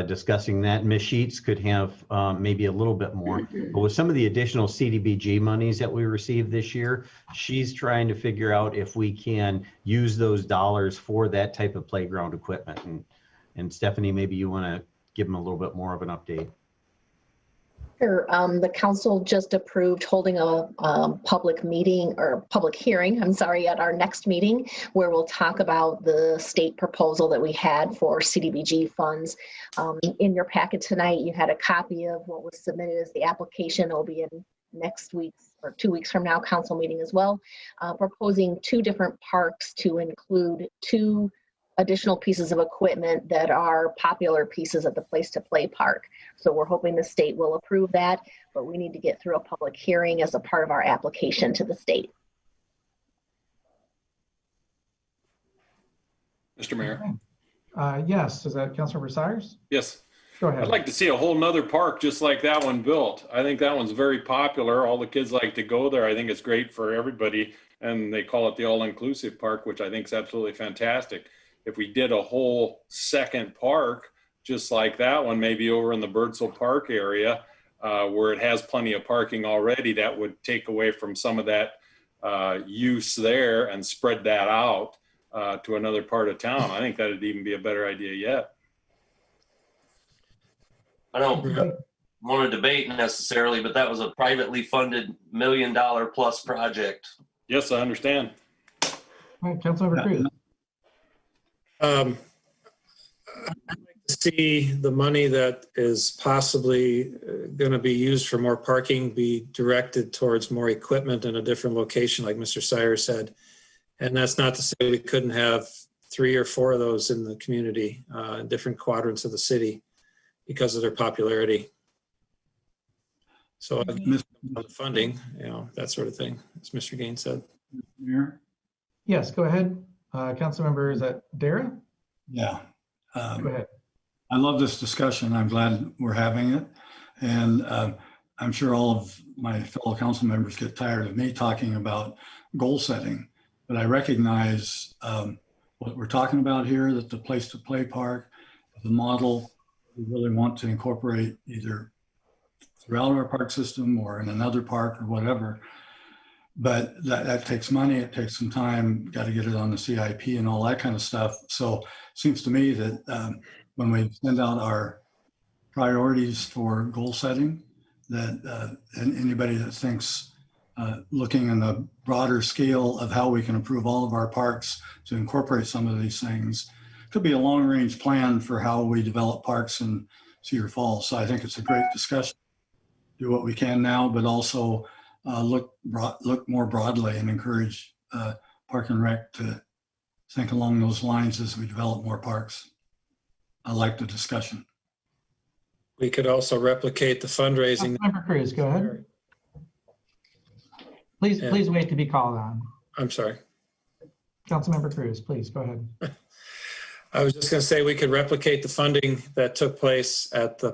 discussing that. Ms. Sheets could have maybe a little bit more, but with some of the additional CDBG monies that we received this year, she's trying to figure out if we can use those dollars for that type of playground equipment. And Stephanie, maybe you want to give them a little bit more of an update. Sure. The council just approved holding a public meeting or public hearing, I'm sorry, at our next meeting where we'll talk about the state proposal that we had for CDBG funds. In your packet tonight, you had a copy of what was submitted as the application. It'll be in next week's or 2 weeks from now council meeting as well, proposing 2 different parks to include 2 additional pieces of equipment that are popular pieces at the place to play park. So we're hoping the state will approve that, but we need to get through a public hearing as a part of our application to the state. Mr. Mayor. Yes, is that Councilmember Sires? Yes. Go ahead. I'd like to see a whole nother park just like that one built. I think that one's very popular. All the kids like to go there. I think it's great for everybody. And they call it the all-inclusive park, which I think is absolutely fantastic. If we did a whole second park, just like that one, maybe over in the Birdsville Park area, where it has plenty of parking already, that would take away from some of that use there and spread that out to another part of town. I think that'd even be a better idea yet. I don't want to debate necessarily, but that was a privately funded $1 million plus project. Yes, I understand. All right, Councilmember Cruz. I'd like to see the money that is possibly going to be used for more parking be directed towards more equipment in a different location, like Mr. Sires said. And that's not to say we couldn't have 3 or 4 of those in the community, in different quadrants of the city because of their popularity. So again, on the funding, that sort of thing, as Mr. Gaines said. Mayor? Yes, go ahead. Councilmember, is that Dara? Yeah. Go ahead. I love this discussion. I'm glad we're having it. And I'm sure all of my fellow council members get tired of me talking about goal setting, but I recognize what we're talking about here, that the place to play park, the model we really want to incorporate either throughout our park system or in another park or whatever. But that takes money, it takes some time, got to get it on the CIP and all that kind of stuff. So it seems to me that when we send out our priorities for goal setting, that and anybody that thinks looking in the broader scale of how we can improve all of our parks to incorporate some of these things, could be a long range plan for how we develop parks in Cedar Falls. So I think it's a great discussion. Do what we can now, but also look more broadly and encourage Park and Rec to think along those lines as we develop more parks. I like the discussion. We could also replicate the fundraising. Councilmember Cruz, go ahead. Please wait to be called on. I'm sorry. Councilmember Cruz, please go ahead. I was just going to say we could replicate the funding that took place at the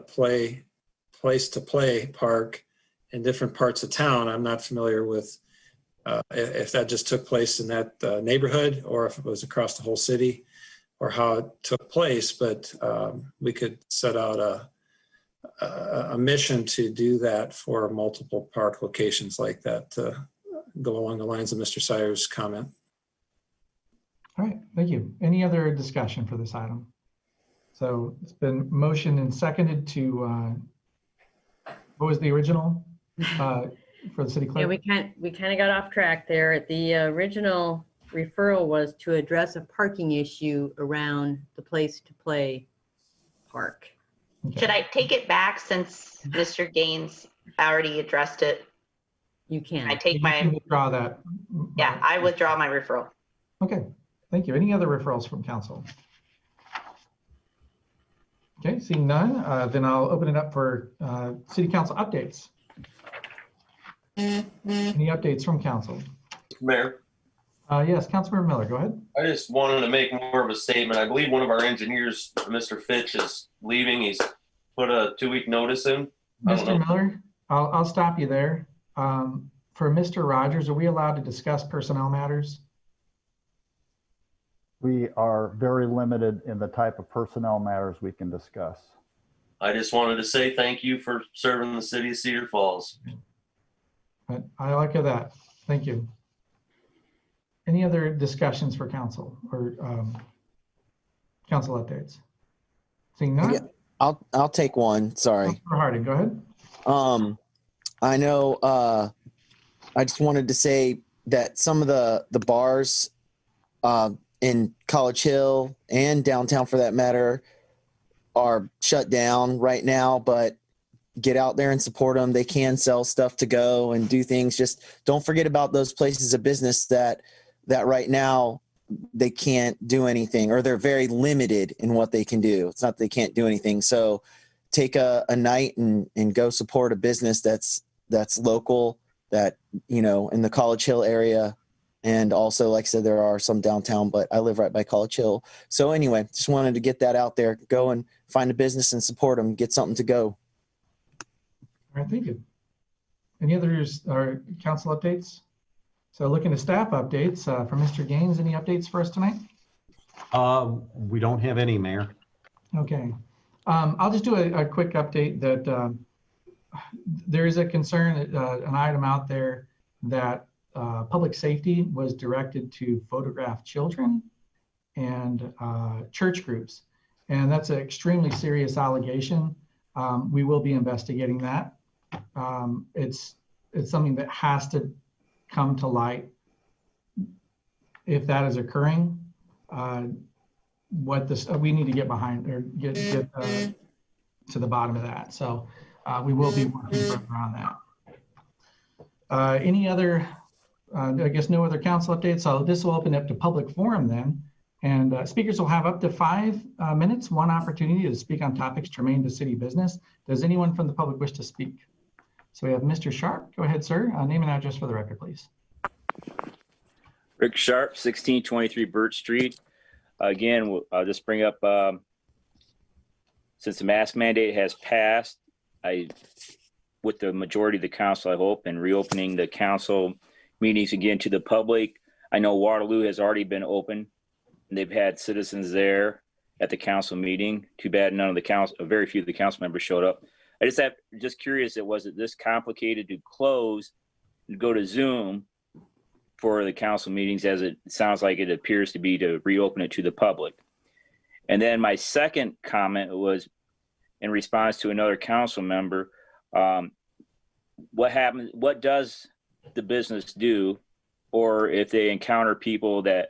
Place to Play Park in different parts of town. I'm not familiar with if that just took place in that neighborhood or if it was across the whole city or how it took place, but we could set out a mission to do that for multiple park locations like that to go along the lines of Mr. Sire's comment. All right, thank you. Any other discussion for this item? So it's been motioned and seconded to, what was the original for the city clerk? Yeah, we kind of got off track there. The original referral was to address a parking issue around the Place to Play Park. Okay. Should I take it back since Mr. Gaines already addressed it? You can. I take You my, can withdraw that. yeah, I withdraw my referral. Okay, thank you. Any other referrals from council? Okay, seeing none, then I'll open it up for city council updates. Any updates from council? Mayor, Yes, Councilmember Miller, go ahead. I just wanted to make more of a statement. I believe one of our engineers, Mr. Fitch, is leaving. He's put a 2-week notice in. Mr. Miller, I'll stop you there. For Mr. Rogers, are we allowed to discuss personnel matters? We are very limited in the type of personnel matters we can discuss. I just wanted to say thank you for serving the city of Cedar Falls. I like that. Thank you. Any other discussions for council or council updates? Seeing none? Yeah, I'll take one. Sorry. Councilmember Harding, go ahead. I know I just wanted to say that some of the bars in College Hill and downtown for that matter are shut down right now, but get out there and support them. They can sell stuff to go and do things. Just don't forget about those places of business that right now they can't do anything, or they're very limited in what they can do. It's not that they can't do anything. So take a night and go support a business that's local, that, you know, in the College Hill area. And also, like I said, there are some downtown, but I live right by College Hill. So anyway, just wanted to get that out there. Go and find a business and support them, get something to go. All right, thank you. Any others or council updates? So looking at staff updates from Mr. Gaines, any updates for us tonight? We don't have any, Mayor. Okay. I'll just do a quick update that there is a concern, an item out there that public safety was directed to photograph children and church groups. And that's an extremely serious allegation. We will be investigating that. It's something that has to come to light if that is occurring. We need to get behind or get to the bottom of that. So we will be working further on that. Any other, I guess no other council updates. So this will open up to public forum then. And speakers will have up to 5 minutes, one opportunity to speak on topics germane to city business. Does anyone from the public wish to speak? So we have Mr. Sharp. Go ahead, sir. Name and address for the record, please. Rick Sharp, 1623 Burt Street. Again, I'll just bring up, since the mask mandate has passed, with the majority of the council, I hope, and reopening the council meetings again to the public. I know Waterloo has already been open, and they've had citizens there at the council meeting. Too bad none of the council, very few of the council members showed up. I just curious, was it this complicated to close and go to Zoom for the council meetings, as it sounds like it appears to be, to reopen it to the public? And then my second comment was in response to another council member. What happens? What does the business do, or if they encounter people that,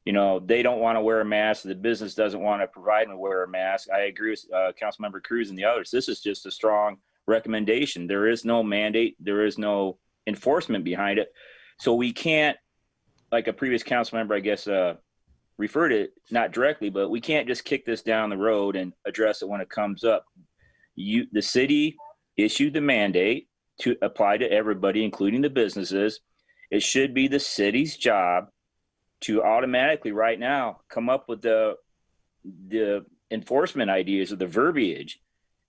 you know, they don't want to wear a mask, the business doesn't want to provide them to wear a mask? I agree with Councilmember Cruz and the others. This is just a strong recommendation. There is no mandate. There is no enforcement behind it. So we can't, like a previous council member, I guess, referred it, not directly, but we can't just kick this down the road and address it when it comes up. The city issued the mandate to apply to everybody, including the businesses. It should be the city's job to automatically right now come up with the enforcement ideas or the verbiage,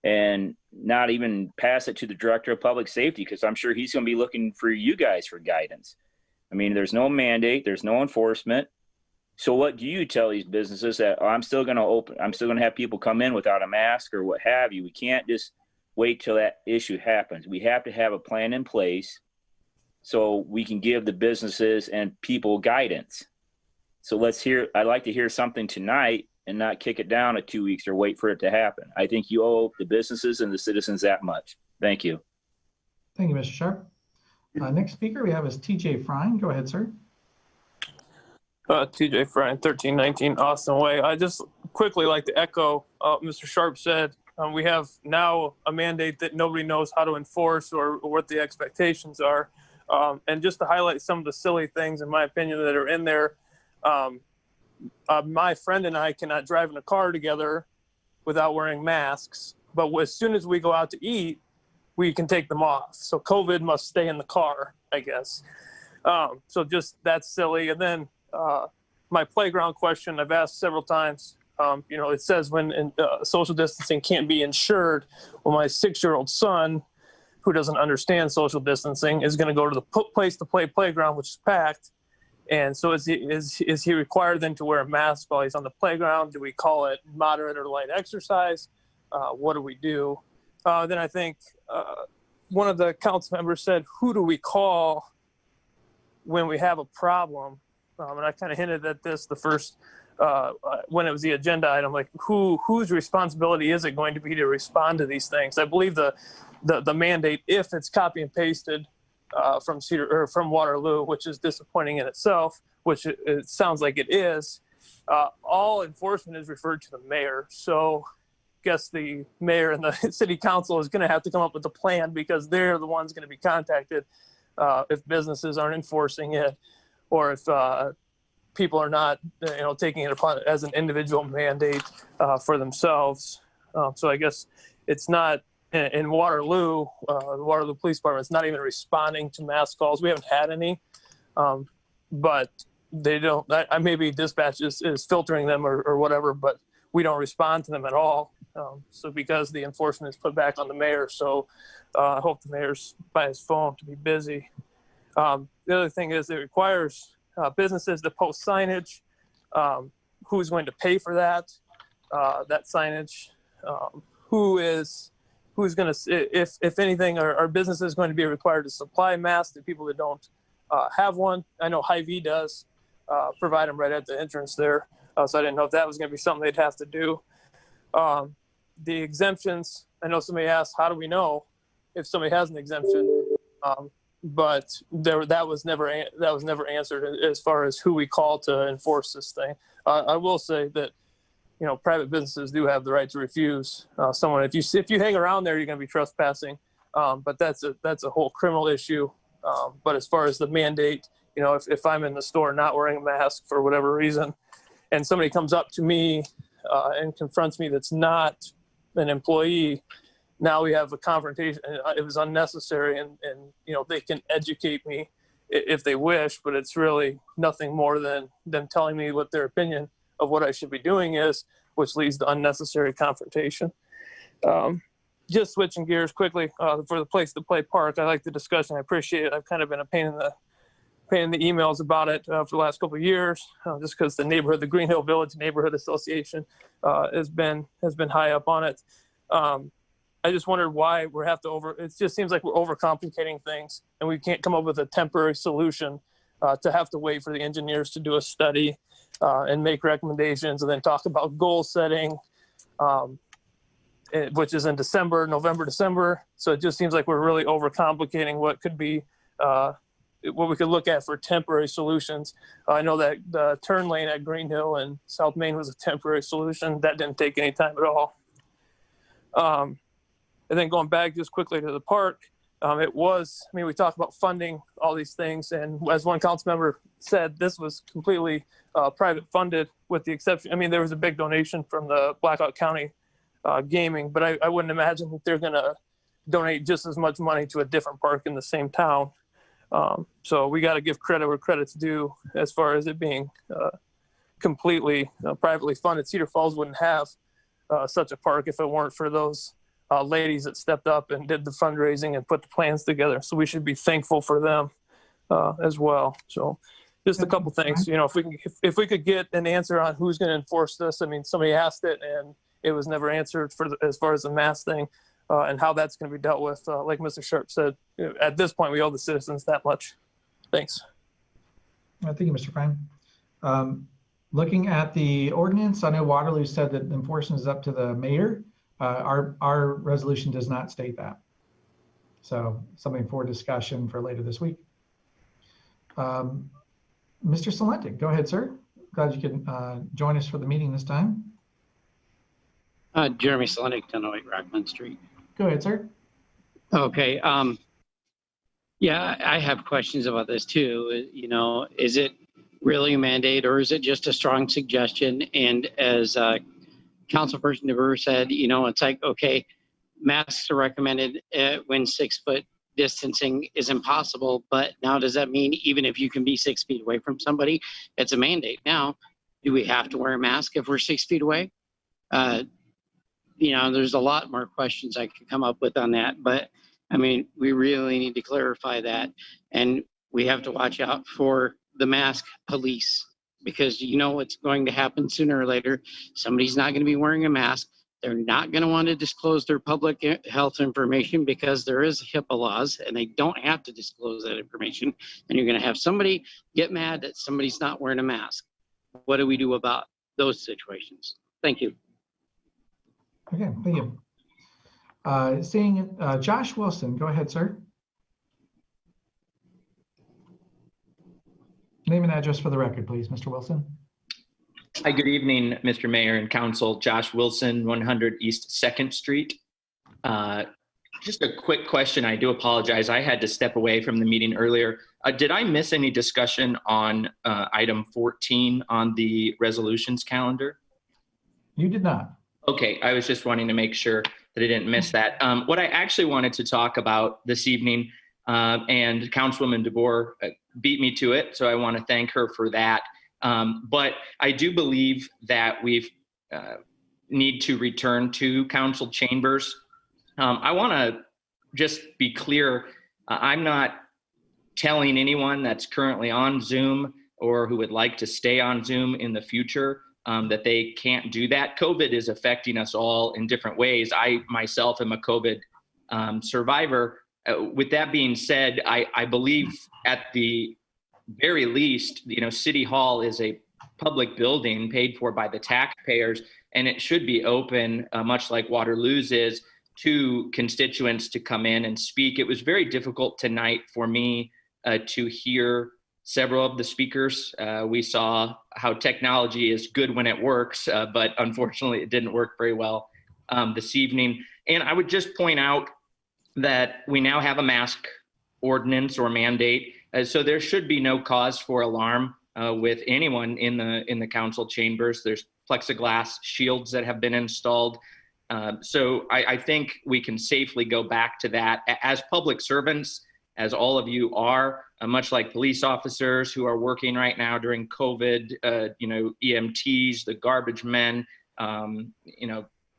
and not even pass it to the director of public safety, because I'm sure he's going to be looking for you guys for guidance. I mean, there's no mandate, there's no enforcement. So what do you tell these businesses that, oh, I'm still going to have people come in without a mask or what have you? We can't just wait till that issue happens. We have to have a plan in place so we can give the businesses and people guidance. So I'd like to hear something tonight and not kick it down 2 weeks or wait for it to happen. I think you owe the businesses and the citizens that much. Thank you. Thank you, Mr. Sharp. Next speaker we have is TJ Frine. Go ahead, sir. TJ Frine, 1319 Austin Way. I just quickly like to echo Mr. Sharp said. We have now a mandate that nobody knows how to enforce or what the expectations are. And just to highlight some of the silly things, in my opinion, that are in there, my friend and I cannot drive in a car together without wearing masks. But as soon as we go out to eat, we can take them off. So COVID must stay in the car, I guess. So just that's silly. And then my playground question, I've asked several times. You know, it says when social distancing can't be ensured. Well, my 6-year-old son, who doesn't understand social distancing, is going to go to the place to play playground, which is packed. And so is he required then to wear a mask while he's on the playground? Do we call it moderate or light exercise? What do we do? Then I think one of the council members said, who do we call when we have a problem? And I kind of hinted at this the first, when it was the agenda item, like whose responsibility is it going to be to respond to these things? I believe the mandate, if it's copy and pasted from Cedar or from Waterloo, which is disappointing in itself, which it sounds like it is, all enforcement is referred to the mayor. So I guess the mayor and the city council is going to have to come up with a plan, because they're the ones going to be contacted if businesses aren't enforcing it, or if people are not, taking it upon as an individual mandate for themselves. So I guess it's not in Waterloo, the Waterloo Police Department is not even responding to mass calls. We haven't had any, but they don't. Maybe dispatch is filtering them or whatever, but we don't respond to them at all. So because the enforcement is put back on the mayor, so I hope the mayor's by his phone to be busy. The other thing is it requires businesses to post signage. Who's going to pay for that signage? Who's going to, if anything, are businesses going to be required to supply masks to people that don't have one? I know Hy-Vee does provide them right at the entrance there. So I didn't know if that was going to be something they'd have to do. The exemptions, I know somebody asked, how do we know if somebody has an exemption? But that was never answered as far as who we call to enforce this thing. I will say that, private businesses do have the right to refuse someone. If you hang around there, you're going to be trespassing. But that's a whole criminal issue. But as far as the mandate, if I'm in the store not wearing a mask for whatever reason, and somebody comes up to me and confronts me that's not an employee, now we have a confrontation. It was unnecessary, and they can educate me if they wish, but it's really nothing more than them telling me what their opinion of what I should be doing is, which leads to unnecessary confrontation. Just switching gears quickly, for the place to play park, I like the discussion. I appreciate it. I've kind of been a pain in the emails about it for the last couple of years, just because the neighborhood, the Green Hill Village Neighborhood Association, has been high up on it. I just wondered why we have to it just seems like we're overcomplicating things, and we can't come up with a temporary solution to have to wait for the engineers to do a study and make recommendations and then talk about goal setting, which is in November, December. So it just seems like we're really overcomplicating what could be, what we could look at for temporary solutions. I know that the turn lane at Green Hill and South Main was a temporary solution. That didn't take any time at all. And then going back just quickly to the park, we talked about funding all these things. And as one council member said, this was completely private funded with the exception. There was a big donation from the Blackhawk County Gaming, but I wouldn't imagine that they're going to donate just as much money to a different park in the same town. So we got to give credit where credit's due as far as it being completely privately funded. Cedar Falls wouldn't have such a park if it weren't for those ladies that stepped up and did the fundraising and put the plans together. So we should be thankful for them as well. So just a couple things, if we could get an answer on who's going to enforce this. Somebody asked it and it was never answered as far as the mask thing and how that's going to be dealt with. Like Mr. Sharp said, at this point, we owe the citizens that much. Thanks. Thank you, Mr. Prime. Looking at the ordinance, I know Waterloo said that enforcement is up to the mayor. Our resolution does not state that. So something for discussion for later this week. Mr. Salentic, go ahead, sir. Glad you can join us for the meeting this time. Jeremy Salentic, 1008 Rockland Street. Go ahead, sir. Okay. Yeah, I have questions about this too. Is it really a mandate or is it just a strong suggestion? And as Councilperson DeBrewer said, it's like, okay, masks are recommended when 6 foot distancing is impossible. But now does that mean even if you can be 6 feet away from somebody, it's a mandate? Now, do we have to wear a mask if we're 6 feet away? There's a lot more questions I could come up with on that, but we really need to clarify that. And we have to watch out for the mask police, because what's going to happen sooner or later. Somebody's not going to be wearing a mask. They're not going to want to disclose their public health information because there is HIPAA laws and they don't have to disclose that information. And you're going to have somebody get mad that somebody's not wearing a mask. What do we do about those situations? Thank you. Okay, thank you. Seeing Josh Wilson, go ahead, sir. Name and address for the record, please, Mr. Wilson. Hi, good evening, Mr. Mayor and Council. Josh Wilson, 100 East 2nd Street. Just a quick question. I do apologize. I had to step away from the meeting earlier. Did I miss any discussion on item 14 on the resolutions calendar? You did not. Okay, I was just wanting to make sure that I didn't miss that. What I actually wanted to talk about this evening, and Councilwoman DeBoer beat me to it, so I want to thank her for that. But I do believe that we need to return to council chambers. I want to just be clear. I'm not telling anyone that's currently on Zoom or who would like to stay on Zoom in the future that they can't do that. COVID is affecting us all in different ways. I myself am a COVID survivor. With that being said, I believe at the very least, City Hall is a public building paid for by the taxpayers, and it should be open, much like Waterloo's is, to constituents to come in and speak. It was very difficult tonight for me to hear several of the speakers. We saw how technology is good when it works, but unfortunately it didn't work very well this evening. And I would just point out that we now have a mask ordinance or mandate. So there should be no cause for alarm with anyone in the council chambers. There's plexiglass shields that have been installed. So I think we can safely go back to that. As public servants, as all of you are, much like police officers who are working right now during COVID, EMTs, the garbage men,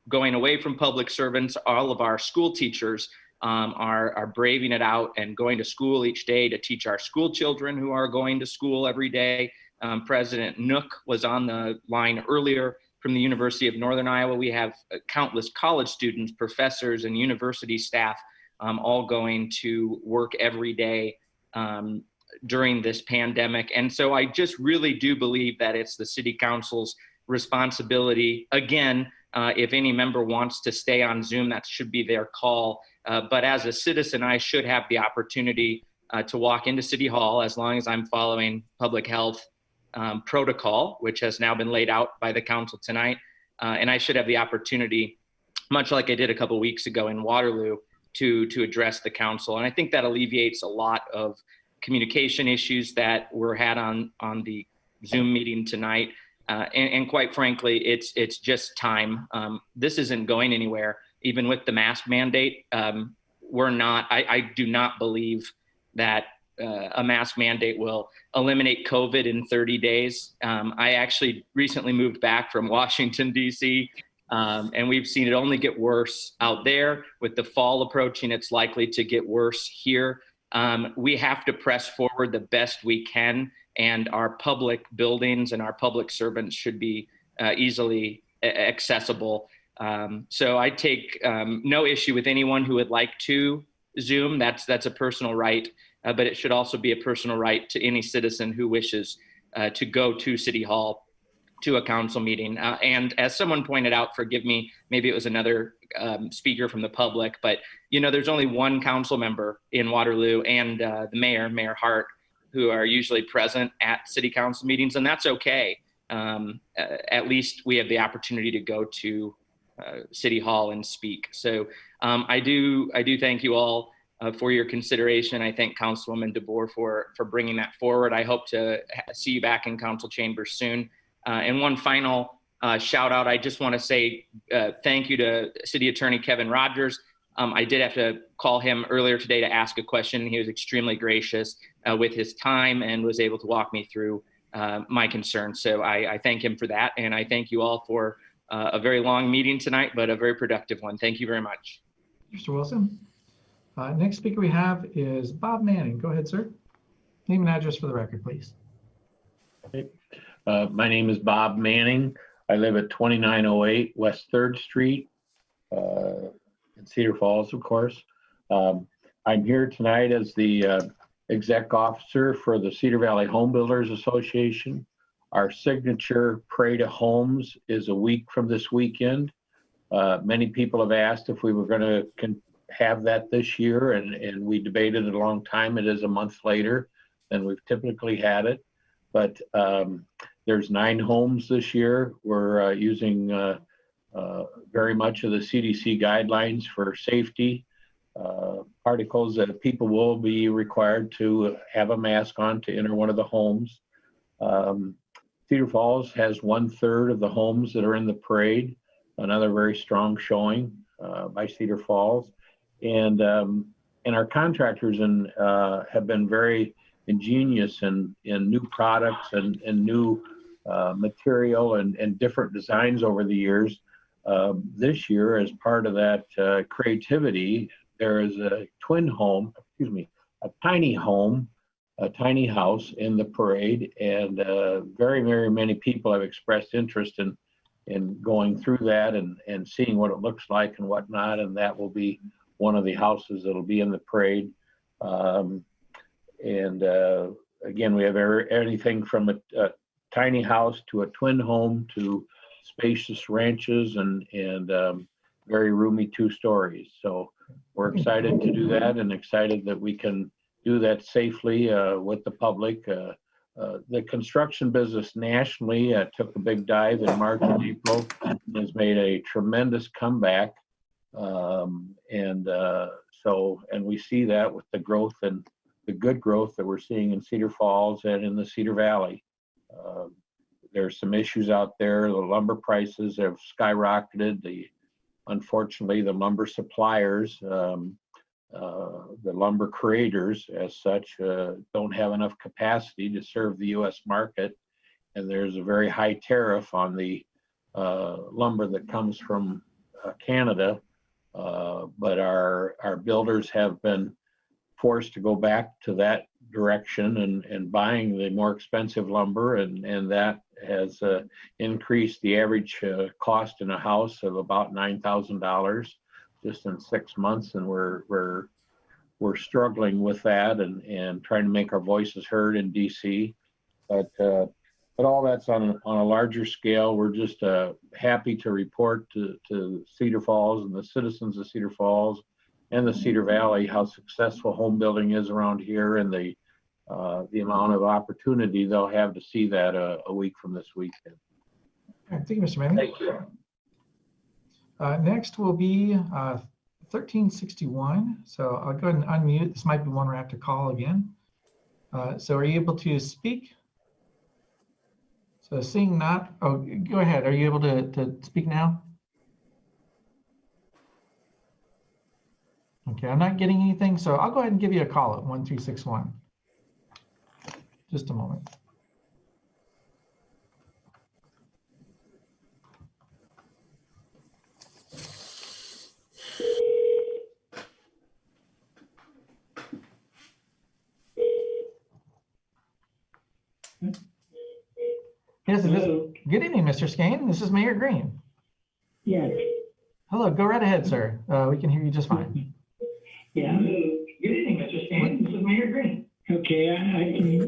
going away from public servants, all of our school teachers are braving it out and going to school each day to teach our school children who are going to school every day. President Nook was on the line earlier from the University of Northern Iowa. We have countless college students, professors, and university staff all going to work every day during this pandemic. And so I just really do believe that it's the City Council's responsibility. Again, if any member wants to stay on Zoom, that should be their call. But as a citizen, I should have the opportunity to walk into City Hall as long as I'm following public health protocol, which has now been laid out by the council tonight. And I should have the opportunity, much like I did a couple weeks ago in Waterloo, to address the council. And I think that alleviates a lot of communication issues that were had on the Zoom meeting tonight. And quite frankly, it's just time. This isn't going anywhere, even with the mask mandate. I do not believe that a mask mandate will eliminate COVID in 30 days. I actually recently moved back from Washington, D.C., and we've seen it only get worse out there. With the fall approaching, it's likely to get worse here. We have to press forward the best we can, and our public buildings and our public servants should be easily accessible. So I take no issue with anyone who would like to Zoom. That's a personal right, but it should also be a personal right to any citizen who wishes to go to City Hall to a council meeting. And as someone pointed out, forgive me, maybe it was another speaker from the public, but there's only one council member in Waterloo and the Mayor Hart, who are usually present at city council meetings, and that's okay. At least we have the opportunity to go to City Hall and speak. So I do thank you all for your consideration. I thank Councilwoman DeBoer for bringing that forward. I hope to see you back in council chambers soon. And one final shout out, I just want to say thank you to City Attorney Kevin Rogers. I did have to call him earlier today to ask a question. He was extremely gracious with his time and was able to walk me through my concerns. So I thank him for that. And I thank you all for a very long meeting tonight, but a very productive one. Thank you very much. Mr. Wilson. Next speaker we have is Bob Manning. Go ahead, sir. Name and address for the record, please. Okay. My name is Bob Manning. I live at 2908 West 3rd Street in Cedar Falls, of course. I'm here tonight as the exec officer for the Cedar Valley Home Builders Association. Our signature Parade of Homes is a week from this weekend. Many people have asked if we were going to have that this year, and we debated it a long time. It is a month later than we've typically had it, but there's 9 homes this year. We're using very much of the CDC guidelines for safety. Articles that people will be required to have a mask on to enter one of the homes. Cedar Falls has 1/3 of the homes that are in the parade. Another very strong showing by Cedar Falls. And our contractors have been very ingenious in new products and new material and different designs over the years. This year, as part of that creativity, there is a tiny house in the parade, and very, very many people have expressed interest in going through that and seeing what it looks like and whatnot, and that will be one of the houses that'll be in the parade. Again, we have anything from a tiny house to a twin home to spacious ranches and very roomy 2 stories. So we're excited to do that and excited that we can do that safely with the public. The construction business nationally took a big dive in March and April and has made a tremendous comeback. And we see that with the growth and the good growth that we're seeing in Cedar Falls and in the Cedar Valley. There's some issues out there. The lumber prices have skyrocketed. The unfortunately, the lumber suppliers, the lumber creators as such, don't have enough capacity to serve the U.S. market. And there's a very high tariff on the lumber that comes from Canada. But our builders have been forced to go back to that direction and buying the more expensive lumber, and that has increased the average cost in a house of about $9,000 just in 6 months, and we're struggling with that and trying to make our voices heard in DC. But all that's on a larger scale. We're just happy to report to Cedar Falls and the citizens of Cedar Falls and the Cedar Valley how successful home building is around here, and the amount of opportunity they'll have to see that a week from this weekend. All right, thank you, Mr. Manning. Thank you. Next will be 1361. So I'll go ahead and unmute. This might be one where I have to call again. So are you able to speak? So seeing not, oh, go ahead. Are you able to speak now? Okay, I'm not getting anything, so I'll go ahead and give you a call at 1361. Just a moment. Yes, it is. Good evening, Mr. Skane. This is Mayor Green. Yes. Hello, go right ahead, sir. We can hear you just fine. Yeah. Good evening, Mr. Skane. This is Mayor Green. Okay, I can.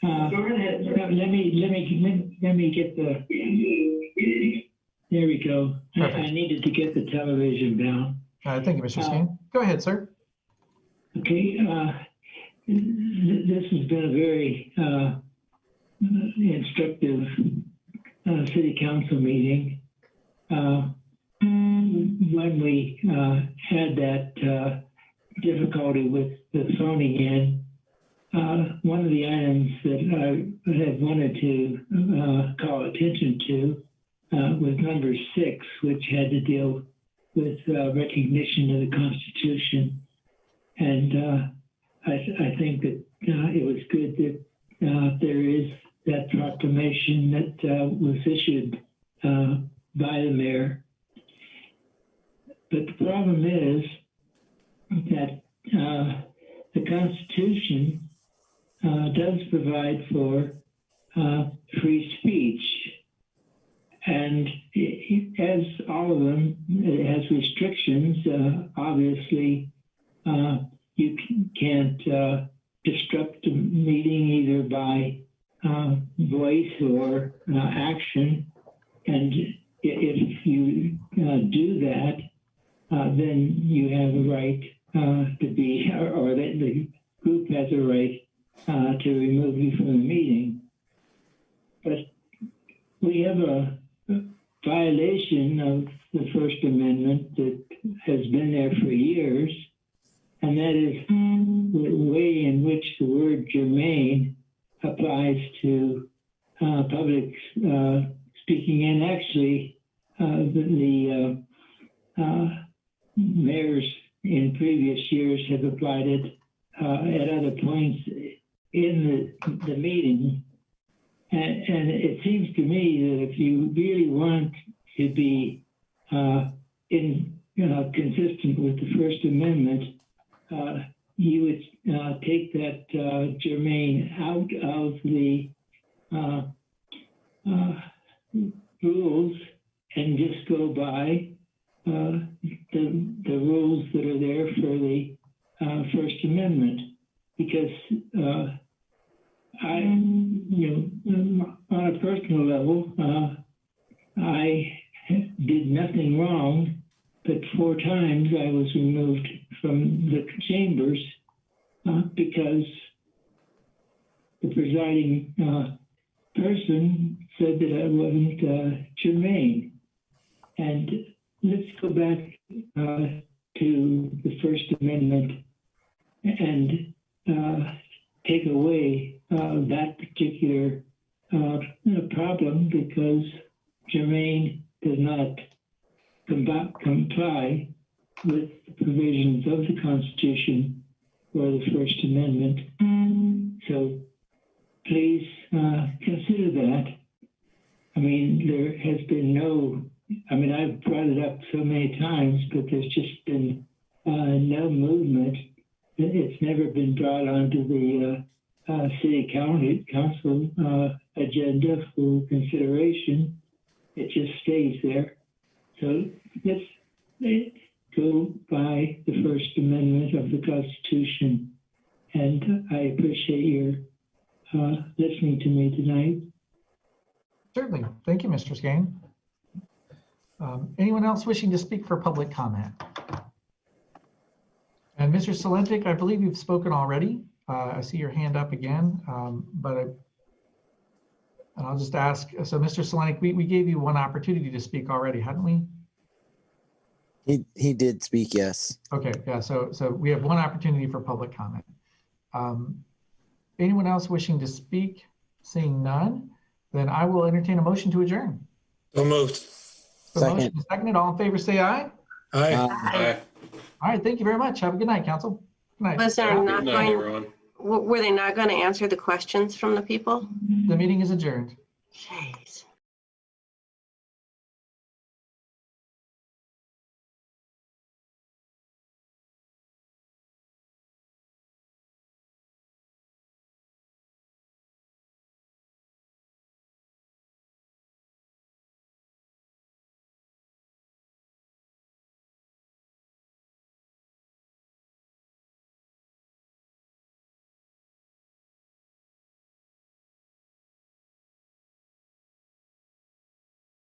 Go right ahead, sir. Let me get the. There we go. I needed to get the television down. Thank you, Mr. Skane. Go ahead, sir. Okay. This has been a very instructive city council meeting. When we had that difficulty with the phoning in, one of the items that I had wanted to call attention to was number 6, which had to deal with recognition of the Constitution. And I think that it was good that there is that proclamation that was issued by the mayor. But the problem is that the Constitution does provide for free speech. And as all of them, it has restrictions. Obviously, you can't disrupt a meeting either by voice or action. And if you do that, then you have a right to be, or the group has a right to remove you from the meeting. But we have a violation of the First Amendment that has been there for years, and that is the way in which the word germane applies to public speaking. And actually, the mayors in previous years have applied it at other points in the meeting. And it seems to me that if you really want to be consistent with the First Amendment, you would take that germane out of the rules and just go by the rules that are there for the First Amendment. Because on a personal level, I did nothing wrong, but 4 times I was removed from the chambers because the presiding person said that I wasn't germane. And let's go back to the First Amendment and take away that particular problem, because germane does not comply with the provisions of the Constitution or the First Amendment. So please consider that. I mean, there has been no, I mean, I've brought it up so many times, but there's just been no movement. It's never been brought onto the city council agenda for consideration. It just stays there. So let's go by the First Amendment of the Constitution. And I appreciate your listening to me tonight. Certainly. Thank you, Mr. Skane. Anyone else wishing to speak for public comment? And Mr. Salentik, I believe you've spoken already. I see your hand up again, and I'll just ask, so Mr. Salentik, we gave you one opportunity to speak already, hadn't we? He did speak, yes. Okay, yeah, so we have one opportunity for public comment. Anyone else wishing to speak? Seeing none, then I will entertain a motion to adjourn. So moved. So motion is seconded. All in favor, say aye. Aye. Aye. All right, thank you very much. Have a good night, council. Good night. Was there not Good night, going, everyone. were they not going to answer the questions from the people? The meeting is adjourned. Jeez.